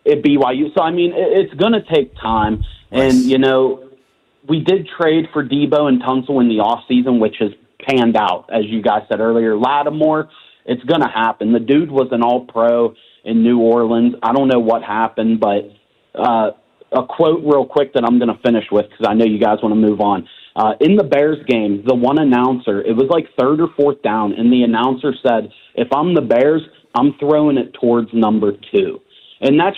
BYU. So, it's going to take time. Nice. And, we did trade for Debo and Tunsil in the offseason, which has panned out, as you guys said earlier. Lattimore, it's going to happen. The dude was an all-pro in New Orleans. I don't know what happened, but a quote real quick that I'm going to finish with because I know you guys want to move on. In the Bears game, the one announcer, it was like third or fourth down, and the announcer said, if I'm the Bears, I'm throwing it towards number 2. And that's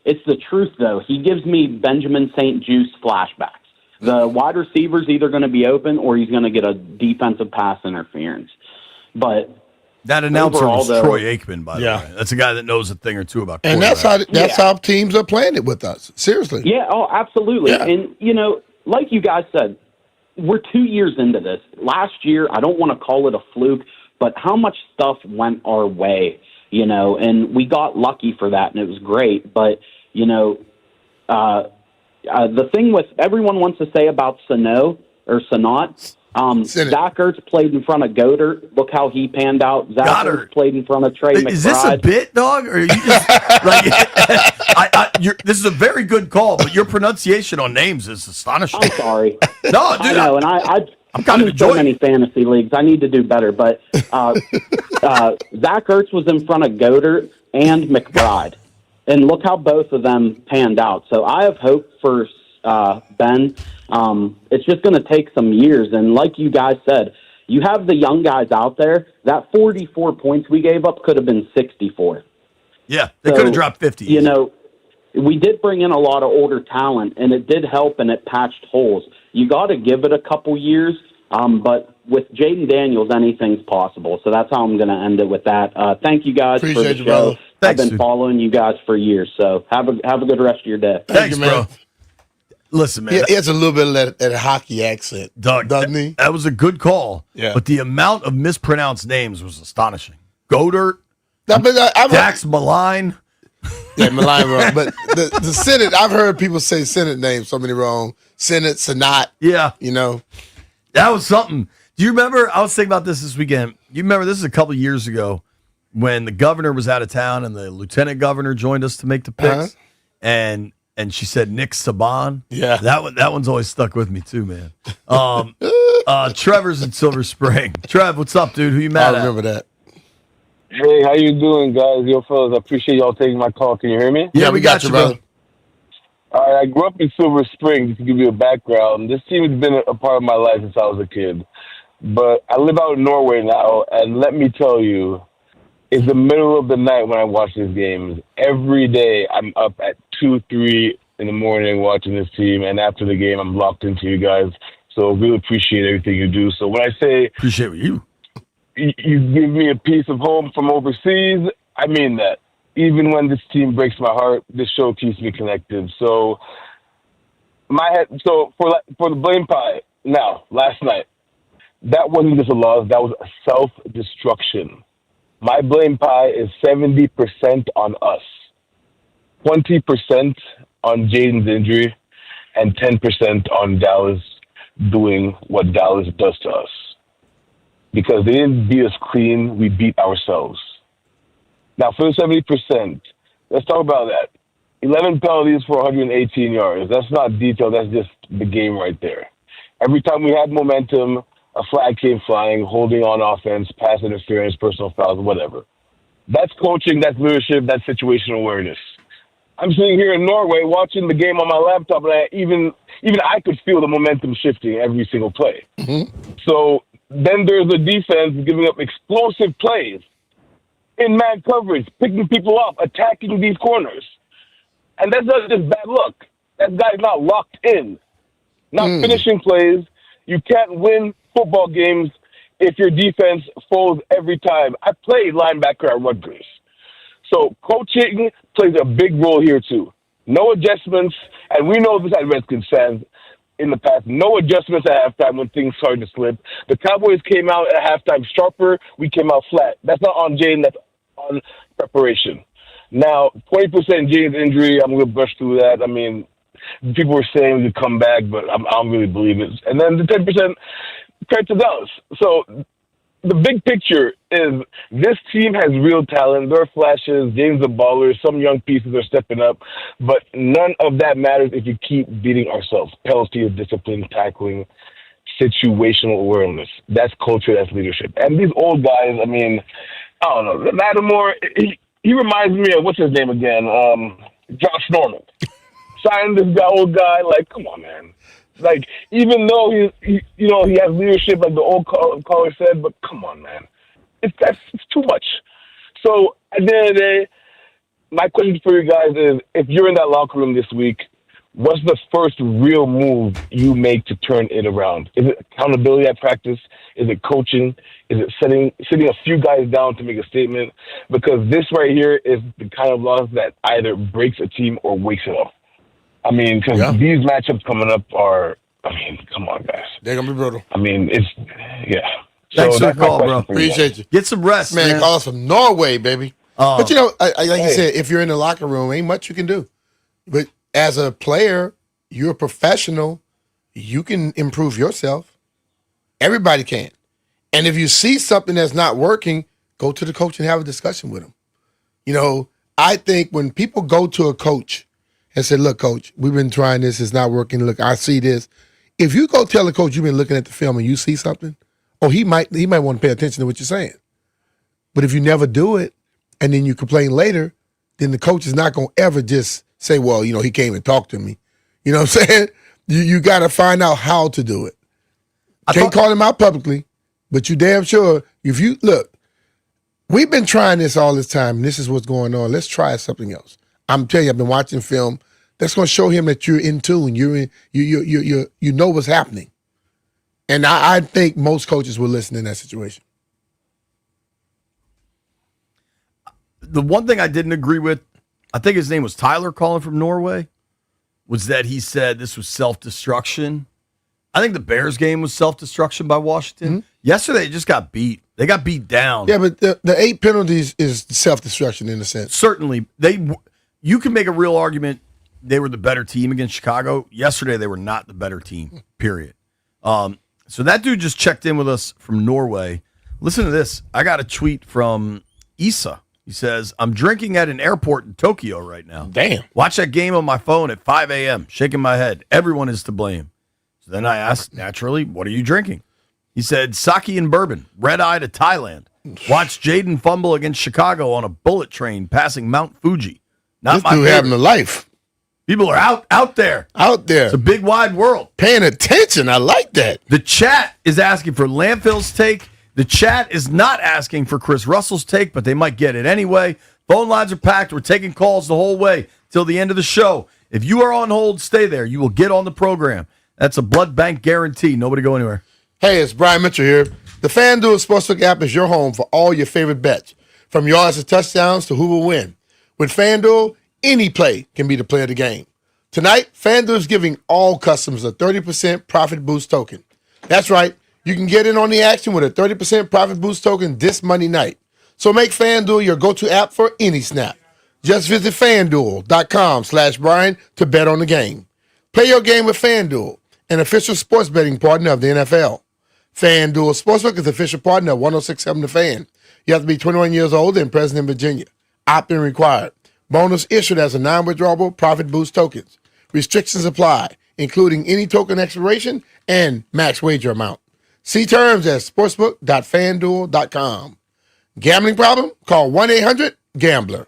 it's the truth, though. He gives me Benjamin St. Juice flashbacks. The wide receiver's either going to be open or he's going to get a defensive pass interference. But that announcer was though, Troy Aikman, by the way. That's a guy that knows a thing or two about quarterback. And that's how teams are playing it with us. Seriously. Yeah, absolutely. Yeah. And, like you guys said, we're 2 years into this. Last year, I don't want to call it a fluke, but how much stuff went our way, and we got lucky for that, and it was great. But, the thing with everyone wants to say about Sano or Sanat, Zach Ertz played in front of Goddard. Look how he panned out. Zach Ertz played in front of Trey McBride. Is this a bit, dog? Or are you just this is a very good call, but your pronunciation on names is astonishing. I'm sorry. No, dude. I know, and I'm in so many fantasy leagues. I need to do better. But Zach Ertz was in front of Goddard and McBride. And look how both of them panned out. So I have hope for Ben. It's just going to take some years. And like you guys said, you have the young guys out there. That 44 points we gave up could have been 64. Yeah, they could have dropped 50. We did bring in a lot of older talent, and it did help, and it patched holes. You got to give it a couple years. But with Jaden Daniels, anything's possible. So that's how I'm going to end it with that. Thank you guys for the show. Brother. I've been following you guys for years. So have a good rest of your day. Thanks, bro. Listen, man. He has a little bit of that hockey accent, doesn't he? That was a good call. Yeah. But the amount of mispronounced names was astonishing. Goddard, Dax Malign. Yeah, Malign wrong. But the Senate, I've heard people say Senate names so many wrong. Senate, Senat. Yeah. That was something. Do you remember? I was thinking about this weekend. You remember this is a couple years ago when the governor was out of town and the lieutenant governor joined us to make the picks, and she said Nick Saban. Yeah, that one's always stuck with me too, man. Trevor's in Silver Spring. Trev, what's up, dude? Who you mad at? I remember that. Hey, how you doing, guys? Yo, fellas, I appreciate y'all taking my call. Can you hear me? Yeah, we got you, brother. All right, I grew up in Silver Spring, just to give you a background. This team has been a part of my life since I was a kid. But I live out in Norway now, and let me tell you, it's the middle of the night when I watch these games. Every day, I'm up at 2, 3 in the morning watching this team, and after the game, I'm locked into you guys. So really appreciate everything you do. So when I say... Appreciate you give me a piece of home from overseas, I mean that. Even when this team breaks my heart, this show keeps me connected. So for the blame pie, last night, that wasn't just a loss, that was a self-destruction. My blame pie is 70% on us, 20% on Jaden's injury, and 10% on Dallas doing what Dallas does to us. Because they didn't beat us clean, we beat ourselves. Now, for the 70%, let's talk about that. 11 penalties for 118 yards. That's not detail. That's just the game right there. Every time we had momentum, a flag came flying, holding on offense, pass interference, personal fouls, whatever. That's coaching, that's leadership, that's situational awareness. I'm sitting here in Norway watching the game on my laptop, and even I could feel the momentum shifting every single play. Mm-hmm. So then there's the defense giving up explosive plays in man coverage, picking people up, attacking these corners. And that's not just bad luck. That guy's not locked in, not finishing plays. You can't win football games if your defense folds every time. I played linebacker at Rutgers. So coaching plays a big role here too. No adjustments, and we know this at Redskins fans in the past. No adjustments at halftime when things started to slip. The Cowboys came out at halftime sharper. We came out flat. That's not on Jaden. That's on preparation. Now, 20% Jaden's injury, I'm going to brush through that. I mean, people were saying we could come back, but I don't really believe it. And then the 10% credit to Dallas. So the big picture is this team has real talent. There are flashes. James the baller. Some young pieces are stepping up, but none of that matters if you keep beating ourselves. Penalty of discipline, tackling, situational awareness. That's culture. That's leadership. And these old guys, I mean, I don't know. Lattimore, he reminds me of what's his name again? Josh Norman. Signing this old guy, like, come on, man. Like, even though he has leadership, like the old caller said, but come on, man, it's too much. So at the end of the day, my question for you guys is: if you're in that locker room this week, what's the first real move you make to turn it around? Is it accountability at practice? Is it coaching? Is it sitting a few guys down to make a statement? Because this right here is the kind of loss that either breaks a team or wakes it up. I mean, because these matchups coming up are, I mean, come on, guys. They're going to be brutal. I mean, Thanks for the call, bro. Appreciate you. Get some rest, man. Call us from Norway, baby. But, like you said, if you're in the locker room, ain't much you can do. But as a player, you're a professional. You can improve yourself. Everybody can. And if you see something that's not working, go to the coach and have a discussion with him. I think when people go to a coach and say, look, coach, we've been trying this. It's not working. Look, I see this. If you go tell the coach you've been looking at the film and you see something, he might want to pay attention to what you're saying. But if you never do it and then you complain later, then the coach is not going to ever just say, well, he came and talked to me. You know what I'm saying? You got to find out how to do it. Can't call him out publicly, but you damn sure, if you, look, we've been trying this all this time, and this is what's going on. Let's try something else. I'm telling you, I've been watching film. That's going to show him that you're in tune. You know what's happening. And I think most coaches will listen in that situation. The one thing I didn't agree with, I think his name was Tyler calling from Norway, was that he said this was self-destruction. I think the Bears game was self-destruction by Washington. Mm-hmm. Yesterday, they just got beat. They got beat down. Yeah, but the 8 penalties is self-destruction in a sense. Certainly. You can make a real argument they were the better team against Chicago. Yesterday, they were not the better team, period. So that dude just checked in with us from Norway. Listen to this. I got a tweet from Issa. He says, I'm drinking at an airport in Tokyo right now. Damn. Watch that game on my phone at 5 a.m., shaking my head. Everyone is to blame. So then I asked, naturally, what are you drinking? He said, sake and bourbon, red eye to Thailand. Watch Jaden fumble against Chicago on a bullet train passing Mount Fuji. This dude having a life. People are out there. Out there. It's a big, wide world. Paying attention. I like that. The chat is asking for Landfill's take. The chat is not asking for Chris Russell's take, but they might get it anyway. Phone lines are packed. We're taking calls the whole way till the end of the show. If you are on hold, stay there. You will get on the program. That's a blood bank guarantee. Nobody go anywhere. Hey, it's Brian Mitchell here. The FanDuel Sportsbook app is your home for all your favorite bets, from yards to touchdowns to who will win. With FanDuel, any play can be the play of the game. Tonight, FanDuel is giving all customers a 30% profit boost token. That's right. You can get in on the action with a 30% profit boost token this Monday night. So make FanDuel your go-to app for any snap. Just visit FanDuel.com/Brian to bet on the game. Play your game with FanDuel, an official sports betting partner of the NFL. FanDuel Sportsbook is the official partner of 106.7 The Fan. You have to be 21 years old and present in Virginia. Opt-in required. Bonus issued as a non-withdrawable profit boost tokens. Restrictions apply, including any token expiration and max wager amount. See terms at sportsbook.fanduel.com. Gambling problem? Call 1-800-GAMBLER.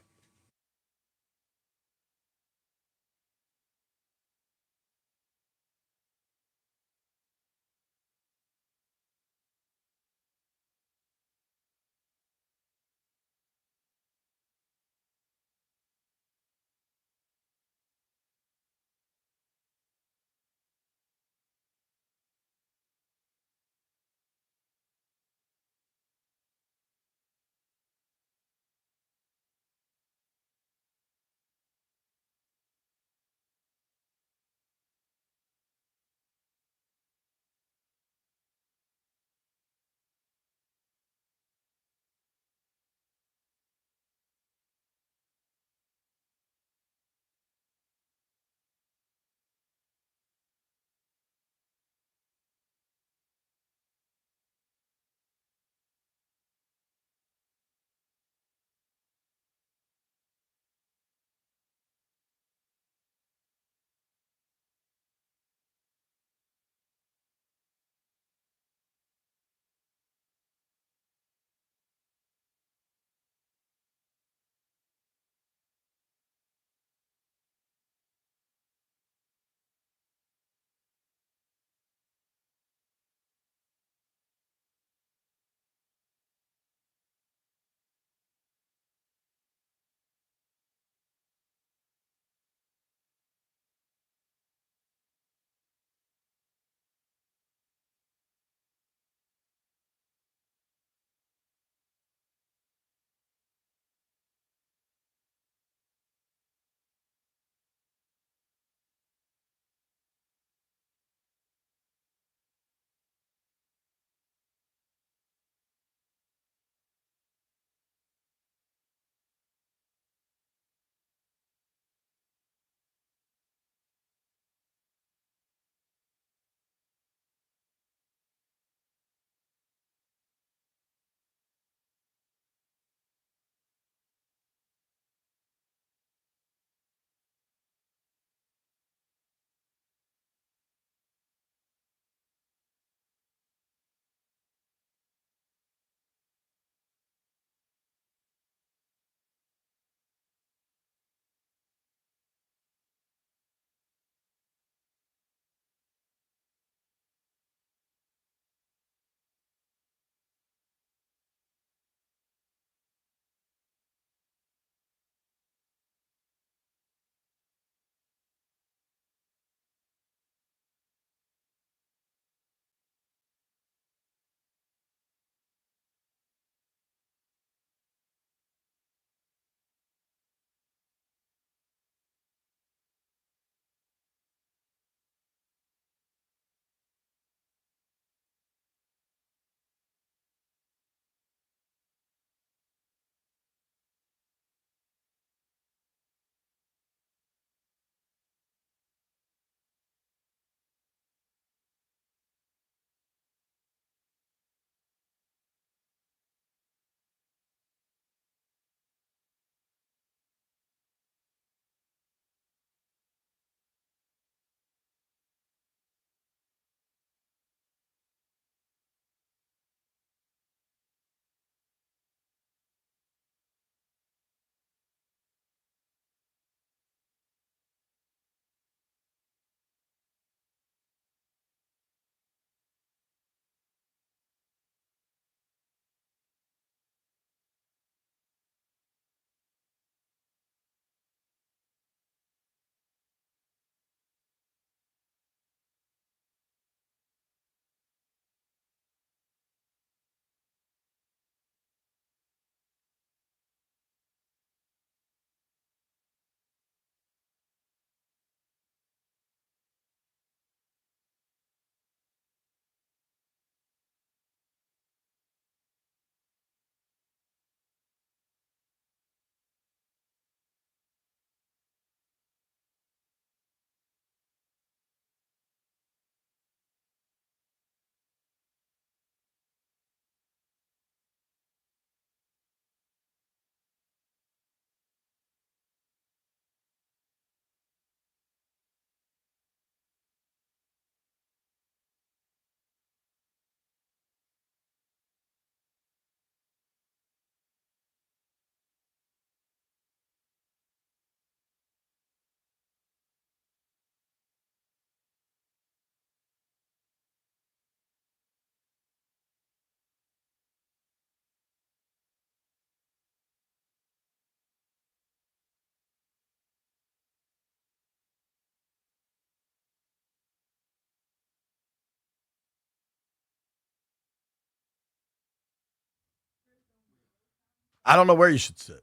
I don't know where you should sit.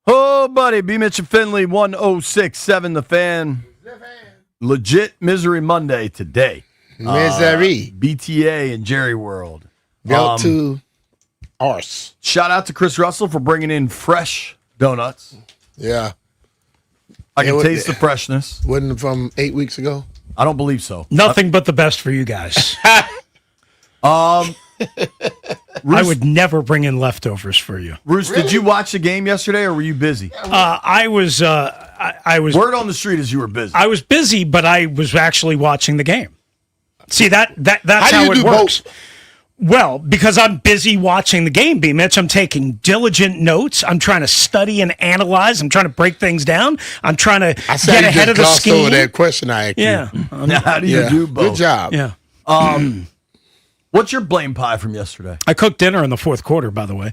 Oh, buddy. BMitch and Finlay, 106.7 The Fan. Legit Misery Monday today. Misery. BTA and Jerry World. Built to arse. Shout out to Chris Russell for bringing in fresh donuts. Yeah. I can taste the freshness. Wasn't from 8 weeks ago? I don't believe so. Nothing but the best for you guys. I would never bring in leftovers for you. Roos, did you watch the game yesterday, or were you busy? I was. I was. Word on the street is you were busy. I was busy, but I was actually watching the game. See that's How how do it you do works. both? Well, because I'm busy watching the game, B-Mitch, I'm taking diligent notes. I'm trying to study and analyze. I'm trying to break things down. I'm trying to get ahead of the scheme. Over that question I asked you. Yeah. How do you do both? Good job. Yeah. What's your blame pie from yesterday? I cooked dinner in the fourth quarter, by the way.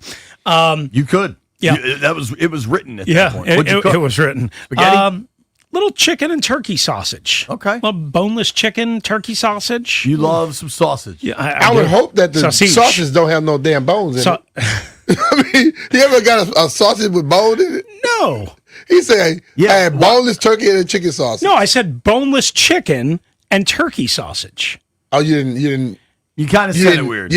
You could. Yeah. It was written at that point. What'd you cook? It was written. Spaghetti? Little chicken and turkey sausage. Okay. Little boneless chicken, turkey sausage. You love some sausage. Yeah, I would hope that the sausage don't have no damn bones in it. I mean, you ever got a sausage with bone in it? No. He said, I had boneless turkey and chicken sausage. No, I said boneless chicken and turkey sausage. Oh, you didn't. You kind of said it weird.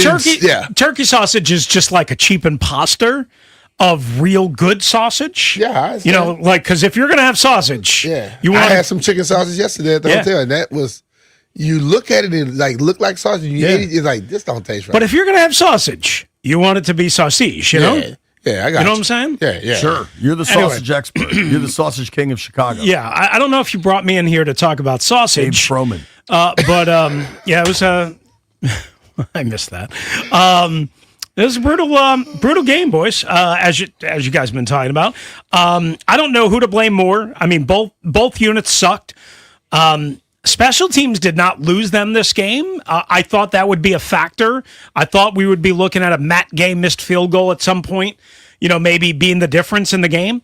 Turkey sausage is just like a cheap imposter of real good sausage. Yeah, you know, like, because if you're gonna have sausage, you want. I had some chicken sausage yesterday at the hotel, and that was. You look at it and look like sausage. You eat it, it's like this don't taste right. But if you're gonna have sausage, you want it to be sausage. You know. Yeah, I got you. Know what I'm saying? Yeah. Sure. You're the sausage expert. You're the sausage king of Chicago. Yeah, I don't know if you brought me in here to talk about sausage. Dave Froman. But yeah, it was I missed that. It was a brutal game, boys. As you guys have been talking about. I don't know who to blame more. I mean, both units sucked. Special teams did not lose them this game. I thought that would be a factor. I thought we would be looking at a Matt Gay missed field goal at some point. You know, maybe being the difference in the game.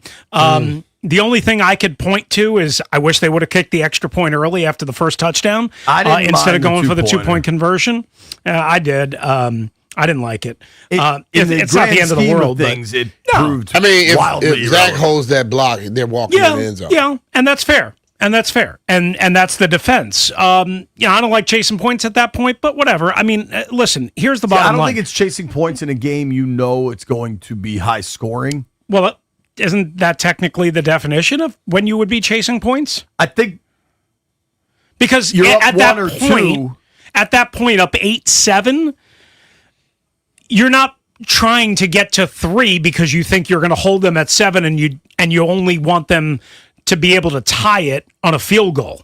The only thing I could point to is I wish they would have kicked the extra point early after the first touchdown instead of going for the 2-point conversion. I did. I didn't like it. It's not the end of the world. Things, it proved I mean, wildly if Zach holds that block, they're walking in the end zone. Yeah, and that's fair. And that's fair. And that's the defense. I don't like chasing points at that point, but whatever. I mean, listen, here's the bottom line. I don't think it's chasing points in a game you know it's going to be high scoring. Well, isn't that technically the definition of when you would be chasing points? I think because you're at up that one or point, two. At that point, up 8-7, you're not trying to get to 3 because you think you're going to hold them at 7, and you only want them to be able to tie it on a field goal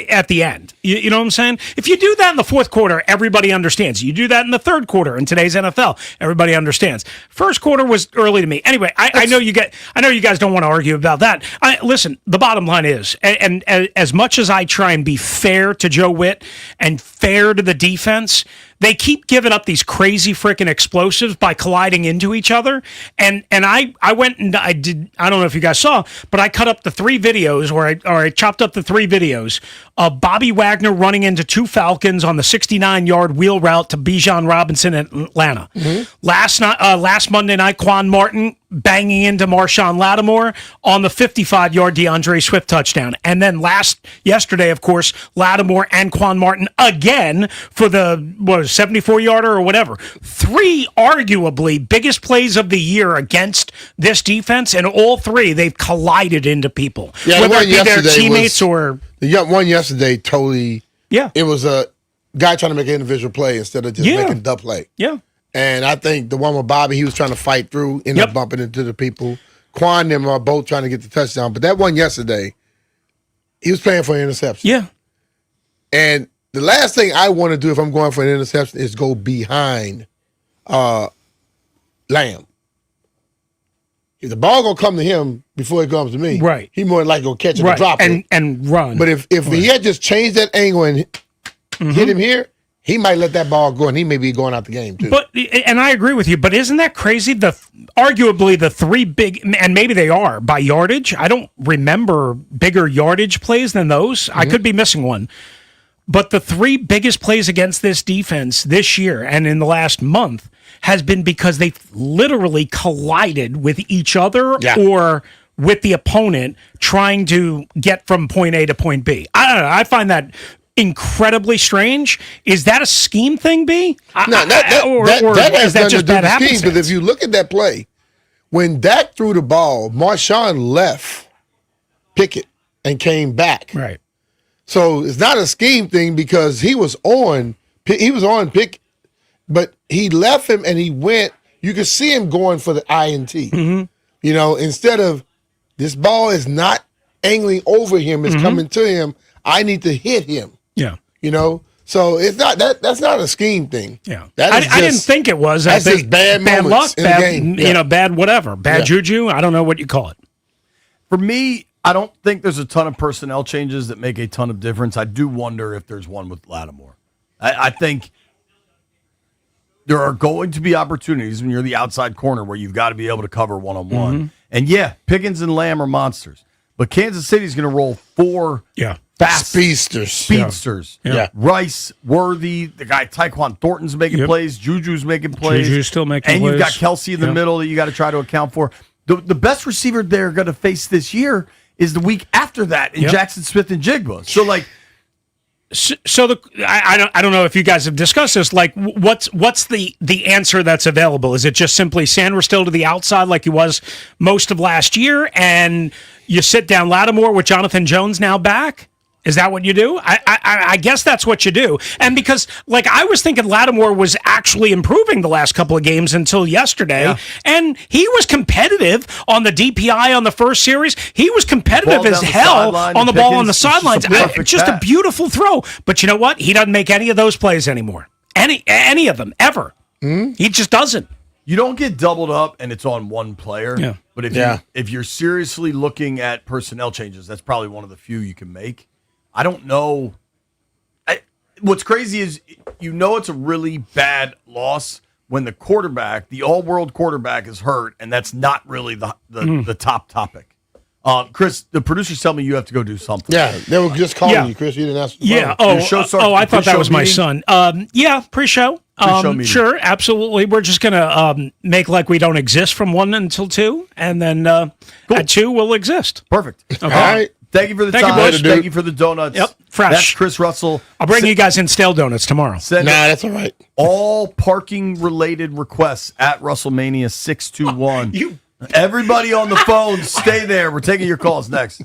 at the end. You know what I'm saying? If you do that in the fourth quarter, everybody understands. You do that in the third quarter in today's NFL, everybody understands. First quarter was early to me. Anyway, I know you guys don't want to argue about that. Listen, the bottom line is, and as much as I try and be fair to Joe Witt and fair to the defense, they keep giving up these crazy freaking explosives by colliding into each other. And I went and I don't know if you guys saw, but I cut up the 3 videos, or I chopped up the 3 videos of Bobby Wagner running into 2 Falcons on the 69-yard wheel route to Bijan Robinson in Atlanta. Mm-hmm. Last Monday night, Quan Martin banging into Marshawn Lattimore on the 55-yard DeAndre Swift touchdown. And then yesterday, of course, Lattimore and Quan Martin again for the 74-yarder or whatever. 3 arguably biggest plays of the year against this defense, and all 3 they've collided into people. Yeah, whether it be their teammates or the one yesterday. Totally. Yeah, it was a guy trying to make an individual play instead of just making the play. Yeah. And I think the one with Bobby, he was trying to fight through, ended up bumping into the people. Quan and them are both trying to get the touchdown. But that one yesterday, he was playing for an interception. Yeah. And the last thing I want to do if I'm going for an interception is go behind Lamb. If the ball going to come to him before it comes to me, right, he more likely going to catch it and drop it. And run. But if he had just changed that angle and hit him here, he might let that ball go, and he may be going out the game, too. But and I agree with you, but isn't that crazy? Arguably the 3 big, and maybe they are, by yardage. I don't remember bigger yardage plays than those. I could be missing one. But the three biggest plays against this defense this year and in the last month has been because they've literally collided with each other or with the opponent trying to get from point A to point B. I don't know. I find that incredibly strange. Is that a scheme thing, B? No, that has nothing to do with the scheme, because if you look at that play, when Dak threw the ball, Marshawn left Pickett and came back. Right. So it's not a scheme thing because he was on Pickett, but he left him and he went. You could see him going for the INT. Mm-hmm. You know, instead of this ball is not angling over him, it's coming to him. I need to hit him. Yeah. You know, so it's not that's not a scheme thing. Yeah. That is I didn't think it was. That's just bad luck, moments in the game. you know, bad whatever, bad juju. I don't know what you call it. For me, I don't think there's a ton of personnel changes that make a ton of difference. I do wonder if there's one with Lattimore. I think there are going to be opportunities when you're the outside corner where you've got to be able to cover one-on-one. And yeah, Pickens and Lamb are monsters, but Kansas City's going to roll four fast speedsters. Yeah. Rice, Worthy, the guy Tyquan Thornton's making plays, Juju's making plays. Juju's still making and plays. you've got Kelsey in the middle that you got to try to account for. The best receiver they're going to face this year is the week after that in Jackson Smith and Jigba. So like, I don't know if you guys have discussed this. Like, what's the answer that's available? Is it just simply Sanders still to the outside like he was most of last year, and you sit down Lattimore with Jonathan Jones now back? Is that what you do? I guess that's what you do. And because, like, I was thinking Lattimore was actually improving the last couple of games until yesterday, and he was competitive on the DPI on the first series. He was competitive as hell on the ball on the sidelines. Just a beautiful throw. But you know what? He doesn't make any of those plays anymore. Any of them, ever. He just doesn't. You don't get doubled up and it's on one player. Yeah. But if you're seriously looking at personnel changes, that's probably one of the few you can make. I don't know. What's crazy is it's a really bad loss when the quarterback, the all-world quarterback, is hurt, and that's not really the top topic. Chris, the producers tell me you have to go do something. Yeah, they were just calling you, Chris. You didn't ask. Yeah. I thought that was my son. Pre-show. Sure, absolutely. We're just gonna make like we don't exist from 1 until 2, and then at 2 we'll exist. Perfect. Okay. All right. Thank you for the time. Thank you for the donuts. Yep, fresh. That's Chris Russell. I'll bring you guys in stale donuts tomorrow. That's all right. All parking-related requests at WrestleMania 621. Everybody on the phone, stay there. We're taking your calls next.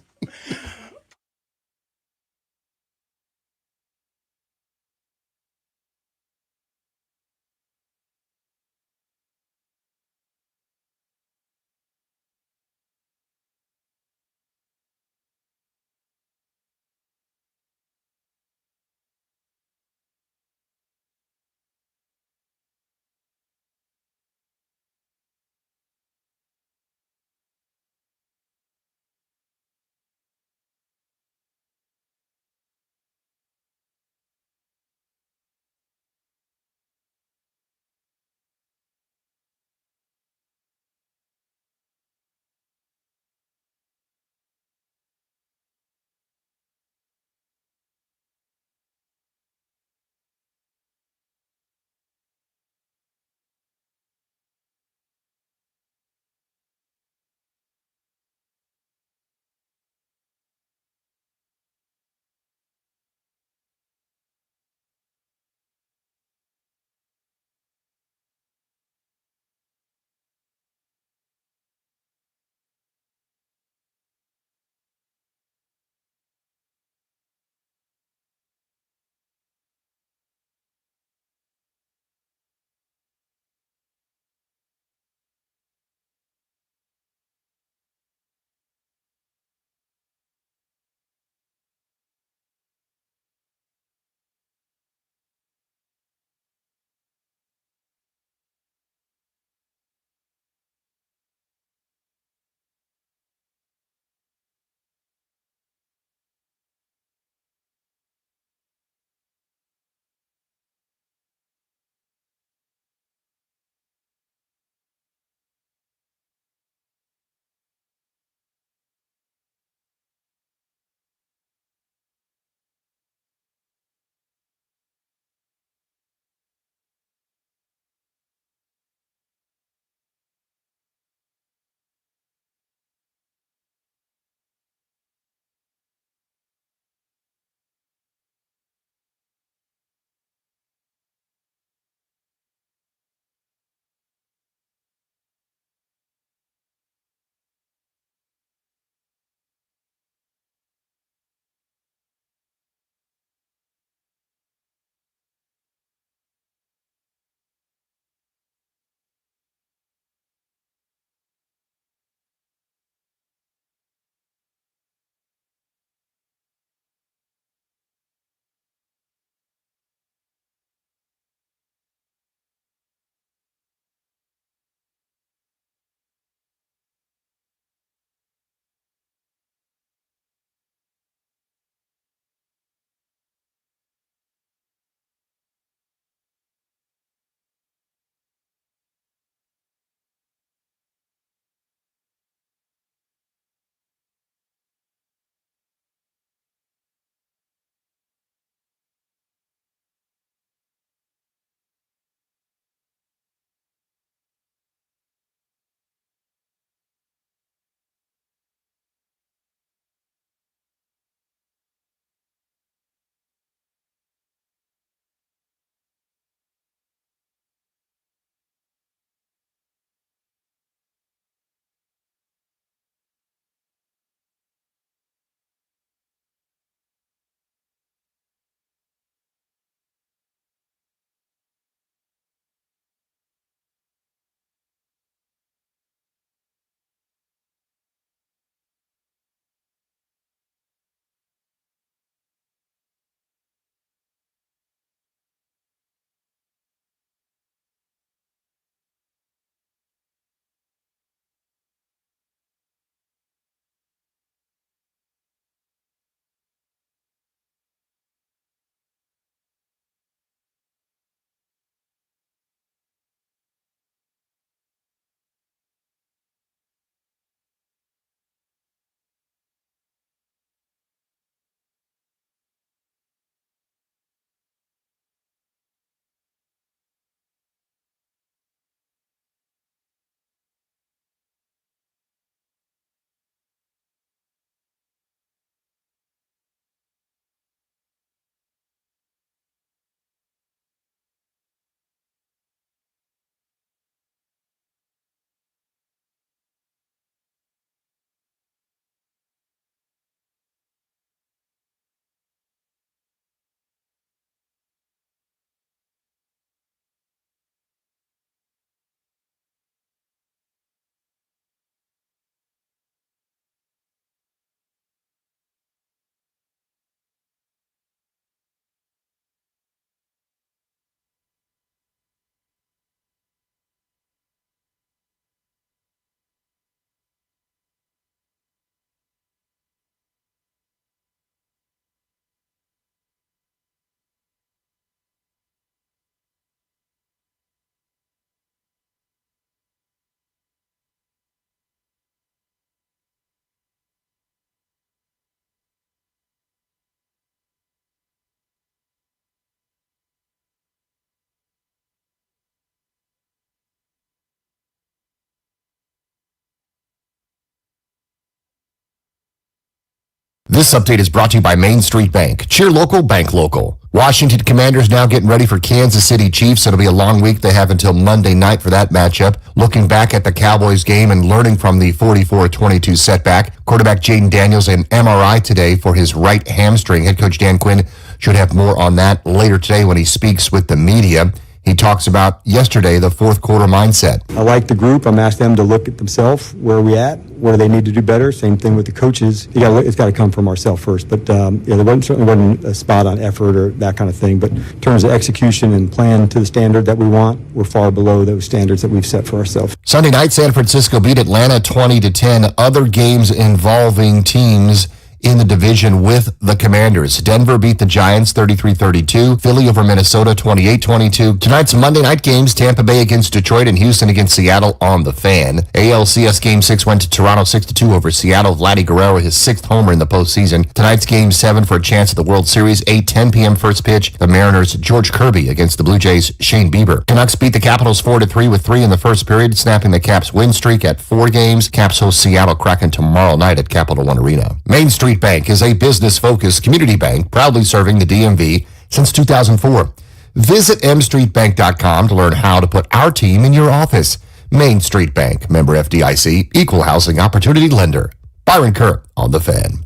This update is brought to you by Main Street Bank. Cheer local, bank local. Washington Commanders now getting ready for Kansas City Chiefs. It'll be a long week. They have until Monday night for that matchup. Looking back at the Cowboys game and learning from the 44-22 setback, quarterback Jaden Daniels an MRI today for his right hamstring. Head coach Dan Quinn should have more on that later today when he speaks with the media. He talks about yesterday, the fourth quarter mindset. I like the group. I'm asking them to look at themselves. Where are we at? Where do they need to do better? Same thing with the coaches. It's got to come from ourselves first. But there certainly wasn't a spot on effort or that kind of thing. But in terms of execution and plan to the standard that we want, we're far below those standards that we've set for ourselves. Sunday night, San Francisco beat Atlanta 20-10. Other games involving teams in the division with the Commanders. Denver beat the Giants 33-32. Philly over Minnesota 28-22. Tonight's Monday night games, Tampa Bay against Detroit and Houston against Seattle on the Fan. ALCS Game 6 went to Toronto 6-2 over Seattle. Vladdy Guerrero, his sixth homer in the postseason. Tonight's Game 7 for a chance at the World Series. 8:10 p.m. first pitch. The Mariners' George Kirby against the Blue Jays' Shane Bieber. Canucks beat the Capitals 4-3 with 3 in the first period, snapping the Caps' win streak at 4 games. Caps host Seattle Kraken tomorrow night at Capital One Arena. Main Street Bank is a business-focused community bank proudly serving the DMV since 2004. Visit mstreetbank.com to learn how to put our team in your office. Main Street Bank, member FDIC, equal housing opportunity lender. Byron Kerr on the Fan.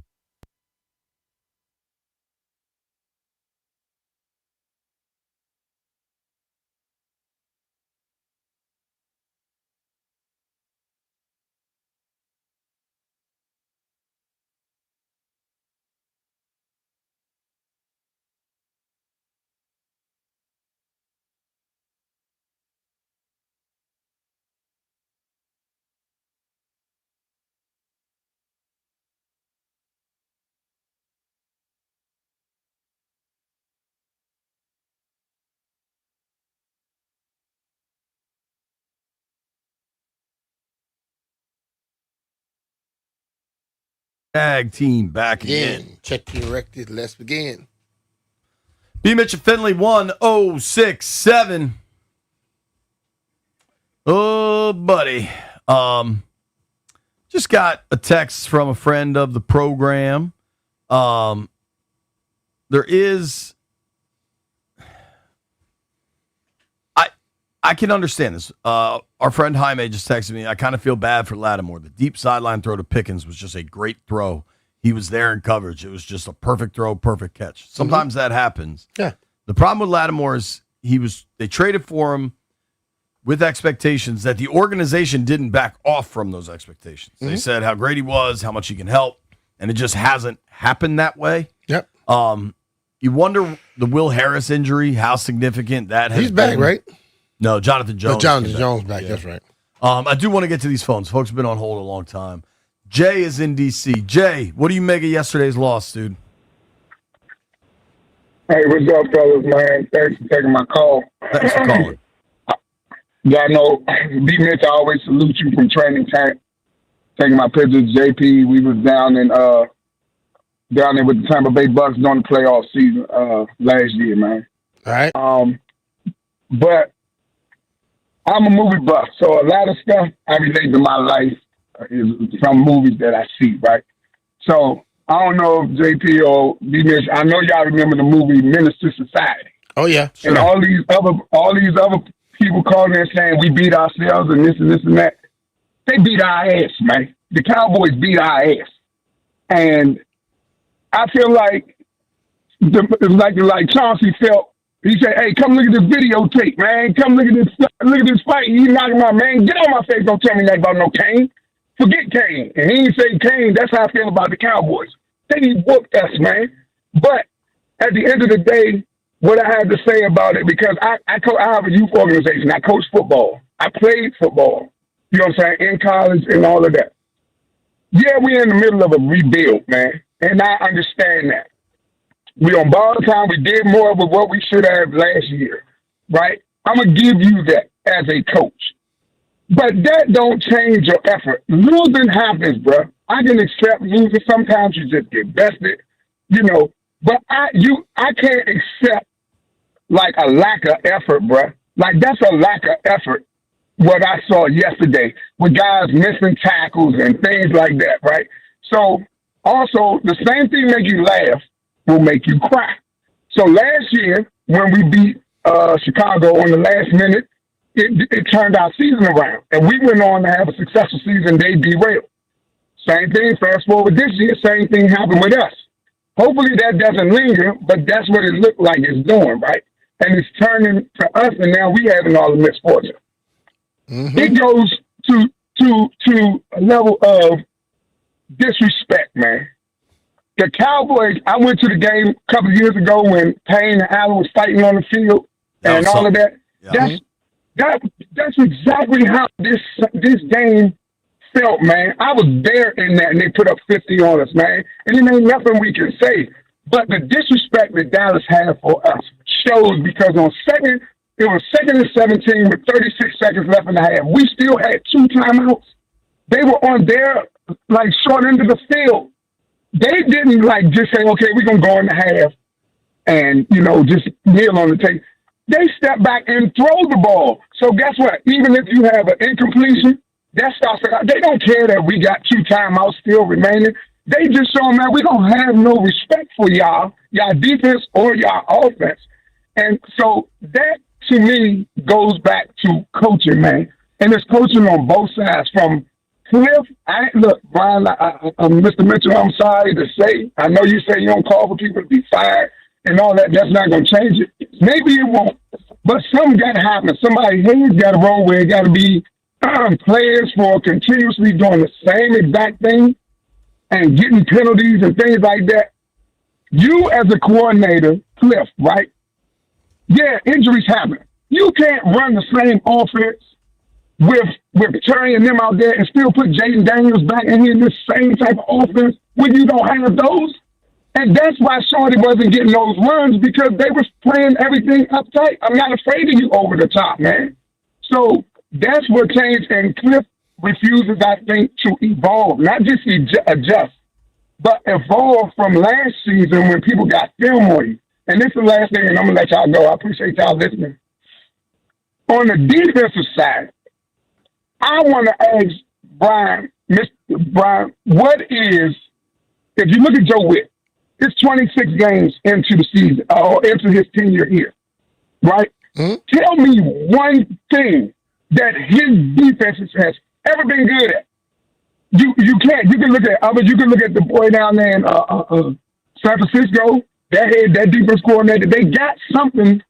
Tag team back again. Check your record. Let's begin. BMitch and Finlay 1067. Oh, buddy. Just got a text from a friend of the program. There is. I can understand this. Our friend Jaime just texted me. I kind of feel bad for Lattimore. The deep sideline throw to Pickens was just a great throw. He was there in coverage. It was just a perfect throw, perfect catch. Sometimes that happens. Yeah. The problem with Lattimore is they traded for him with expectations that the organization didn't back off from those expectations. They said how great he was, how much he can help, and it just hasn't happened that way. Yep. You wonder the Will Harris injury, how significant that has He's back, been. right? No, Jonathan Jones. Jonathan Jones back. Yeah. That's right. I do want to get to these phones. Folks have been on hold a long time. Jay is in D.C. Jay, what do you make of yesterday's loss, dude? Hey, what's up, fellas, man? Thanks for taking my call. Thanks for calling. Y'all know, BMitch, I always salute you from training camp. Taking my pictures, JP, we was down there with the Tampa Bay Bucks during the playoff season last year, man. All right. But I'm a movie buff, so a lot of stuff I relate to my life is from movies that I see, right? So I don't know if JP or BMitch, I know y'all remember the movie Menace to Society. Oh yeah, sure. And all these other people calling in saying we beat ourselves and this and that. They beat our ass, man. The Cowboys beat our ass, and I feel like like Chauncey felt. He said, "Hey, come look at this videotape, man. Come look at this fight. You knocking my man. Get on my face. Don't tell me nothing about no Kane. Forget Kane." And he didn't say Kane. That's how I feel about the Cowboys. They whooped us, man. But at the end of the day, what I have to say about it, because I have a youth organization. I coach football. I played football. You know what I'm saying? In college and all of that. Yeah, we're in the middle of a rebuild, man. And I understand that. We on borrowed time. We did more of what we should have last year, right? I'm going to give you that as a coach. But that don't change your effort. Losing happens, bro. I can accept losing. Sometimes you just get bested, you know. But I can't accept, like, a lack of effort, bro. Like, that's a lack of effort, what I saw yesterday with guys missing tackles and things like that, right? So Also, the same thing make you laugh will make you cry. So last year, when we beat Chicago on the last minute, it turned our season around. And we went on to have a successful season. They derailed. Same thing, fast forward this year, same thing happened with us. Hopefully that doesn't linger, but that's what it looked like it's doing, right? And it's turning to us, and now we having all the misfortune. Mm-hmm. It goes to a level of disrespect, man. The Cowboys, I went to the game a couple of years ago when Payne and Allen was fighting on the field and all of that. Yeah. That's exactly how this game felt, man. I was there in that, and they put up 50 on us, man. And it ain't nothing we can say. But the disrespect that Dallas had for us shows because it was second and 17 with 36 seconds left in the half. We still had 2 timeouts. They were on their, short end of the field. They didn't, just say, okay, we're going to go in the half and, just kneel on the table. They step back and throw the ball. So guess what? Even if you have an incompletion, that starts out. They don't care that we got 2 timeouts still remaining. They just show them that we don't have no respect for y'all defense or y'all offense. And so that, to me, goes back to coaching, man. And it's coaching on both sides. From Cliff, look, Brian, Mr. Mitchell, I'm sorry to say, I know you say you don't call for people to be fired and all that. That's not going to change it. Maybe it won't. But something got to happen. Somebody's head's got to roll where it got to be players for continuously doing the same exact thing and getting penalties and things like that. You as a coordinator, Cliff, right? Yeah, injuries happen. You can't run the same offense with Terry and them out there and still put Jaden Daniels back in here in this same type of offense when you don't have those. And that's why Shorty wasn't getting those runs, because they were playing everything uptight. I'm not afraid of you over the top, man. So that's what changed, and Cliff refuses, I think, to evolve, not just adjust, but evolve from last season when people got film on you. And this is the last thing, and I'm going to let y'all go. I appreciate y'all listening. On the defensive side, I want to ask Brian, Mr. Brian, what is, if you look at Joe Witt, it's 26 games into the season, or into his tenure here, right? Mm-hmm. Tell me one thing that his defense has ever been good at. You can't. You can look at the boy down there in San Francisco. That defense coordinator. They got something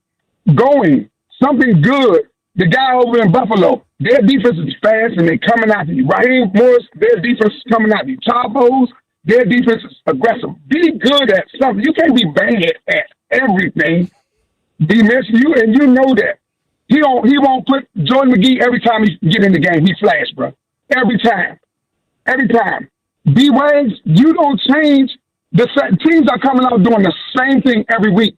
going, something good. The guy over in Buffalo, their defense is fast and they're coming after you. Raheem Morris, their defense is coming after you. Chabos, their defense is aggressive. Be good at something. You can't be bad at everything. BMitch, you know that. He won't put Jordan McGee every time he get in the game. He flash, bro. Every time. B-Wags, you don't change. The teams are coming out doing the same thing every week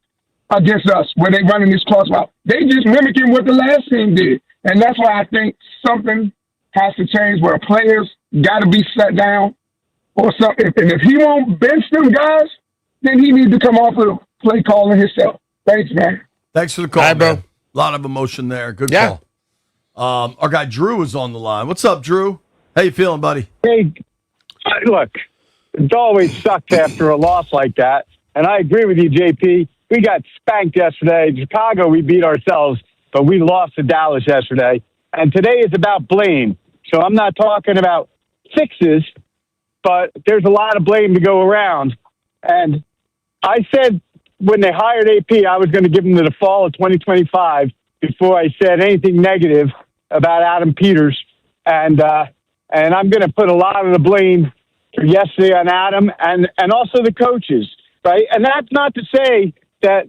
against us when they running this cross route. They just mimicking what the last team did. And that's why I think something has to change where players got to be set down or something. And if he won't bench them guys, then he needs to come off of play calling himself. Thanks, man. Thanks for the call, man. Bro. A lot of emotion there. Good call. Our guy Drew is on the line. What's up, Drew? How you feeling, buddy? Hey, look, it always sucks after a loss like that. And I agree with you, JP. We got spanked yesterday. Chicago, we beat ourselves, but we lost to Dallas yesterday. And today is about blame. So I'm not talking about fixes, but there's a lot of blame to go around. And I said when they hired AP, I was going to give them to the fall of 2025 before I said anything negative about Adam Peters. And I'm going to put a lot of the blame for yesterday on Adam and also the coaches, right? And that's not to say that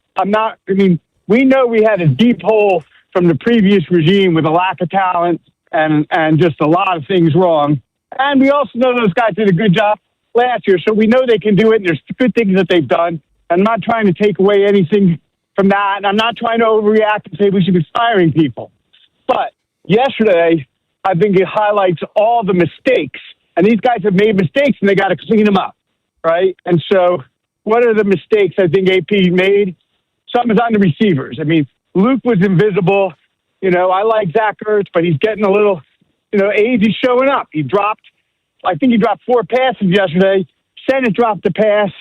we know we had a deep hole from the previous regime with a lack of talent and just a lot of things wrong. And we also know those guys did a good job last year, so we know they can do it, and there's good things that they've done. I'm not trying to take away anything from that, and I'm not trying to overreact and say we should be firing people. But yesterday, I think it highlights all the mistakes, and these guys have made mistakes, and they got to clean them up, right? And so what are the mistakes I think AP made? Some is on the receivers. I mean, Luke was invisible. I like Zach Ertz, but he's getting a little, age. He's showing up. I think he dropped 4 passes yesterday, send it, drop the pass.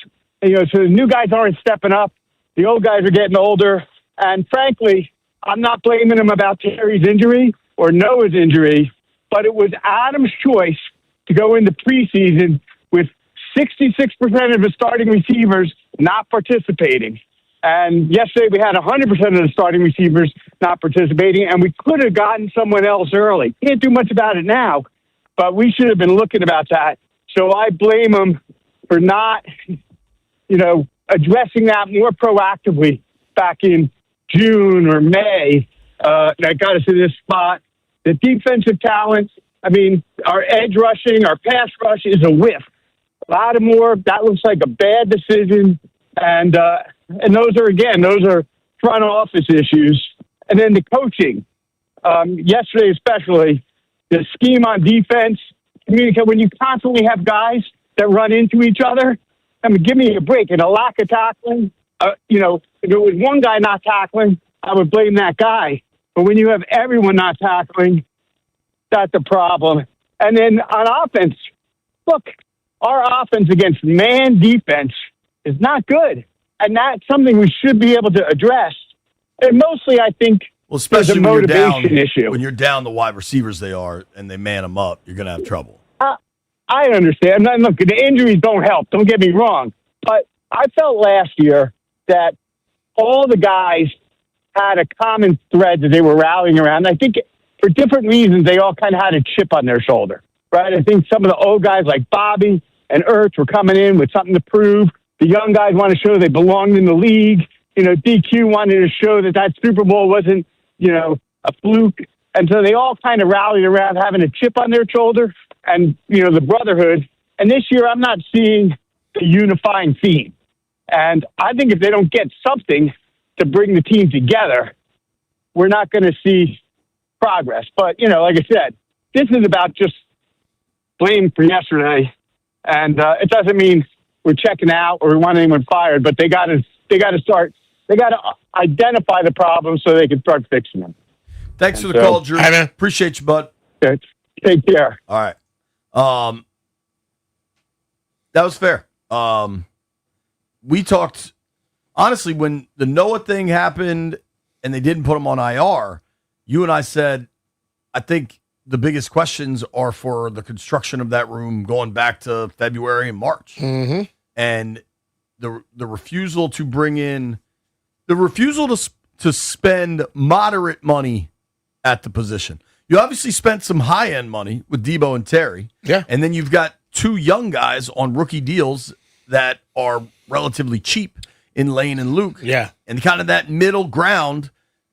So the new guys aren't stepping up. The old guys are getting older. And frankly, I'm not blaming them about Terry's injury or Noah's injury, but it was Adam's choice to go into preseason with 66% of his starting receivers not participating. And yesterday we had 100% of the starting receivers not participating, and we could have gotten someone else early. Can't do much about it now, but we should have been looking about that. So I blame him for not, addressing that more proactively back in June or May. That got us to this spot. The defensive talent, our edge rushing, our pass rush is a whiff. Lattimore, that looks like a bad decision. And those are front office issues. And then the coaching. Yesterday especially, the scheme on defense, communicate when you constantly have guys that run into each other. Give me a break. And a lack of tackling, if it was one guy not tackling, I would blame that guy. But when you have everyone not tackling, that's a problem. And then on offense, look, our offense against man defense is not good. And that's something we should be able to address. And mostly, I think, especially there's a motivation issue. When you're down the wide receivers they are and they man them up, you're going to have trouble. I understand. And look, the injuries don't help. Don't get me wrong. But I felt last year that all the guys had a common thread that they were rallying around. I think for different reasons, they all kind of had a chip on their shoulder, right? I think some of the old guys like Bobby and Ertz were coming in with something to prove. The young guys want to show they belonged in the league. DQ wanted to show that Super Bowl wasn't, a fluke. And so they all kind of rallied around having a chip on their shoulder and, the brotherhood. And this year, I'm not seeing the unifying theme. And I think if they don't get something to bring the team together, we're not going to see progress. But, like I said, this is about just blame for yesterday. And it doesn't mean we're checking out or we want anyone fired, but they got to identify the problems so they can start fixing them. Thanks for the call, Drew. Appreciate you, bud. Okay. Take care. All right. That was fair. We talked, honestly, when the Noah thing happened and they didn't put him on IR, you and I said, I think the biggest questions are for the construction of that room going back to February and March. Mm-hmm. And the refusal to bring in, the refusal to spend moderate money at the position. You obviously spent some high-end money with Debo and Terry. Yeah. And then you've got two young guys on rookie deals that are relatively cheap in Lane and Luke. Yeah. And kind of that middle ground,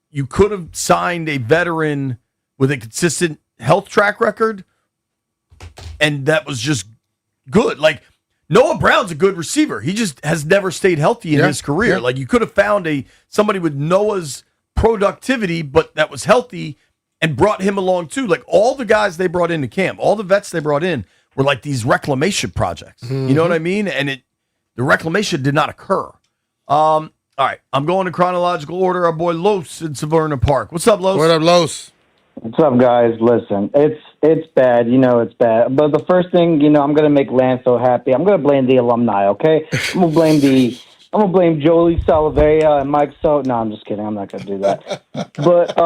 you could have signed a veteran with a consistent health track record, and that was just good. Like, Noah Brown's a good receiver. He just has never stayed healthy in his career. Yeah. Like, you could have found somebody with Noah's productivity, but that was healthy, and brought him along too. Like, all the guys they brought into camp, all the vets they brought in were like these reclamation projects. Mm-hmm. You know what I mean? And the reclamation did not occur. All right, I'm going in chronological order. Our boy Los in Severna Park. What's up, Los? What up, Los? What's up, guys? Listen, it's bad. It's bad. But the first thing, I'm going to make Lance so happy. I'm going to blame the alumni, okay? I'm going to blame Jolie Salavea and Mike So. No, I'm just kidding. I'm not going to do that. But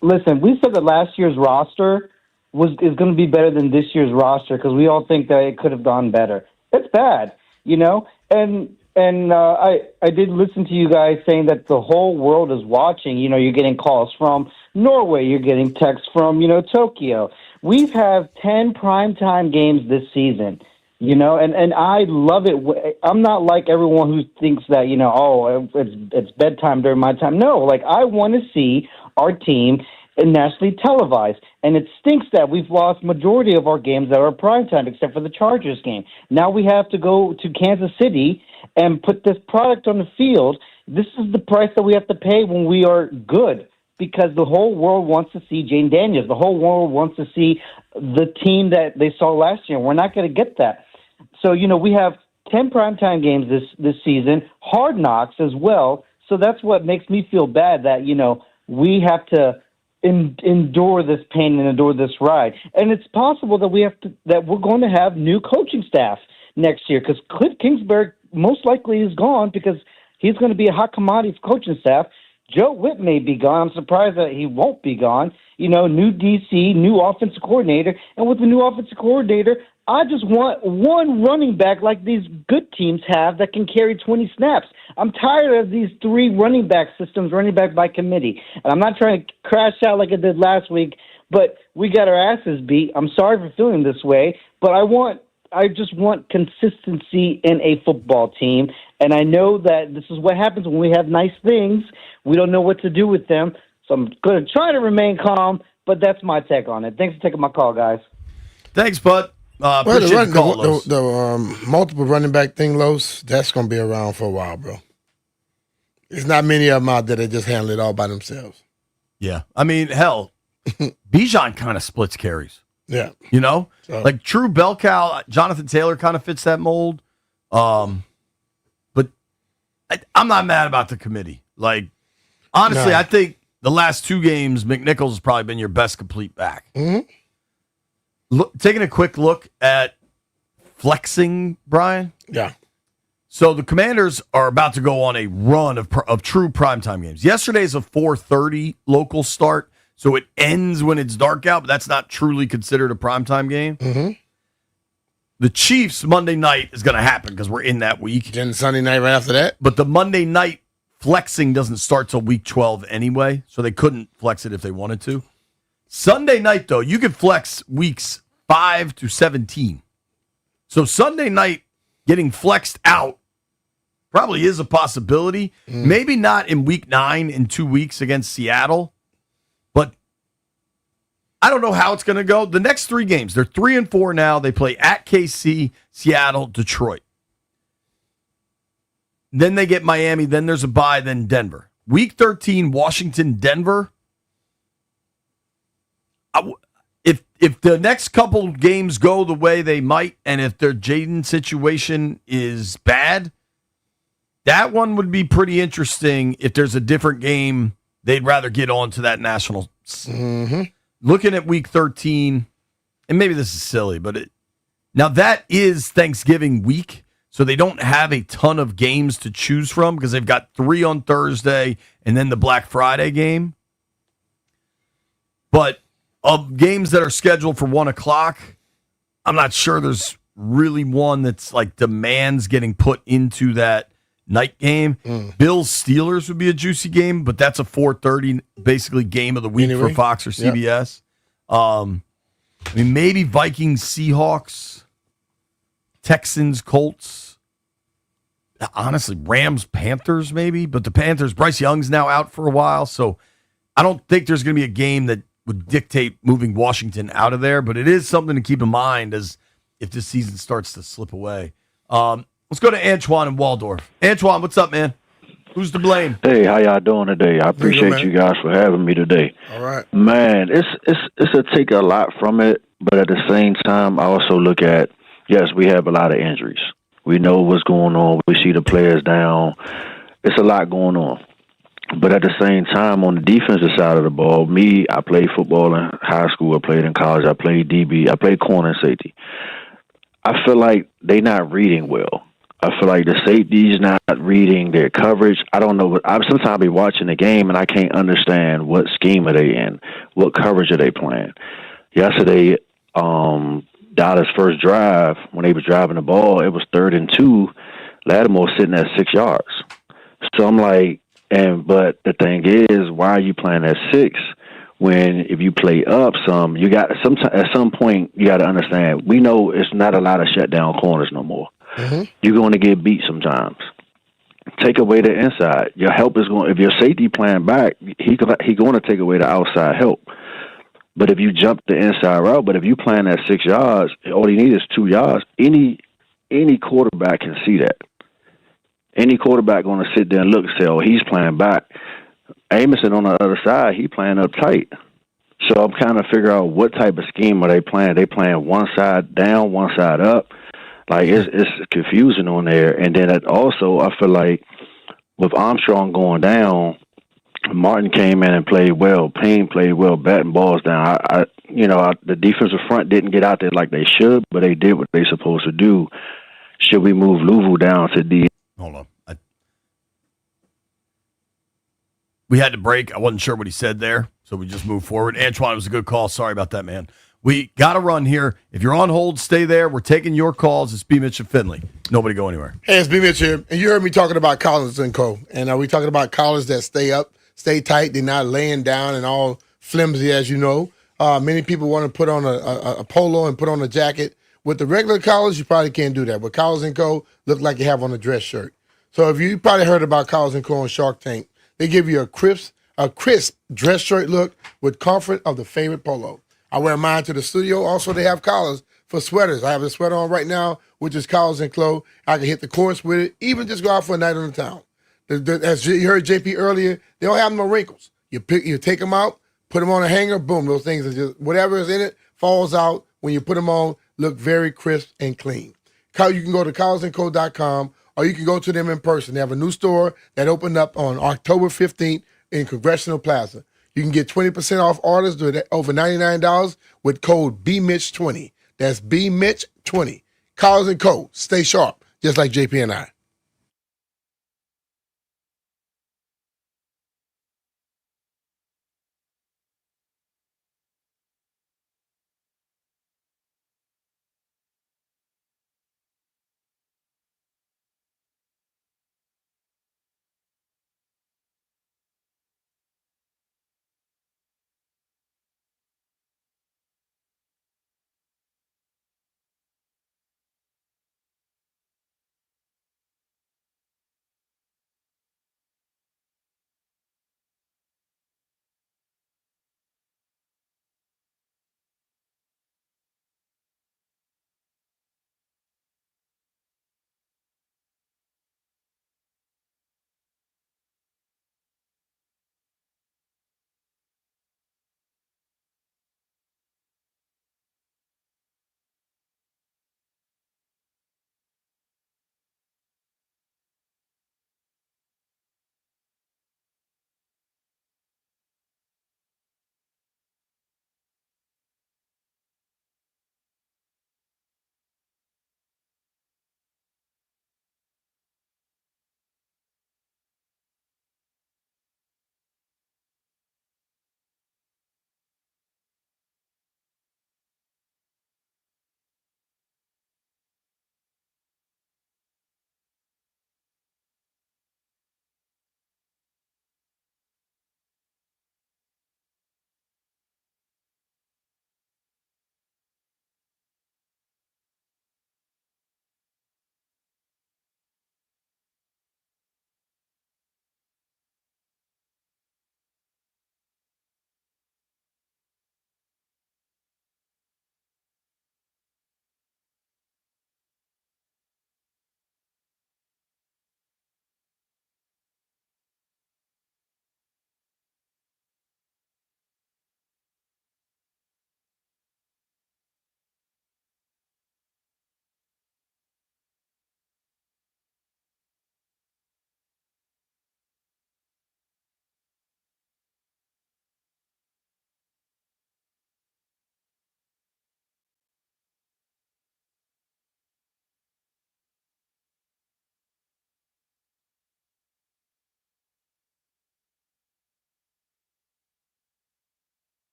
listen, we said that last year's roster is going to be better than this year's roster because we all think that it could have gone better. It's bad, And I did listen to you guys saying that the whole world is watching. You're getting calls from Norway. You're getting texts from, Tokyo. We've had 10 primetime games this season, and I love it. I'm not like everyone who thinks that, it's bedtime during my time. No, I want to see our team nationally televised. And it stinks that we've lost majority of our games that are primetime, except for the Chargers game. Now we have to go to Kansas City and put this product on the field. This is the price that we have to pay when we are good, because the whole world wants to see Jane Daniels. The whole world wants to see the team that they saw last year. We're not going to get that. So, we have 10 primetime games this season, Hard Knocks as well. So that's what makes me feel bad that, we have to endure this pain and endure this ride. And it's possible that we're going to have new coaching staff. next year because Cliff Kingsbury most likely is gone because he's going to be a hot commodity for coaching staff. Joe Whitt may be gone. I'm surprised that he won't be gone. New DC, new offensive coordinator. And with the new offensive coordinator, I just want one running back like these good teams have that can carry 20 snaps. I'm tired of these 3 running back systems, running back by committee. And I'm not trying to crash out like I did last week, but we got our asses beat. I'm sorry for feeling this way, but I just want consistency in a football team. And I know that this is what happens when we have nice things. We don't know what to do with them. So I'm going to try to remain calm, but that's my take on it. Thanks for taking my call, guys. Thanks, bud. Appreciate the call, Los. The multiple running back thing, Los, that's going to be around for a while, bro. There's not many of them out there that just handle it all by themselves. Yeah. I mean, hell, Bijan kind of splits carries. Yeah. Like true bell cow, Jonathan Taylor kind of fits that mold. But I'm not mad about the committee. Like, honestly, I think the last 2 games, McNichols has probably been your best complete back. Mm-hmm. Taking a quick look at flexing, Brian. Yeah. So the Commanders are about to go on a run of true primetime games. Yesterday's a 4:30 local start, so it ends when it's dark out, but that's not truly considered a primetime game. Mm-hmm. The Chiefs Monday night is going to happen because we're in that week. Then Sunday night right after that. But the Monday night flexing doesn't start till week 12 anyway, so they couldn't flex it if they wanted to. Sunday night, though, you can flex weeks 5 to 17. So Sunday night getting flexed out probably is a possibility. Maybe not in week 9 in 2 weeks against Seattle, but I don't know how it's going to go. The next 3 games, they're 3-4 now. They play at KC, Seattle, Detroit. Then they get Miami. Then there's a bye, then Denver. Week 13, Washington, Denver. If the next couple games go the way they might, and if their Jaden situation is bad, that one would be pretty interesting. If there's a different game, they'd rather get on to that national. Mm-hmm. Looking at week 13, and maybe this is silly, but now that is Thanksgiving week, so they don't have a ton of games to choose from because they've got 3 on Thursday and then the Black Friday game. But of games that are scheduled for 1 o'clock, I'm not sure there's really one that's like demands getting put into that night game. Bills Steelers would be a juicy game, but that's a 4:30 basically game of the week for Fox or CBS. Maybe Vikings Seahawks, Texans Colts. Honestly, Rams Panthers maybe, but the Panthers, Bryce Young's now out for a while, so I don't think there's going to be a game that would dictate moving Washington out of there, but it is something to keep in mind as if this season starts to slip away. Let's go to Antoine in Waldorf. Antoine, what's up, man? Who's to blame? Hey, how y'all doing today? I appreciate you guys for having me today. All right. Man, it's a take a lot from it, but at the same time, I also look at, yes, we have a lot of injuries. We know what's going on. We see the players down. It's a lot going on. But at the same time, on the defensive side of the ball, I played football in high school. I played in college. I played DB. I played corner and safety. I feel like they're not reading well. I feel like the safety's not reading their coverage. I don't know. Sometimes I be watching the game, and I can't understand what scheme are they in, what coverage are they playing. Yesterday, Dallas' first drive, when they was driving the ball, it was 3rd and 2. Lattimore sitting at 6 yards. So I'm like, but the thing is, why are you playing at 6 when if you play up some, at some point you got to understand. We know it's not a lot of shutdown corners no more. Mm-hmm. You're going to get beat sometimes. Take away the inside. Your help is going. If your safety playing back, he going to take away the outside help. But if you jump the inside route, but if you playing at 6 yards, all you need is 2 yards. Any quarterback can see that. Any quarterback going to sit there and look and say, "Oh, he's playing back." Amison on the other side, he playing up tight. So I'm kind of figuring out what type of scheme are they playing. They playing one side down, one side up. Like it's confusing on there. And then also, I feel like with Armstrong going down, Martin came in and played well. Payne played well, batting balls down. The defensive front didn't get out there like they should, but they did what they supposed to do. should we move Louvu down to D? Hold on. We had to break. I wasn't sure what he said there, so we just moved forward. Antoine, it was a good call. Sorry about that, man. We got to run here. If you're on hold, stay there. We're taking your calls. It's BMitch and Finlay. Nobody go anywhere. Hey, it's BMitch here. And you heard me talking about collars and co. And we talking about collars that stay up, stay tight. They're not laying down and all flimsy, as you know. Many people want to put on a polo and put on a jacket. With the regular collars, you probably can't do that. But collars and co. look like you have on a dress shirt. So if you probably heard about collars and co. on Shark Tank, they give you a crisp dress shirt look with comfort of the favorite polo. I wear mine to the studio. Also, they have collars for sweaters. I have a sweater on right now, which is collars and clothes. I can hit the course with it, even just go out for a night on the town. As you heard JP earlier, they don't have no wrinkles. You take them out, put them on a hanger, boom, those things are just, whatever is in it falls out. When you put them on, look very crisp and clean. You can go to collarsandco.com or you can go to them in person. They have a new store that opened up on October 15th in Congressional Plaza. You can get 20% off orders over $99 with code BMitch20. That's BMitch20. Collars and Co. Stay sharp, just like JP and I.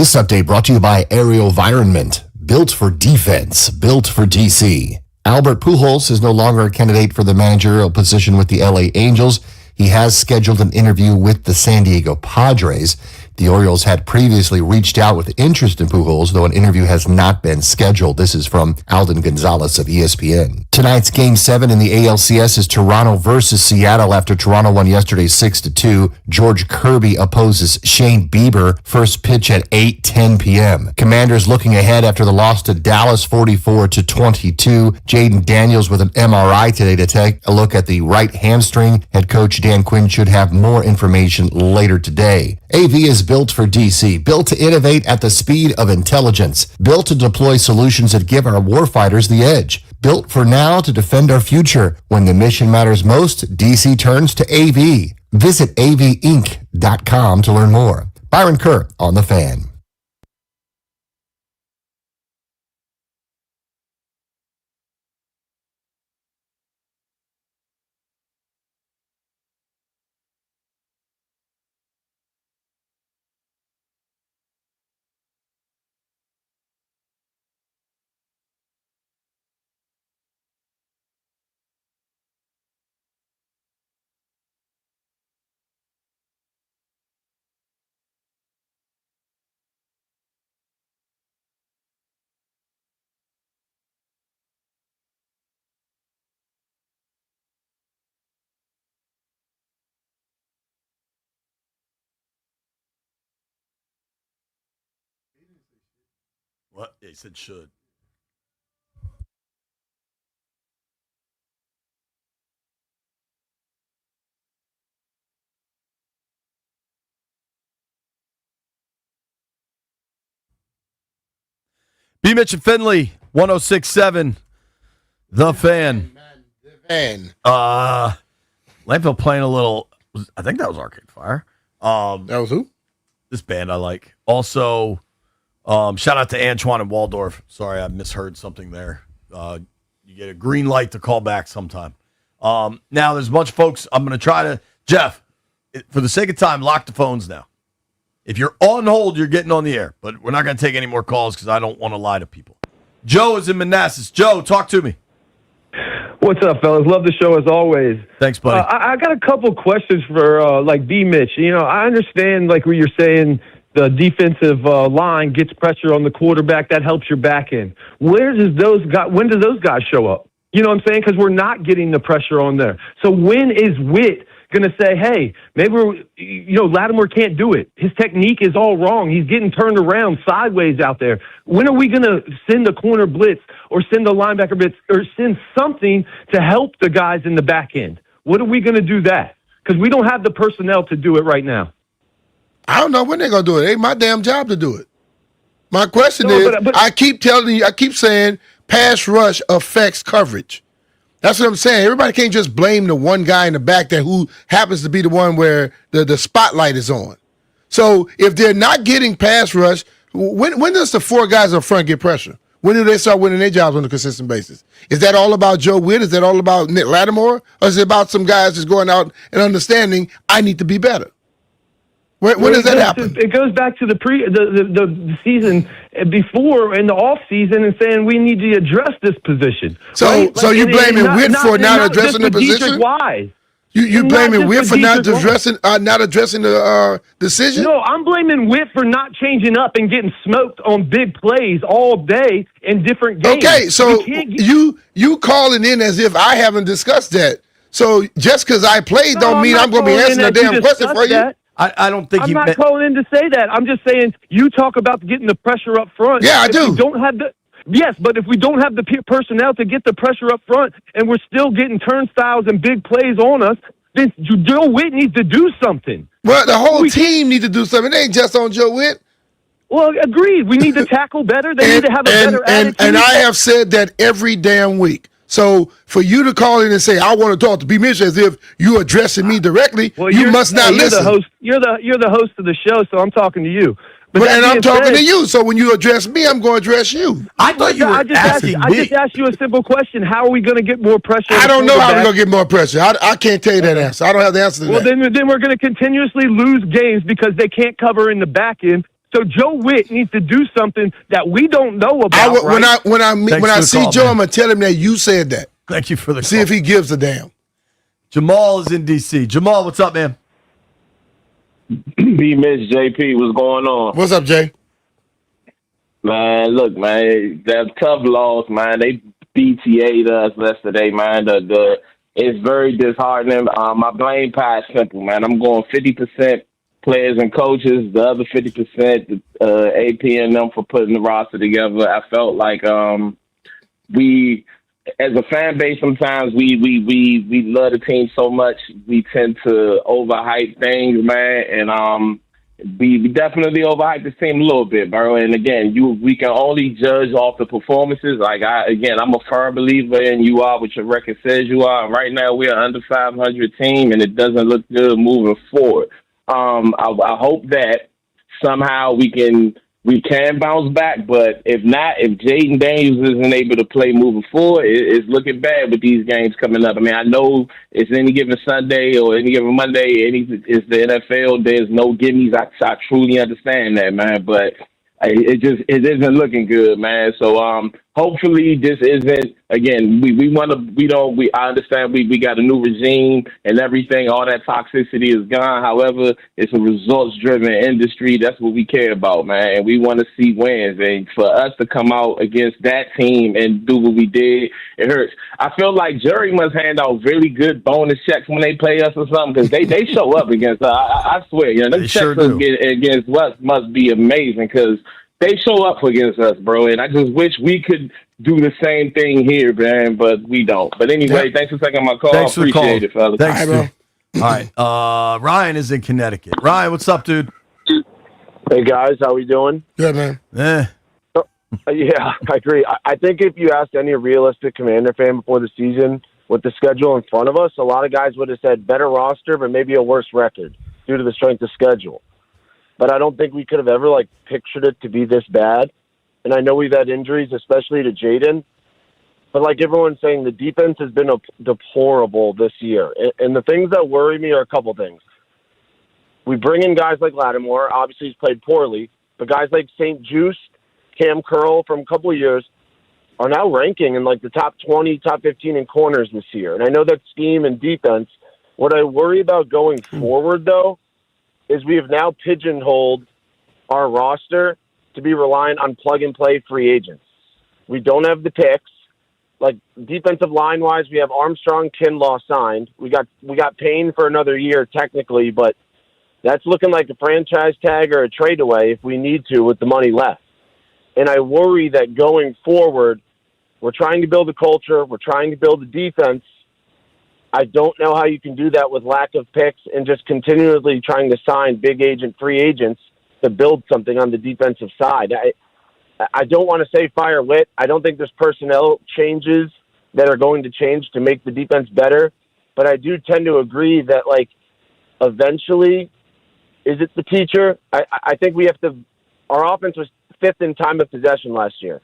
This update brought to you by Aerial Environment. Built for defense, built for DC. Albert Pujols is no longer a candidate for the managerial position with the LA Angels. He has scheduled an interview with the San Diego Padres. The Orioles had previously reached out with interest in Pujols, though an interview has not been scheduled. This is from Alden Gonzalez of ESPN. Tonight's Game 7 in the ALCS is Toronto versus Seattle after Toronto won yesterday 6-2. George Kirby opposes Shane Bieber. First pitch at 8:10 p.m. Commanders looking ahead after the loss to Dallas 44-22. Jaden Daniels with an MRI today to take a look at the right hamstring. Head coach Dan Quinn should have more information later today. AV is built for DC, built to innovate at the speed of intelligence, built to deploy solutions that give our warfighters the edge, built for now to defend our future. When the mission matters most, DC turns to AV. Visit avinc.com to learn more. Byron Kerr on The Fan. What? Yeah, he said should. BMitch and Finlay, 106.7, The Fan. Man. Landfill playing a little, I think that was Arcade Fire. That was who? This band I like. Also, shout out to Antoine and Waldorf. Sorry, I misheard something there. You get a green light to call back sometime. Now, there's a bunch of folks. I'm going to try to, Jeff, for the sake of time, lock the phones now. If you're on hold, you're getting on the air, but we're not going to take any more calls because I don't want to lie to people. Joe is in Manassas. Joe, talk to me. What's up, fellas? Love the show as always. Thanks, buddy. I got a couple questions for BMitch. You know, I understand like what you're saying. The defensive line gets pressure on the quarterback. That helps your back end. When do those guys show up? You know what I'm saying? Because we're not getting the pressure on there. So when is Witt going to say, hey, maybe Lattimore can't do it. His technique is all wrong. He's getting turned around sideways out there. When are we going to send a corner blitz or send a linebacker blitz or send something to help the guys in the back end? What are we going to do that? Because we don't have the personnel to do it right now. I don't know when they're going to do it. It ain't my damn job to do it. My question is, I keep saying pass rush affects coverage. That's what I'm saying. Everybody can't just blame the one guy in the back that who happens to be the one where the spotlight is on. So if they're not getting pass rush, when does the four guys up front get pressure? When do they start winning their jobs on a consistent basis? Is that all about Joe Witt? Is that all about Nick Lattimore? Or is it about some guys just going out and understanding I need to be better? When does that happen? It goes back to the season before in the off season and saying we need to address this position. So right? so you blaming Witt for not addressing the position? Why? You blaming Witt for not addressing the decision? No, I'm blaming Witt for not changing up and getting smoked on big plays all day in different games. Okay, so you calling in as if I haven't discussed that. So just because I played don't mean I'm going to be answering a damn question for you. I don't think I'm not calling in to say that. I'm just saying you talk about getting the pressure up front. Yeah, I do. Yes, but if we don't have the personnel to get the pressure up front and we're still getting turnstiles and big plays on us, then Joe Witt needs to do something. Well, the whole team needs to do something. It ain't just on Joe Witt. Well, agreed. We need to tackle better. They need to have a better attitude. And I have said that every damn week. So for you to call in and say I want to talk to BMitch as if you're addressing me directly, you must not listen. You're the host of the show, so I'm talking to you. And I'm talking to you. So when you address me, I'm going to address you. I thought you were asking me. I just asked you a simple question. How are we going to get more pressure? I don't know how we're going to get more pressure. I can't tell you that answer. I don't have the answer to that. Well, then we're going to continuously lose games because they can't cover in the back end. So Joe Witt needs to do something that we don't know about. When I see Joe, man. I'm gonna tell him that you said that. Thank you for the See call. if he gives a damn. Jamal is in D.C. Jamal, what's up, man? BMitch, JP, what's going on? What's up, Jay? Man, look, man, that tough loss, man. They BTA'd us yesterday, man. It's very disheartening. My blame pie is simple, man. I'm going 50% players and coaches, the other 50% AP and them for putting the roster together. I felt like we, as a fan base, sometimes we love the team so much we tend to overhype things, man, and we definitely overhyped this team a little bit, bro. And again, we can only judge off the performances. Like I'm a firm believer in you are what your record says you are. And right now we're an under 500 team, and it doesn't look good moving forward. I hope that somehow we can bounce back, but if not, if Jaden Daniels isn't able to play moving forward, it's looking bad with these games coming up. I mean, I know it's any given Sunday or any given Monday, it's the NFL. There's no gimmies. I truly understand that, man, but it isn't looking good, man. So hopefully this isn't, again, I understand we got a new regime and everything, all that toxicity is gone. However, it's a results driven industry. That's what we care about, man. And we want to see wins. And for us to come out against that team and do what we did, it hurts. I feel like Jerry must hand out really good bonus checks when they play us or something, because they show up against us. I swear, them checks sure do. against us must be amazing, because they show up against us, bro, and I just wish we could do the same thing here, man, but we don't. But anyway, Thanks for taking my call. Thanks for the call. Appreciate it, fellas. Thanks, bro. All right. Ryan is in Connecticut. Ryan, what's up, dude? Hey, guys. How we doing? Good, man. Yeah, I agree. I think if you asked any realistic Commander fan before the season with the schedule in front of us, a lot of guys would have said better roster, but maybe a worse record due to the strength of schedule. But I don't think we could have ever, pictured it to be this bad. And I know we've had injuries, especially to Jaden. But like everyone's saying, the defense has been deplorable this year. And the things that worry me are a couple things. We bring in guys like Lattimore. Obviously, he's played poorly. But guys like St. Juice, Cam Curl from a couple of years are now ranking in, the top 20, top 15 in corners this year. And I know that's scheme and defense. What I worry about going forward, though, is we have now pigeonholed our roster to be reliant on plug-and-play free agents. We don't have the picks. Defensive line-wise, we have Armstrong, Kinlaw signed. We got Payne for another year, technically, but that's looking like a franchise tag or a trade away if we need to with the money left. And I worry that going forward, we're trying to build a culture, we're trying to build a defense. I don't know how you can do that with lack of picks and just continually trying to sign big agent free agents to build something on the defensive side. I don't want to say fire Witt. I don't think there's personnel changes that are going to change to make the defense better. But I do tend to agree that, eventually, is it the teacher? I think we have to – our offense was fifth in time of possession last year.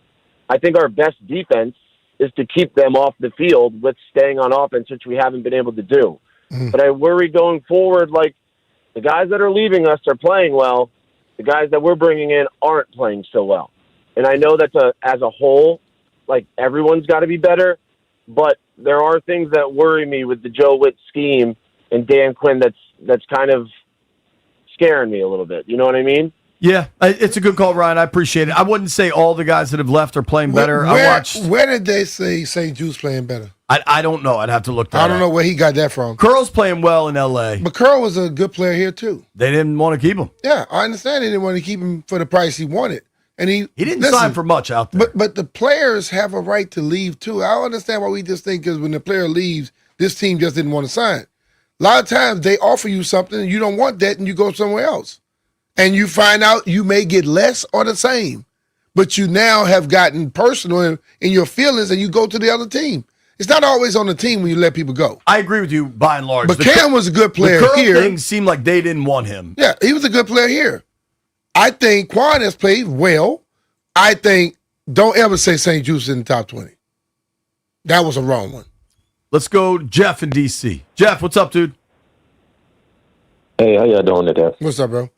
I think our best defense is to keep them off the field with staying on offense, which we haven't been able to do. But I worry going forward, the guys that are leaving us are playing well. The guys that we're bringing in aren't playing so well. And I know that's as a whole, everyone's got to be better, but there are things that worry me with the Joe Witt scheme and Dan Quinn that's kind of scaring me a little bit. You know what I mean? Yeah, it's a good call, Ryan. I appreciate it. I wouldn't say all the guys that have left are playing better. Where did they say St. Juice playing better? I don't know. I'd have to look that up. I don't know where he got that from. Curl's playing well in L.A. But Curl was a good player here, too. They didn't want to keep him. Yeah, I understand they didn't want to keep him for the price he wanted. And he didn't sign for much out there. But the players have a right to leave, too. I don't understand why we just think because when the player leaves, this team just didn't want to sign. A lot of times they offer you something and you don't want that and you go somewhere else. And you find out you may get less or the same. But you now have gotten personal in your feelings and you go to the other team. It's not always on the team when you let people go. I agree with you by and large. But Cam was a good player the Curl here. Thing seemed like they didn't want him. Yeah, he was a good player here. I think Quan has played well. I think don't ever say St. Juice in the top 20. That was a wrong one. Let's go Jeff in D.C. Jeff, what's up, dude? Hey, how y'all doing today? What's up, bro?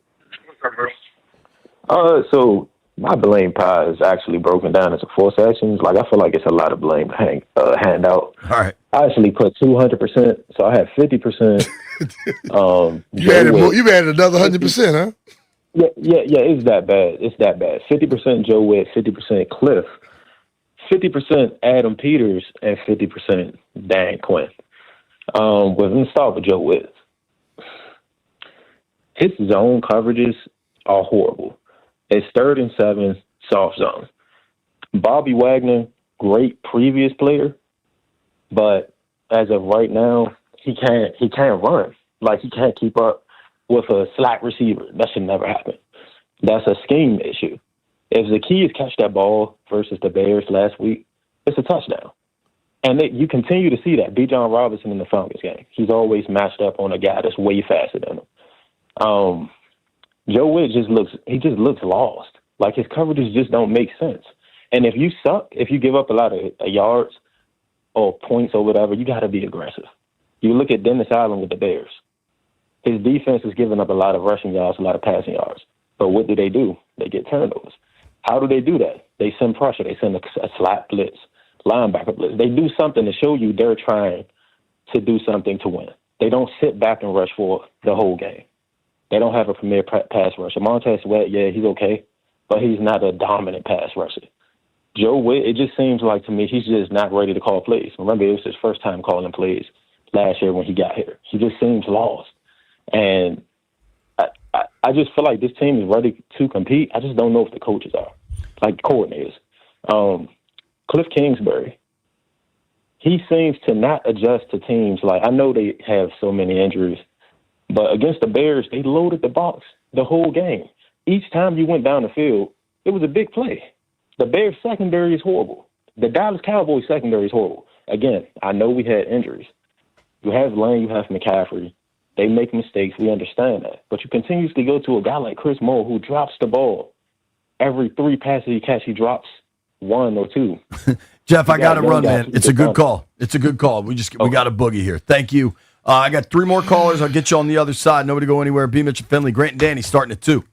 So my blame pie is actually broken down into four sections. Like I feel like it's a lot of blame to hand out. All right. I actually put 200%, so I had 50%. You added another 100%, huh? Yeah. It's that bad. It's that bad. 50% Joe Witt, 50% Cliff, 50% Adam Peters, and 50% Dan Quinn. Well, let's start with Joe Witt. His zone coverages are horrible. It's 3rd and 7, soft zone. Bobby Wagner, great previous player, but as of right now, he can't run. Like he can't keep up with a slack receiver. That should never happen. That's a scheme issue. If the Keys catch that ball versus the Bears last week, it's a touchdown. And you continue to see that. B. John Robinson in the Falcons game. He's always matched up on a guy that's way faster than him. Joe Witt just looks lost. Like his coverages just don't make sense. And if you suck, if you give up a lot of yards or points or whatever, you got to be aggressive. You look at Dennis Allen with the Bears. His defense is giving up a lot of rushing yards, a lot of passing yards. But what do? They get turnovers. How do they do that? They send pressure. They send a slap blitz, linebacker blitz. They do something to show you they're trying to do something to win. They don't sit back and rush for the whole game. They don't have a premier pass rusher. Montez Sweat, yeah, he's okay, but he's not a dominant pass rusher. Joe Witt, it just seems like to me he's just not ready to call plays. Remember, it was his first time calling plays last year when he got here. He just seems lost. And I just feel like this team is ready to compete. I just don't know if the coaches are, like coordinators. Cliff Kingsbury, he seems to not adjust to teams. Like, I know they have so many injuries, but against the Bears, they loaded the box the whole game. Each time you went down the field, it was a big play. The Bears secondary is horrible. The Dallas Cowboys secondary is horrible. Again, I know we had injuries. You have Lane, you have McCaffrey. They make mistakes. We understand that. But you continuously go to a guy like Chris Moore who drops the ball. Every 3 passes he catches, he drops 1 or 2. Jeff, I got to run, man. It's a good call. It's a good call. We got a boogie here. Thank you. I got 3 more callers. I'll get you on the other side. Nobody go anywhere. BMitch and Finlay, Grant and Danny starting at 2.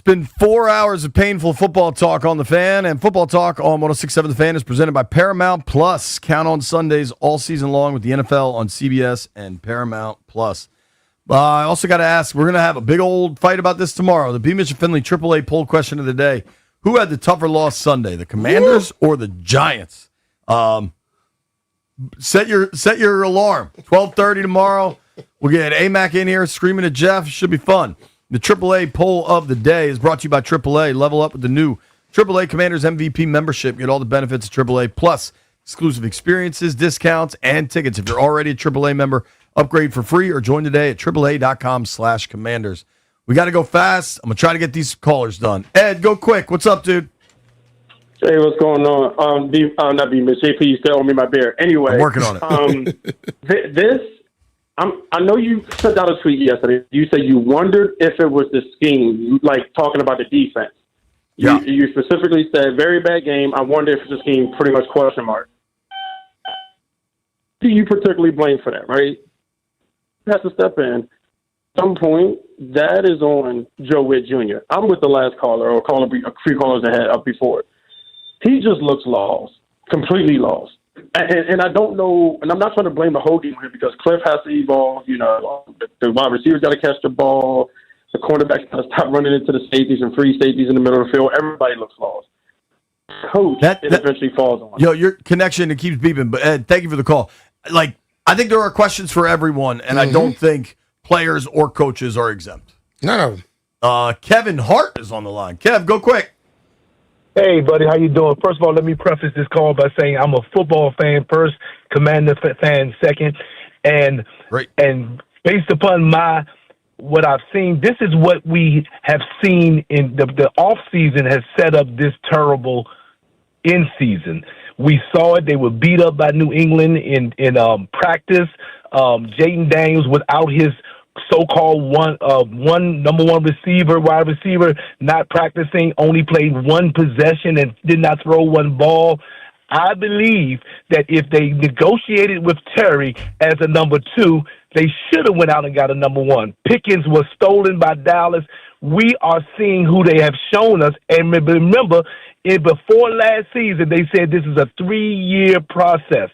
It's been 4 hours of painful football talk on The Fan, and football talk on 106.7 The Fan is presented by Paramount Plus. Count on Sundays all season long with the NFL on CBS and Paramount Plus. I also got to ask, we're going to have a big old fight about this tomorrow. The BMitch and Finlay AAA poll question of the day. Who had the tougher loss Sunday, the Commanders or the Giants? Set your alarm. 12:30 tomorrow. We'll get AMAC in here screaming at Jeff. Should be fun. The AAA poll of the day is brought to you by AAA. Level up with the new AAA Commanders MVP membership. Get all the benefits of AAA plus exclusive experiences, discounts, and tickets. If you're already a AAA member, upgrade for free or join today at AAA.com/Commanders. We got to go fast. I'm going to try to get these callers done. Ed, go quick. What's up, dude? Hey, what's going on? Not BMitch. JP, you still owe me my beer. Anyway, I'm working on it. I know you sent out a tweet yesterday. You said you wondered if it was the scheme, like talking about the defense. Yeah. You specifically said, very bad game. I wonder if it's the scheme, pretty much question mark. Do you particularly blame for that, right? Has to step in. At some point, that is on Joe Witt Jr. I'm with the last caller, or a few callers ahead up before. He just looks lost, completely lost. And I don't know, and I'm not trying to blame the whole game here because Cliff has to evolve. You know, the wide receivers got to catch the ball. The cornerbacks got to stop running into the safeties and free safeties in the middle of the field. Everybody looks lost. Coach, it eventually falls on. Yo, your connection, it keeps beeping. But Ed, thank you for the call. Like, I think there are questions for everyone, and I don't think players or coaches are exempt. None of them. Kevin Hart is on the line. Kev, go quick. Hey, buddy, how you doing? First of all, let me preface this call by saying I'm a football fan first, Commander fan second, and based upon what I've seen, this is what we have seen in the off season has set up this terrible in season. We saw it; they were beat up by New England in practice. Jaden Daniels without his so-called number one wide receiver, not practicing, only played one possession and did not throw one ball. I believe that if they negotiated with Terry as a number two, they should have went out and got a number one. Pickens was stolen by Dallas. We are seeing who they have shown us. And remember, before last season, they said this is a 3-year process.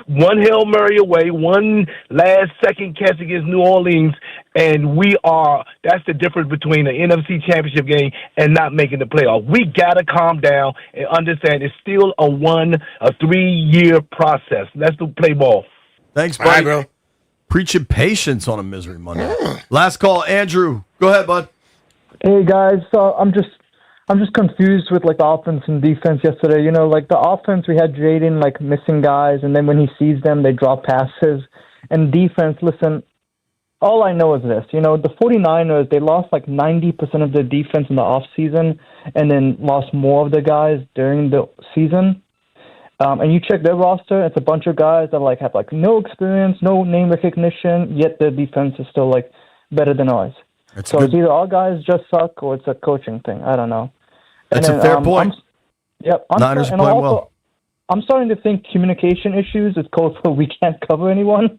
One Hail Mary away, one last-second catch against New Orleans, and that's the difference between the NFC Championship game and not making the playoff. We got to calm down and understand it's still a 3-year process. Let's play ball. Thanks, buddy. All right, bro. Preaching patience on a Misery Monday. Last call, Andrew. Go ahead, bud. Hey, guys. So I'm just confused with like the offense and defense yesterday. You know, like the offense, we had Jaden like missing guys, and then when he sees them, they drop passes. And defense, listen, all I know is this. You know, the 49ers, they lost like 90% of their defense in the offseason and then lost more of the guys during the season. And you check their roster, it's a bunch of guys that like have like no experience, no name recognition, yet their defense is still like better than ours. It's either our guys just suck or it's a coaching thing. I don't know. That's a fair point. Niners are playing well. I'm starting to think communication issues is code for we can't cover anyone.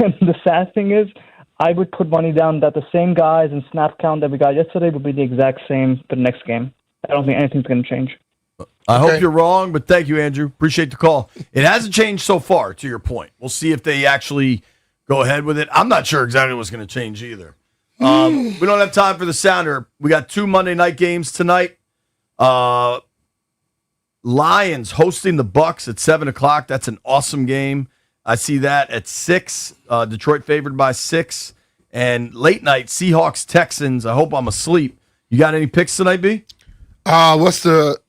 And the sad thing is, I would put money down that the same guys and snap count that we got yesterday will be the exact same for the next game. I don't think anything's going to change. I hope you're wrong, but thank you, Andrew. Appreciate the call. It hasn't changed so far, to your point. We'll see if they actually go ahead with it. I'm not sure exactly what's going to change either. We don't have time for the sounder. We got 2 Monday night games tonight. Lions hosting the Bucks at 7 o'clock. That's an awesome game. I see that at 6. Detroit favored by 6. And late night, Seahawks, Texans. I hope I'm asleep. You got any picks tonight, B? What's the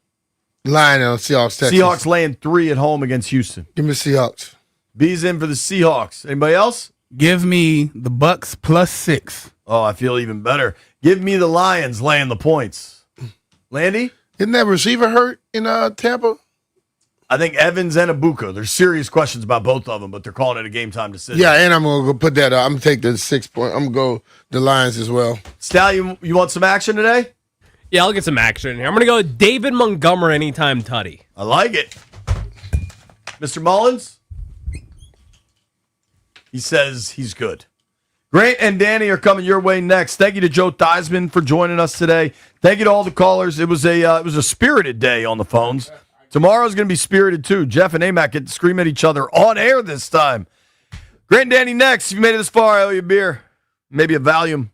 line on Seahawks, Texans? Seahawks laying 3 at home against Houston. Give me the Seahawks. B's in for the Seahawks. Anybody else? Give me the Bucks +6. Oh, I feel even better. Give me the Lions laying the points. Landy? Isn't that receiver hurt in Tampa? I think Evans and Ibuka. There's serious questions about both of them, but they're calling it a game time decision. Yeah, and I'm going to go put that up. I'm going to take the 6 point. I'm going to go the Lions as well. Stal, you want some action today? Yeah, I'll get some action here. I'm going to go David Montgomery anytime tutty. I like it. Mr. Mullins? He says he's good. Grant and Danny are coming your way next. Thank you to Joe Theismann for joining us today. Thank you to all the callers. It was a spirited day on the phones. Tomorrow's going to be spirited too. Jeff and Amac get to scream at each other on air this time. Grant and Danny next. If you made it this far, I owe you a beer. Maybe a Valium.